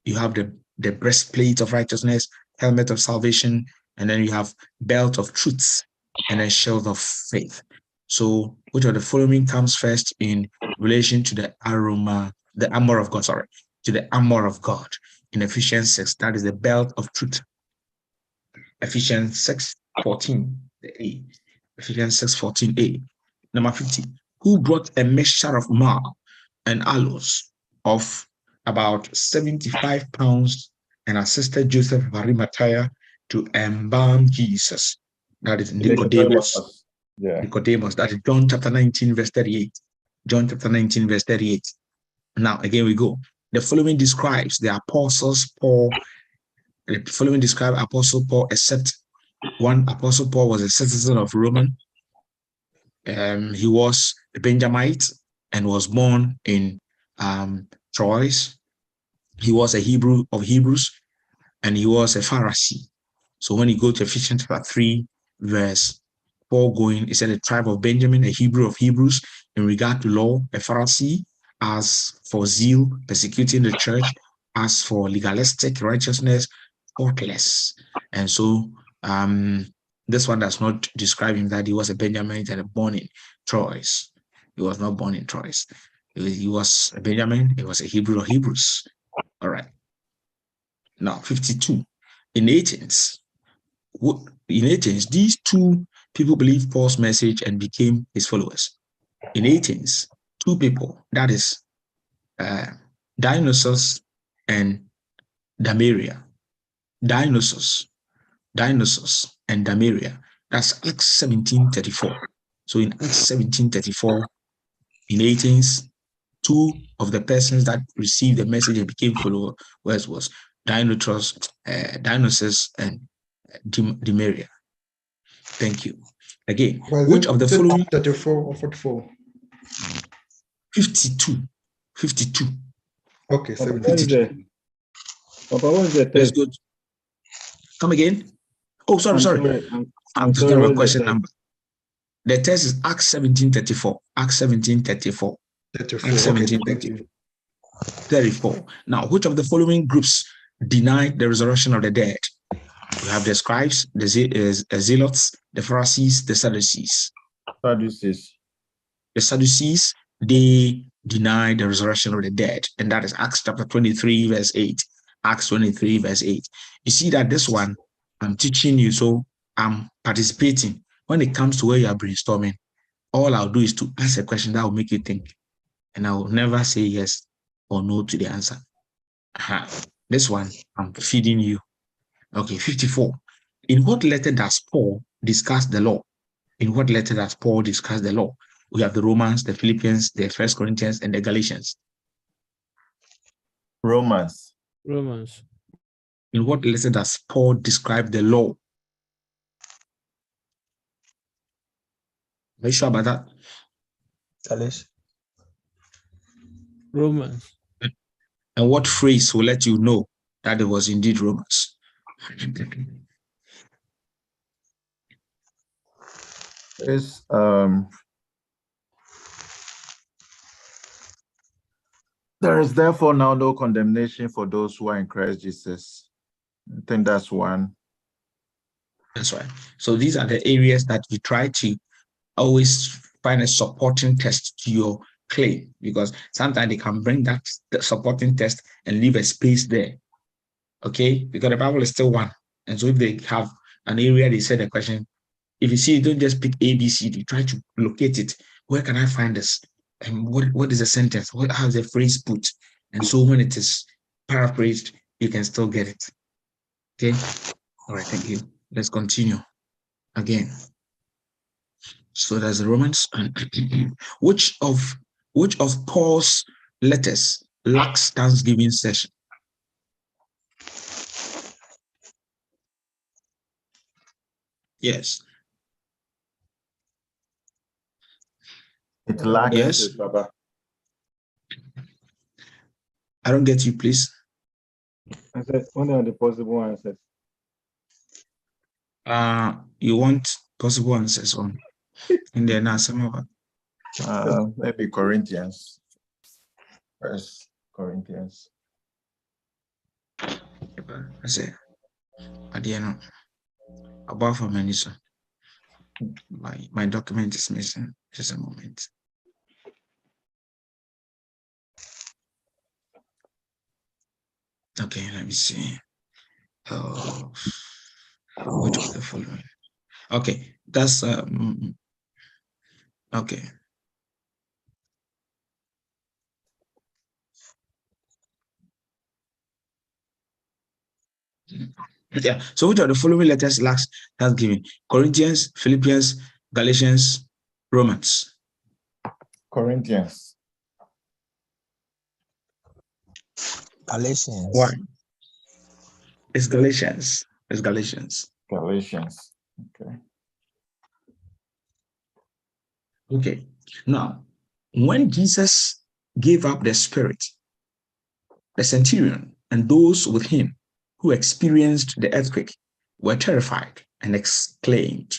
[SPEAKER 1] You have the breastplate of righteousness, helmet of salvation, and then you have belt of truth, and then shield of faith. So, which of the following comes first in relation to the aroma, the armor of God? Sorry, to the armor of God in Ephesians 6. That is the belt of truth. Ephesians 6:14. The A. Ephesians 6:14a. Number 50. Who brought a mixture of myrrh and aloes of about 75 pounds and assisted Joseph of Arimathea to embalm Jesus? That is Nicodemus.
[SPEAKER 8] Yeah.
[SPEAKER 1] Nicodemus. That is John chapter 19, verse 38. John chapter 19, verse 38. Now, again we go. The following describes the apostles Paul. The following describe Apostle Paul, except one. Apostle Paul was a citizen of Rome. He was a Benjamite and was born in Troas. He was a Hebrew of Hebrews, and he was a Pharisee. So when you go to Ephesians chapter 3, verse 4 going, it said the tribe of Benjamin, a Hebrew of Hebrews, in regard to law, a Pharisee, as for zeal, persecuting the church, as for legalistic righteousness, faultless. And so this one does not describe him that he was a Benjamin and born in Troas. He was not born in Troas. He was a Benjamin. He was a Hebrew of Hebrews. All right. Now, 52. In Athens, these two people believed Paul's message and became his followers. In Athens, two people, that is Dionysus and Damaria. Dionysus and Damaria. That's Acts 17:34. So in Acts 17:34, in 18s, two of the persons that received the message and became followers was Dionysus and Damaria. Thank you. Again, which of the following?
[SPEAKER 2] 34 or 44?
[SPEAKER 1] 52. 52.
[SPEAKER 2] Okay,
[SPEAKER 11] Papa, what is the
[SPEAKER 1] Let's
[SPEAKER 11] text?
[SPEAKER 1] go. Come again. Oh, sorry. I'm talking about question number. The text is Acts 17:34. Acts 17:34. 34. Now, which of the following groups denied the resurrection of the dead? We have the scribes, the zealots, the Pharisees, the Sadducees. The Sadducees, they denied the resurrection of the dead, and that is Acts chapter 23, verse 8. Acts 23, verse 8. You see that this one, I'm teaching you, so I'm participating. When it comes to where you are brainstorming, all I'll do is to ask a question that will make you think, and I will never say yes or no to the answer. This one, I'm feeding you. Okay, 54. In what letter does Paul discuss the law? In what letter does Paul discuss the law? We have the Romans, the Philippians, the 1 Corinthians, and the Galatians.
[SPEAKER 8] Romans.
[SPEAKER 1] In what letter does Paul describe the law? Are you sure about that?
[SPEAKER 10] Galatians.
[SPEAKER 4] Romans.
[SPEAKER 1] And what phrase will let you know that it was indeed Romans?
[SPEAKER 8] It's there is therefore now no condemnation for those who are in Christ Jesus. I think that's one.
[SPEAKER 1] That's right. So these are the areas that we try to always find a supporting text to your claim, because sometimes they can bring that supporting text and leave a space there. Okay, because the Bible is still one. And so if they have an area, they said a question, if you see, don't just pick A, B, C, D, try to locate it. Where can I find this? And what is the sentence? How is the phrase put? And so when it is paraphrased, you can still get it. Okay. All right. Thank you. Let's continue again. So there's the Romans. which of Paul's letters lacks Thanksgiving session? Yes.
[SPEAKER 8] It lacks.
[SPEAKER 1] Yes. I don't get you, please.
[SPEAKER 11] I said, what are the possible answers?
[SPEAKER 1] You want possible answers on in there now, some of it.
[SPEAKER 8] Maybe Corinthians. 1 Corinthians.
[SPEAKER 1] I say, at the end, above for many, so my document is missing. Just a moment. Okay, let me see. Which of the following? Okay, that's okay. Yeah. So which of the following letters lacks Thanksgiving? Corinthians, Philippians, Galatians, Romans.
[SPEAKER 8] Corinthians.
[SPEAKER 10] Galatians.
[SPEAKER 1] Why? It's Galatians. It's Galatians.
[SPEAKER 8] Galatians. Okay.
[SPEAKER 1] Okay. Now, when Jesus gave up the spirit, the centurion and those with him who experienced the earthquake were terrified and exclaimed.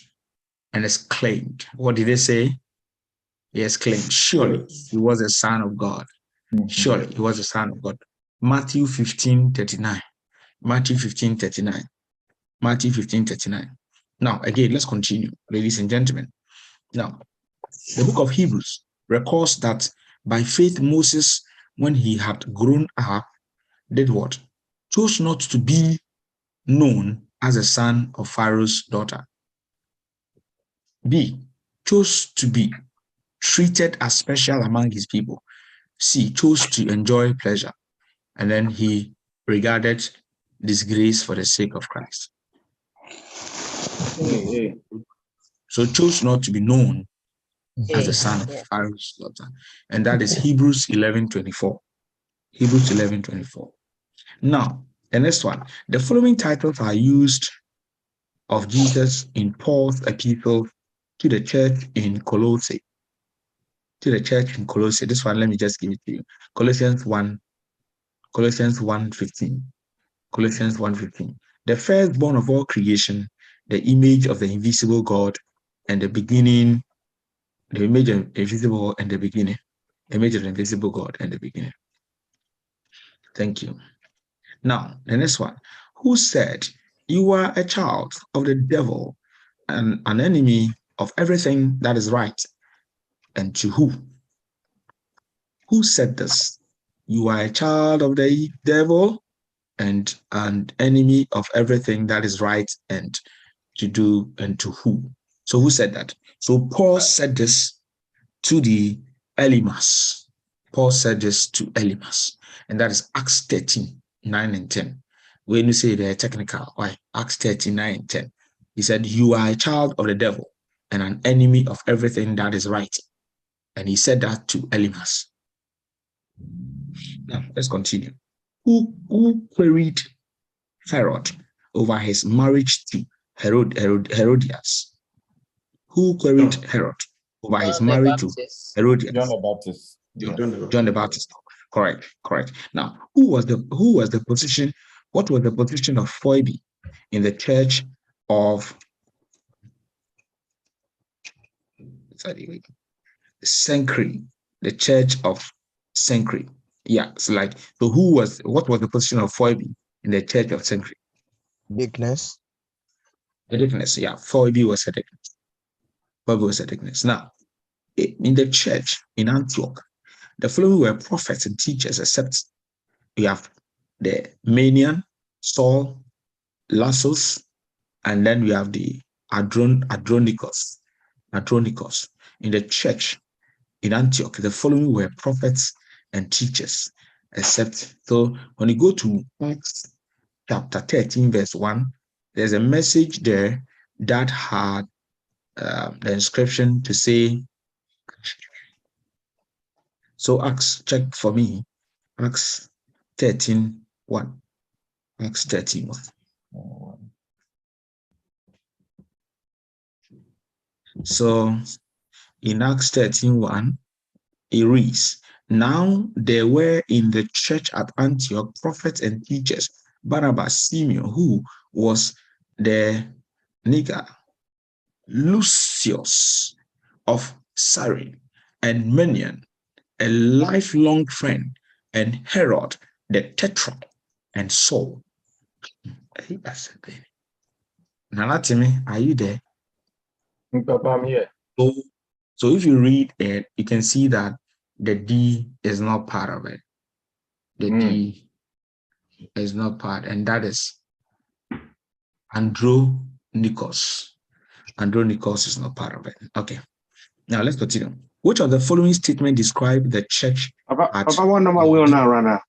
[SPEAKER 1] What did they say? He exclaimed, surely he was a son of God. Surely he was a son of God. Matthew 15:39. Matthew 15:39. Matthew 15:39. Now, again, let's continue, ladies and gentlemen. Now, the book of Hebrews records that by faith, Moses, when he had grown up, did what? Chose not to be known as a son of Pharaoh's daughter. B, chose to be treated as special among his people. chose to enjoy pleasure, and then he regarded disgrace for the sake of Christ. So chose not to be known as the son of Pharaoh's daughter. And that is Hebrews 11:24. Hebrews 11:24. Now, the next one. The following titles are used of Jesus in Paul's epistle to the church in Colossae. To the church in Colossae. This one, let me just give it to you. Colossians 1:15. Colossians 1:15. The firstborn of all creation, the image of the invisible God, and the beginning, the image of the invisible and the beginning. The image of the invisible God and the beginning. Thank you. Now, the next one. Who said, you are a child of the devil and an enemy of everything that is right? And to who? Who said this? You are a child of the devil and an enemy of everything that is right, and to do, and to who? So who said that? So Paul said this to the Elymas. Paul said this to Elymas, and that is Acts 13:9 and 10. When you say they're technical, why? Acts 13:9 and 10. He said, you are a child of the devil and an enemy of everything that is right. And he said that to Elymas. Now, let's continue. Who queried Herod over his marriage to Herodias? Who queried Herod over his marriage to Herodias?
[SPEAKER 8] John the Baptist.
[SPEAKER 1] John the Baptist. Correct. Now, who was the position? What was the position of Phoebe in the church of Cenchreae? The church of Cenchreae. Yeah, so what was the position of Phoebe in the church of Cenchreae?
[SPEAKER 10] Deaconess.
[SPEAKER 1] The deaconess, yeah. Phoebe was a deaconess. Phoebe was a deaconess. Now, in the church in Antioch, the following were prophets and teachers, except we have the Manian, Saul, Lassos, and then we have the Adronicos. In the church in Antioch, the following were prophets and teachers, except, so when you go to Acts chapter 13, verse 1, there's a message there that had the inscription to say, so Acts, check for me, Acts 13:1. Acts 13:1. So in Acts 13:1, it reads, now there were in the church at Antioch prophets and teachers, Barnabas, Simeon, who was the Niger, Lucius of Cyrene, and Menian, a lifelong friend, and Herod the Tetrarch, and Saul. Nanatimi, are you there?
[SPEAKER 11] Papa, I'm here.
[SPEAKER 1] So if you read it, you can see that the D is not part of it. The D is not part, and that is Andronikos. Andronikos is not part of it. Okay. Now let's continue. Which of the following statements describe the church?
[SPEAKER 3] Papa, what number we on now, Rana?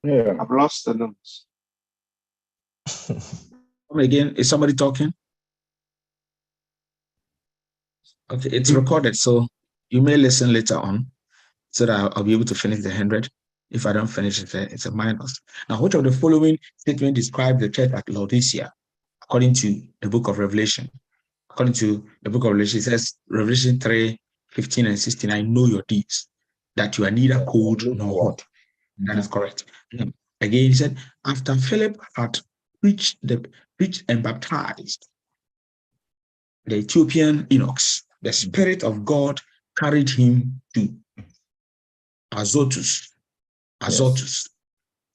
[SPEAKER 11] Yeah.
[SPEAKER 3] I've lost the numbers.
[SPEAKER 1] Come again. Is somebody talking? Okay, it's recorded, so you may listen later on, so that I'll be able to finish the 100. If I don't finish it, it's a minus. Now, which of the following statements describe the church at Laodicea, according to the book of Revelation? According to the book of Revelation, it says, Revelation 3:15 and 16, I know your deeds, that you are neither cold nor hot. That is correct. Again, he said, after Philip had preached and baptized the Ethiopian eunuchs, the Spirit of God carried him to Azotus. Yes.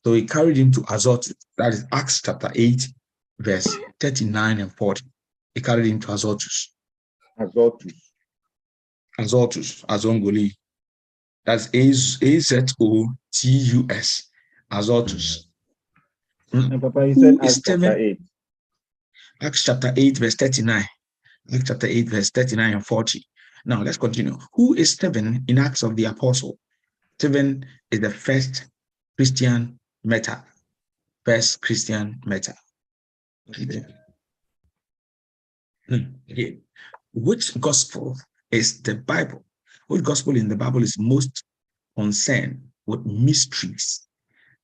[SPEAKER 1] So he carried him to Azotus. That is Acts chapter 8, verse 39 and 40. He carried him to Azotus. Azongoli. That's Azotus. Azotus.
[SPEAKER 11] And Papa, he said Acts chapter 8.
[SPEAKER 1] Acts chapter 8, verse 39. Acts chapter 8, verse 39 and 40. Now let's continue. Who is Stephen in Acts of the Apostle? Stephen is the first Christian martyr. First Christian martyr. Okay. Which gospel is the Bible? Which gospel in the Bible is most concerned with mysteries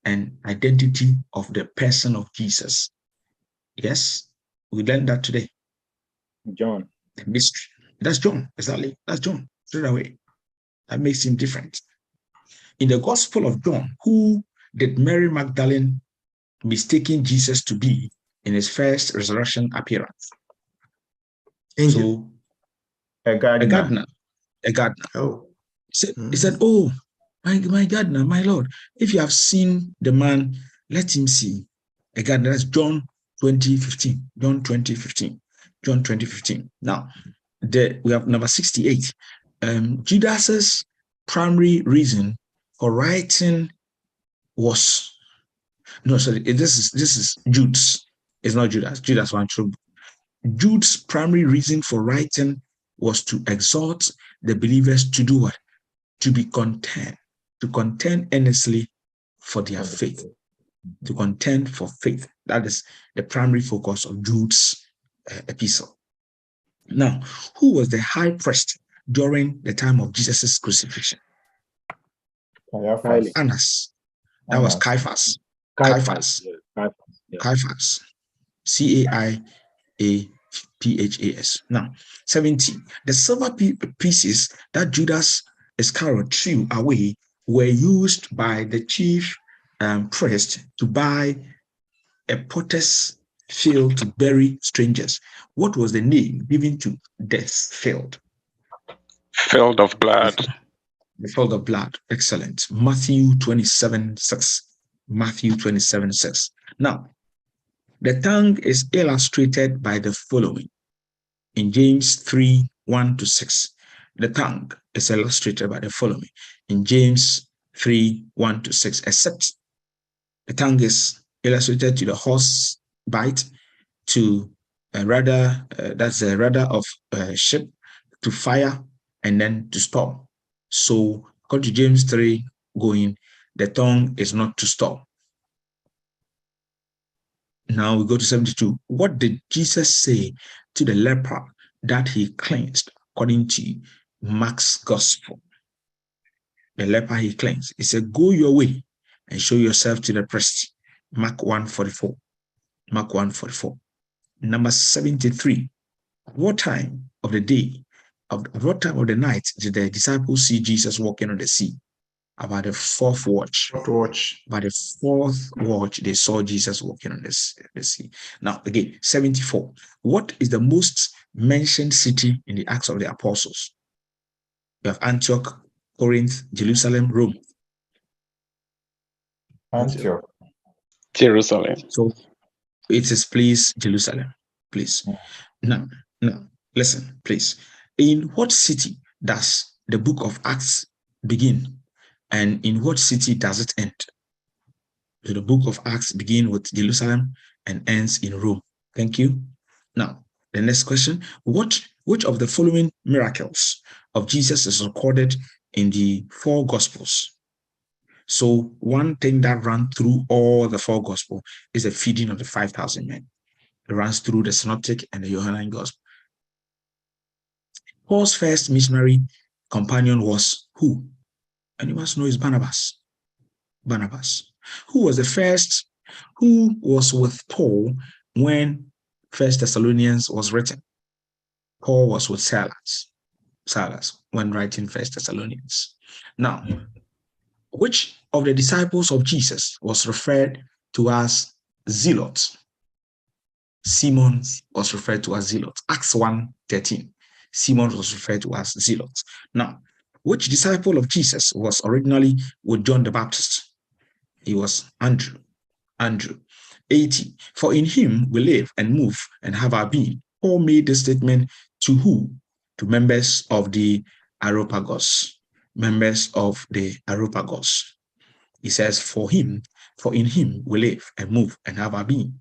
[SPEAKER 1] and identity of the person of Jesus? Yes, we learned that today.
[SPEAKER 11] John.
[SPEAKER 1] The mystery. That's John, exactly. That's John, straight away. That makes him different. In the Gospel of John, who did Mary Magdalene mistaking Jesus to be in his first resurrection appearance?
[SPEAKER 2] Angel.
[SPEAKER 1] So, a gardener.
[SPEAKER 2] Oh.
[SPEAKER 1] He said, oh, my gardener, my Lord, if you have seen the man, let him see. A gardener. That's John 20:15. John 20:15. John 20:15. Now, we have number 68. Judas's primary reason for writing was this is Jude's. It's not Judas. Judas one true. Jude's primary reason for writing was to exhort the believers to do what? To be content, to contend earnestly for their faith, to contend for faith. That is the primary focus of Jude's epistle. Now, who was the high priest during the time of Jesus' crucifixion? Annas. That was Caiaphas. Caiaphas. C-A-I-A-P-H-A-S. Now, 70. The silver pieces that Judas Iscariot threw away were used by the chief priest to buy a potter's field to bury strangers. What was the name given to this field?
[SPEAKER 12] Field of blood.
[SPEAKER 1] The field of blood. Excellent. Matthew 27:6. Matthew 27:6. Now, the tongue is illustrated by the following. In James 3:1-6, the tongue is illustrated by the following. In James 3:1-6, except the tongue is illustrated to the horse bite, to a rudder, that's a rudder of a ship, to fire, and then to stop. So, according to James 3, the tongue is not to stop. Now we go to 72. What did Jesus say to the leper that he cleansed, according to Mark's gospel? The leper he cleansed. He said, go your way and show yourself to the priest. Mark 1:44. Mark 1:44. Number 73. What time of the day, what time of the night did the disciples see Jesus walking on the sea? About the fourth watch. By the fourth watch, they saw Jesus walking on the sea. Now, again, 74. What is the most mentioned city in the Acts of the Apostles? You have Antioch, Corinth, Jerusalem, Rome.
[SPEAKER 11] Antioch.
[SPEAKER 12] Jerusalem.
[SPEAKER 1] So it is, please, Jerusalem, please. Now, listen, please. In what city does the book of Acts begin? And in what city does it end? So the book of Acts begins with Jerusalem and ends in Rome. Thank you. Now, the next question. Which of the following miracles of Jesus is recorded in the four Gospels? So one thing that ran through all the four Gospels is the feeding of the 5,000 men. It runs through the Synoptic and the Johannine Gospel. Paul's first missionary companion was who? And you must know is Barnabas. Barnabas. Who was the first? Who was with Paul when First Thessalonians was written? Paul was with Silas when writing First Thessalonians. Now, which of the disciples of Jesus was referred to as zealots? Simon was referred to as zealots. Acts 1:13. Simon was referred to as zealots. Now, which disciple of Jesus was originally with John the Baptist? He was Andrew. 80. For in him we live and move and have our being. Paul made this statement to who? To members of the Areopagus. Members of the Areopagus. He says, for in him we live and move and have our being.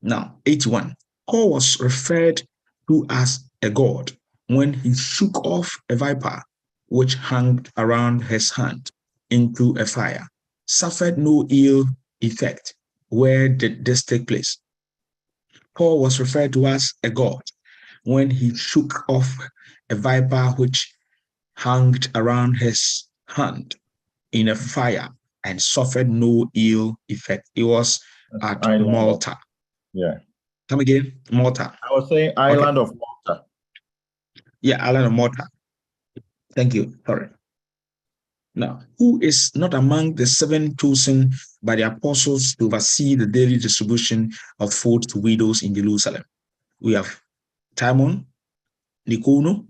[SPEAKER 1] Now, 81. Paul was referred to as a God when he shook off a viper which hung around his hand into a fire, suffered no ill effect. Where did this take place? Paul was referred to as a god when he shook off a viper which hung around his hand in a fire and suffered no ill effect. It was at Malta.
[SPEAKER 8] Yeah.
[SPEAKER 1] Come again, Malta.
[SPEAKER 8] I was saying island of Malta.
[SPEAKER 1] Yeah, island of Malta. Thank you. Sorry. Now, who is not among the 7 chosen by the apostles to oversee the daily distribution of food to widows in Jerusalem? We have Timon, Nicanor,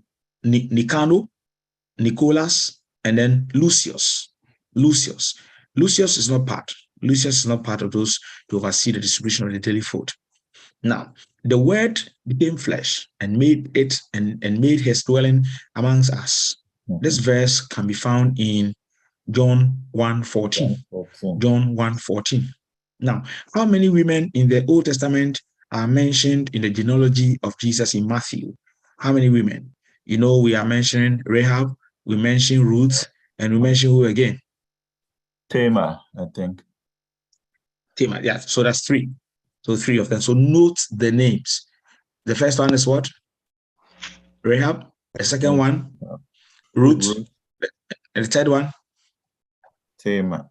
[SPEAKER 1] Nicholas, and then Lucius. Lucius is not part. Lucius is not part of those to oversee the distribution of the daily food. Now, the word became flesh and made it and made his dwelling amongst us. This verse can be found in John 1:14. John 1:14. Now, how many women in the Old Testament are mentioned in the genealogy of Jesus in Matthew? How many women? You know, we are mentioning Rahab, we mention Ruth, and we mention who again?
[SPEAKER 8] Tamar, I think.
[SPEAKER 1] Tamar, yeah. So that's 3. So 3 of them. So note the names. The first one is what? Rahab. The second one, Ruth. And the third one?
[SPEAKER 8] Tamar.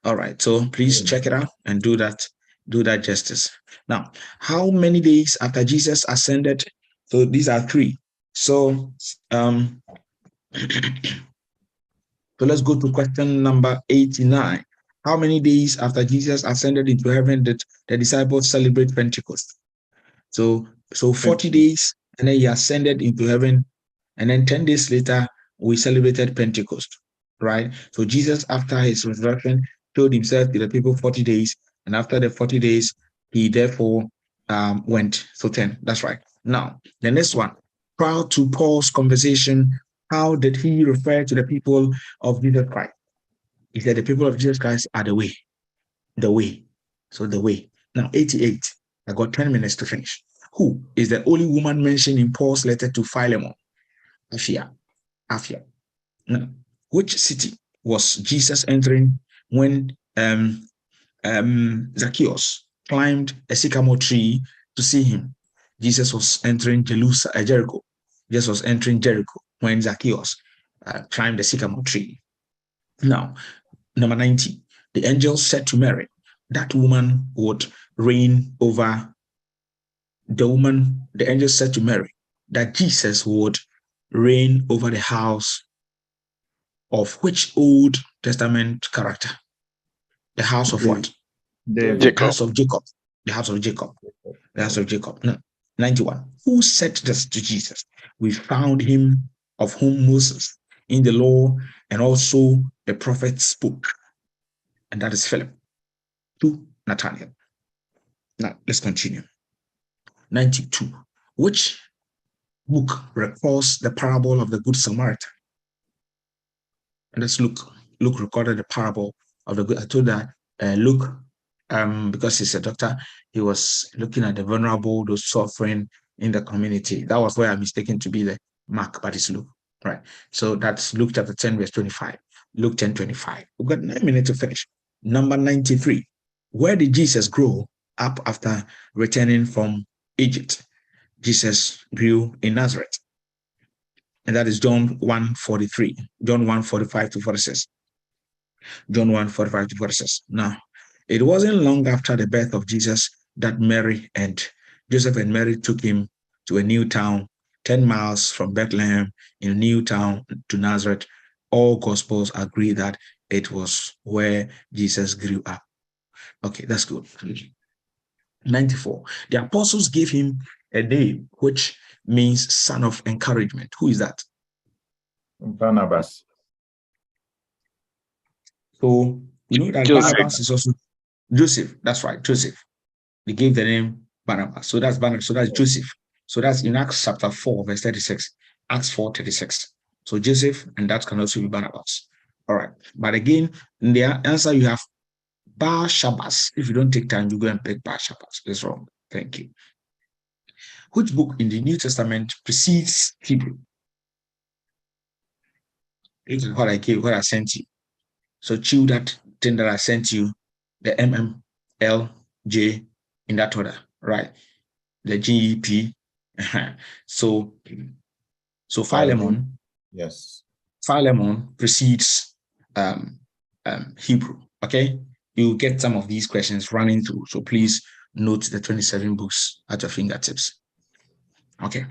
[SPEAKER 1] All right. So please check it out and do that justice. Now, how many days after Jesus ascended? So these are 3. So so let's go to question number 89. How many days after Jesus ascended into heaven did the disciples celebrate Pentecost? So 40 days, and then he ascended into heaven, and then 10 days later we celebrated Pentecost, right? So Jesus, after his resurrection, showed himself to the people 40 days, and after the 40 days, he therefore went. So 10, that's right. Now, the next one, prior to Paul's conversation, how did he refer to the people of Jesus Christ? He said the people of Jesus Christ are the way. The way. So the way. Now, 88. I got 10 minutes to finish. Who is the only woman mentioned in Paul's letter to Philemon? Afia. Now, which city was Jesus entering when Zacchaeus climbed a sycamore tree to see him? Jesus was entering Jericho. Jesus was entering Jericho when Zacchaeus climbed the sycamore tree. Now, number 90, the angel said to Mary, that woman would reign over the angel said to Mary that Jesus would reign over the house of which Old Testament character? The house of what? The house of Jacob. The house of Jacob. The house of Jacob. No. 91. Who said this to Jesus? We found him of whom Moses in the law and also the prophets spoke. And that is Philip to Nathanael. Now, let's continue. 92. Which book records the parable of the Good Samaritan? And that's Luke. Luke recorded the parable of the good. I told that Luke, because he's a doctor, he was looking at the vulnerable, those suffering in the community. That was where I'm mistaken to be the Mark, but it's Luke, right? So that's Luke chapter 10, verse 25. Luke 10:25. We've got 9 minutes to finish. Number 93. Where did Jesus grow up after returning from Egypt? Jesus grew in Nazareth. And that is John 1:43. John 1:45 to 46. John 1:45 to 46. Now, it wasn't long after the birth of Jesus that Mary and Joseph and Mary took him to a new town, 10 miles from Bethlehem, in a new town to Nazareth. All Gospels agree that it was where Jesus grew up. Okay, that's good. 94. The apostles gave him a name which means son of encouragement. Who is that?
[SPEAKER 8] Barnabas.
[SPEAKER 1] So you know that
[SPEAKER 12] Joseph.
[SPEAKER 1] Barnabas is also Joseph. That's right, Joseph. They gave the name Barnabas. So that's Barnabas. So that's Joseph. So that's in Acts chapter 4, verse 36. Acts 4:36. So Joseph, and that can also be Barnabas. All right. But again, in the answer you have Bar Shabbas. If you don't take time, you go and pick Bar Shabbas. It's wrong. Thank you. Which book in the New Testament precedes Hebrew? This is what I sent you. So chew that thing that I sent you, the MMLJ in that order, right? The GEP. So Philemon.
[SPEAKER 8] Yes.
[SPEAKER 1] Philemon precedes Hebrew. Okay, you get some of these questions running through. So please note the 27 books at your fingertips. Okay.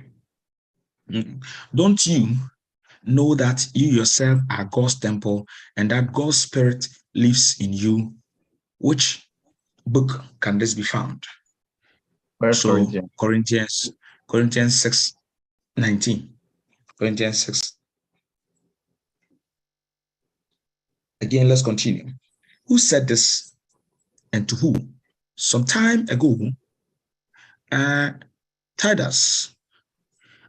[SPEAKER 1] Don't you know that you yourself are God's temple and that God's Spirit lives in you? Which book can this be found? So Corinthians 6:19. Corinthians 6. Again, let's continue. Who said this and to who? Some time ago, Titus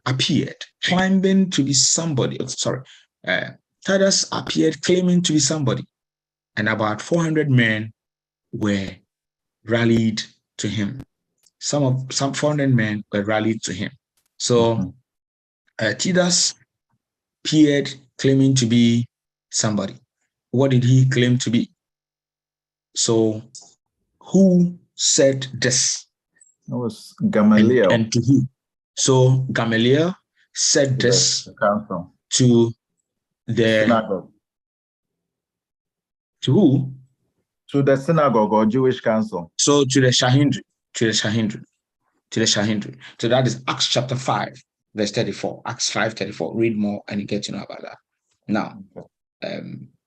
[SPEAKER 1] appeared claiming to be somebody. Titus appeared claiming to be somebody, and about 400 men were rallied to him. Some 400 men were rallied to him. So Titus appeared claiming to be somebody. What did he claim to be? So who said this?
[SPEAKER 8] It was Gamaliel.
[SPEAKER 1] And to who? So Gamaliel said this to the
[SPEAKER 8] synagogue.
[SPEAKER 1] To who?
[SPEAKER 8] To the synagogue or Jewish council.
[SPEAKER 1] So to the Shahindri. So that is Acts chapter 5, verse 34. Acts 5:34. Read more and you get to know about that. Now,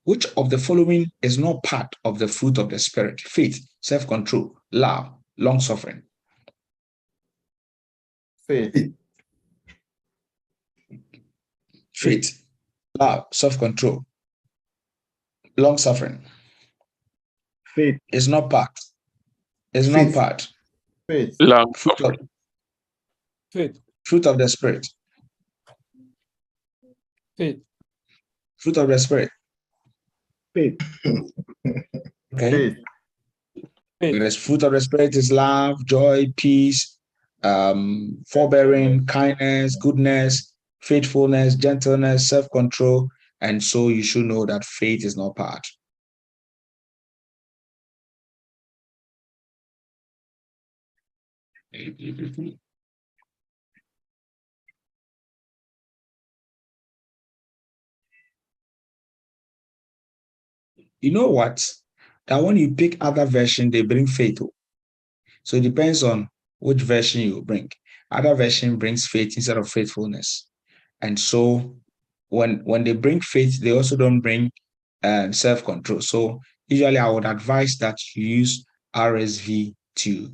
[SPEAKER 1] which of the following is not part of the fruit of the Spirit? Faith, self-control, love, long-suffering. Faith, love, self-control, long-suffering.
[SPEAKER 8] Faith
[SPEAKER 1] is not part. It's not part.
[SPEAKER 8] Faith.
[SPEAKER 12] Long-suffering.
[SPEAKER 4] Faith.
[SPEAKER 1] Fruit of the Spirit.
[SPEAKER 4] Faith.
[SPEAKER 1] Fruit of the Spirit.
[SPEAKER 8] Faith.
[SPEAKER 1] Okay. The fruit of the Spirit is love, joy, peace, forbearing, kindness, goodness, faithfulness, gentleness, self-control. And so you should know that faith is not part. You know what? That when you pick other version, they bring faith. So it depends on which version you bring. Other version brings faith instead of faithfulness. And so when they bring faith, they also don't bring self-control. So usually I would advise that you use RSV to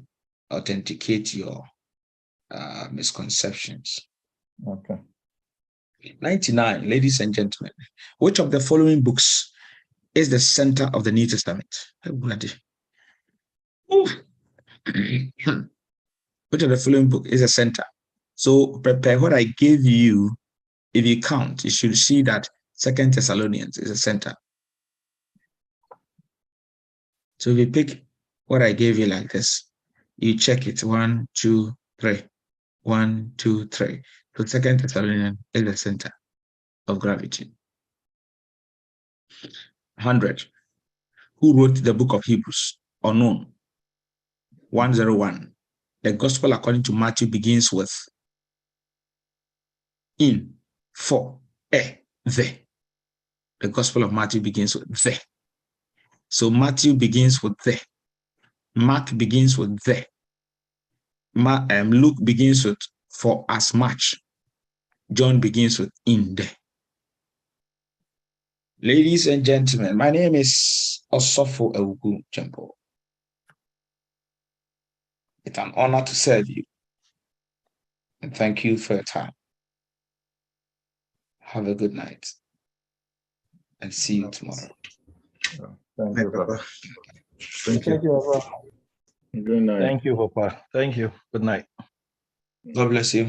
[SPEAKER 1] authenticate your misconceptions.
[SPEAKER 8] Okay.
[SPEAKER 1] 99, ladies and gentlemen, which of the following books is the center of the New Testament? Which of the following book is a center? So prepare what I gave you. If you count, you should see that 2 Thessalonians is a center. So if you pick what I gave you like this, you check it 1, 2, 3. 1, 2, 3. So 2 Thessalonians is the center of gravity. 100. Who wrote the book of Hebrews? Unknown. 101. The gospel according to Matthew begins with in, for, the. The gospel of Matthew begins with the. So Matthew begins with the. Mark begins with the. Luke begins with for as much. John begins with in the. Ladies and gentlemen, my name is Awuku-Gyampoh. It's an honor to serve you. And thank you for your time. Have a good night. And see you tomorrow.
[SPEAKER 8] Thank you, Papa.
[SPEAKER 7] Thank you, Papa.
[SPEAKER 8] Good night.
[SPEAKER 7] Thank you, Papa. Thank you. Good night.
[SPEAKER 1] God bless you.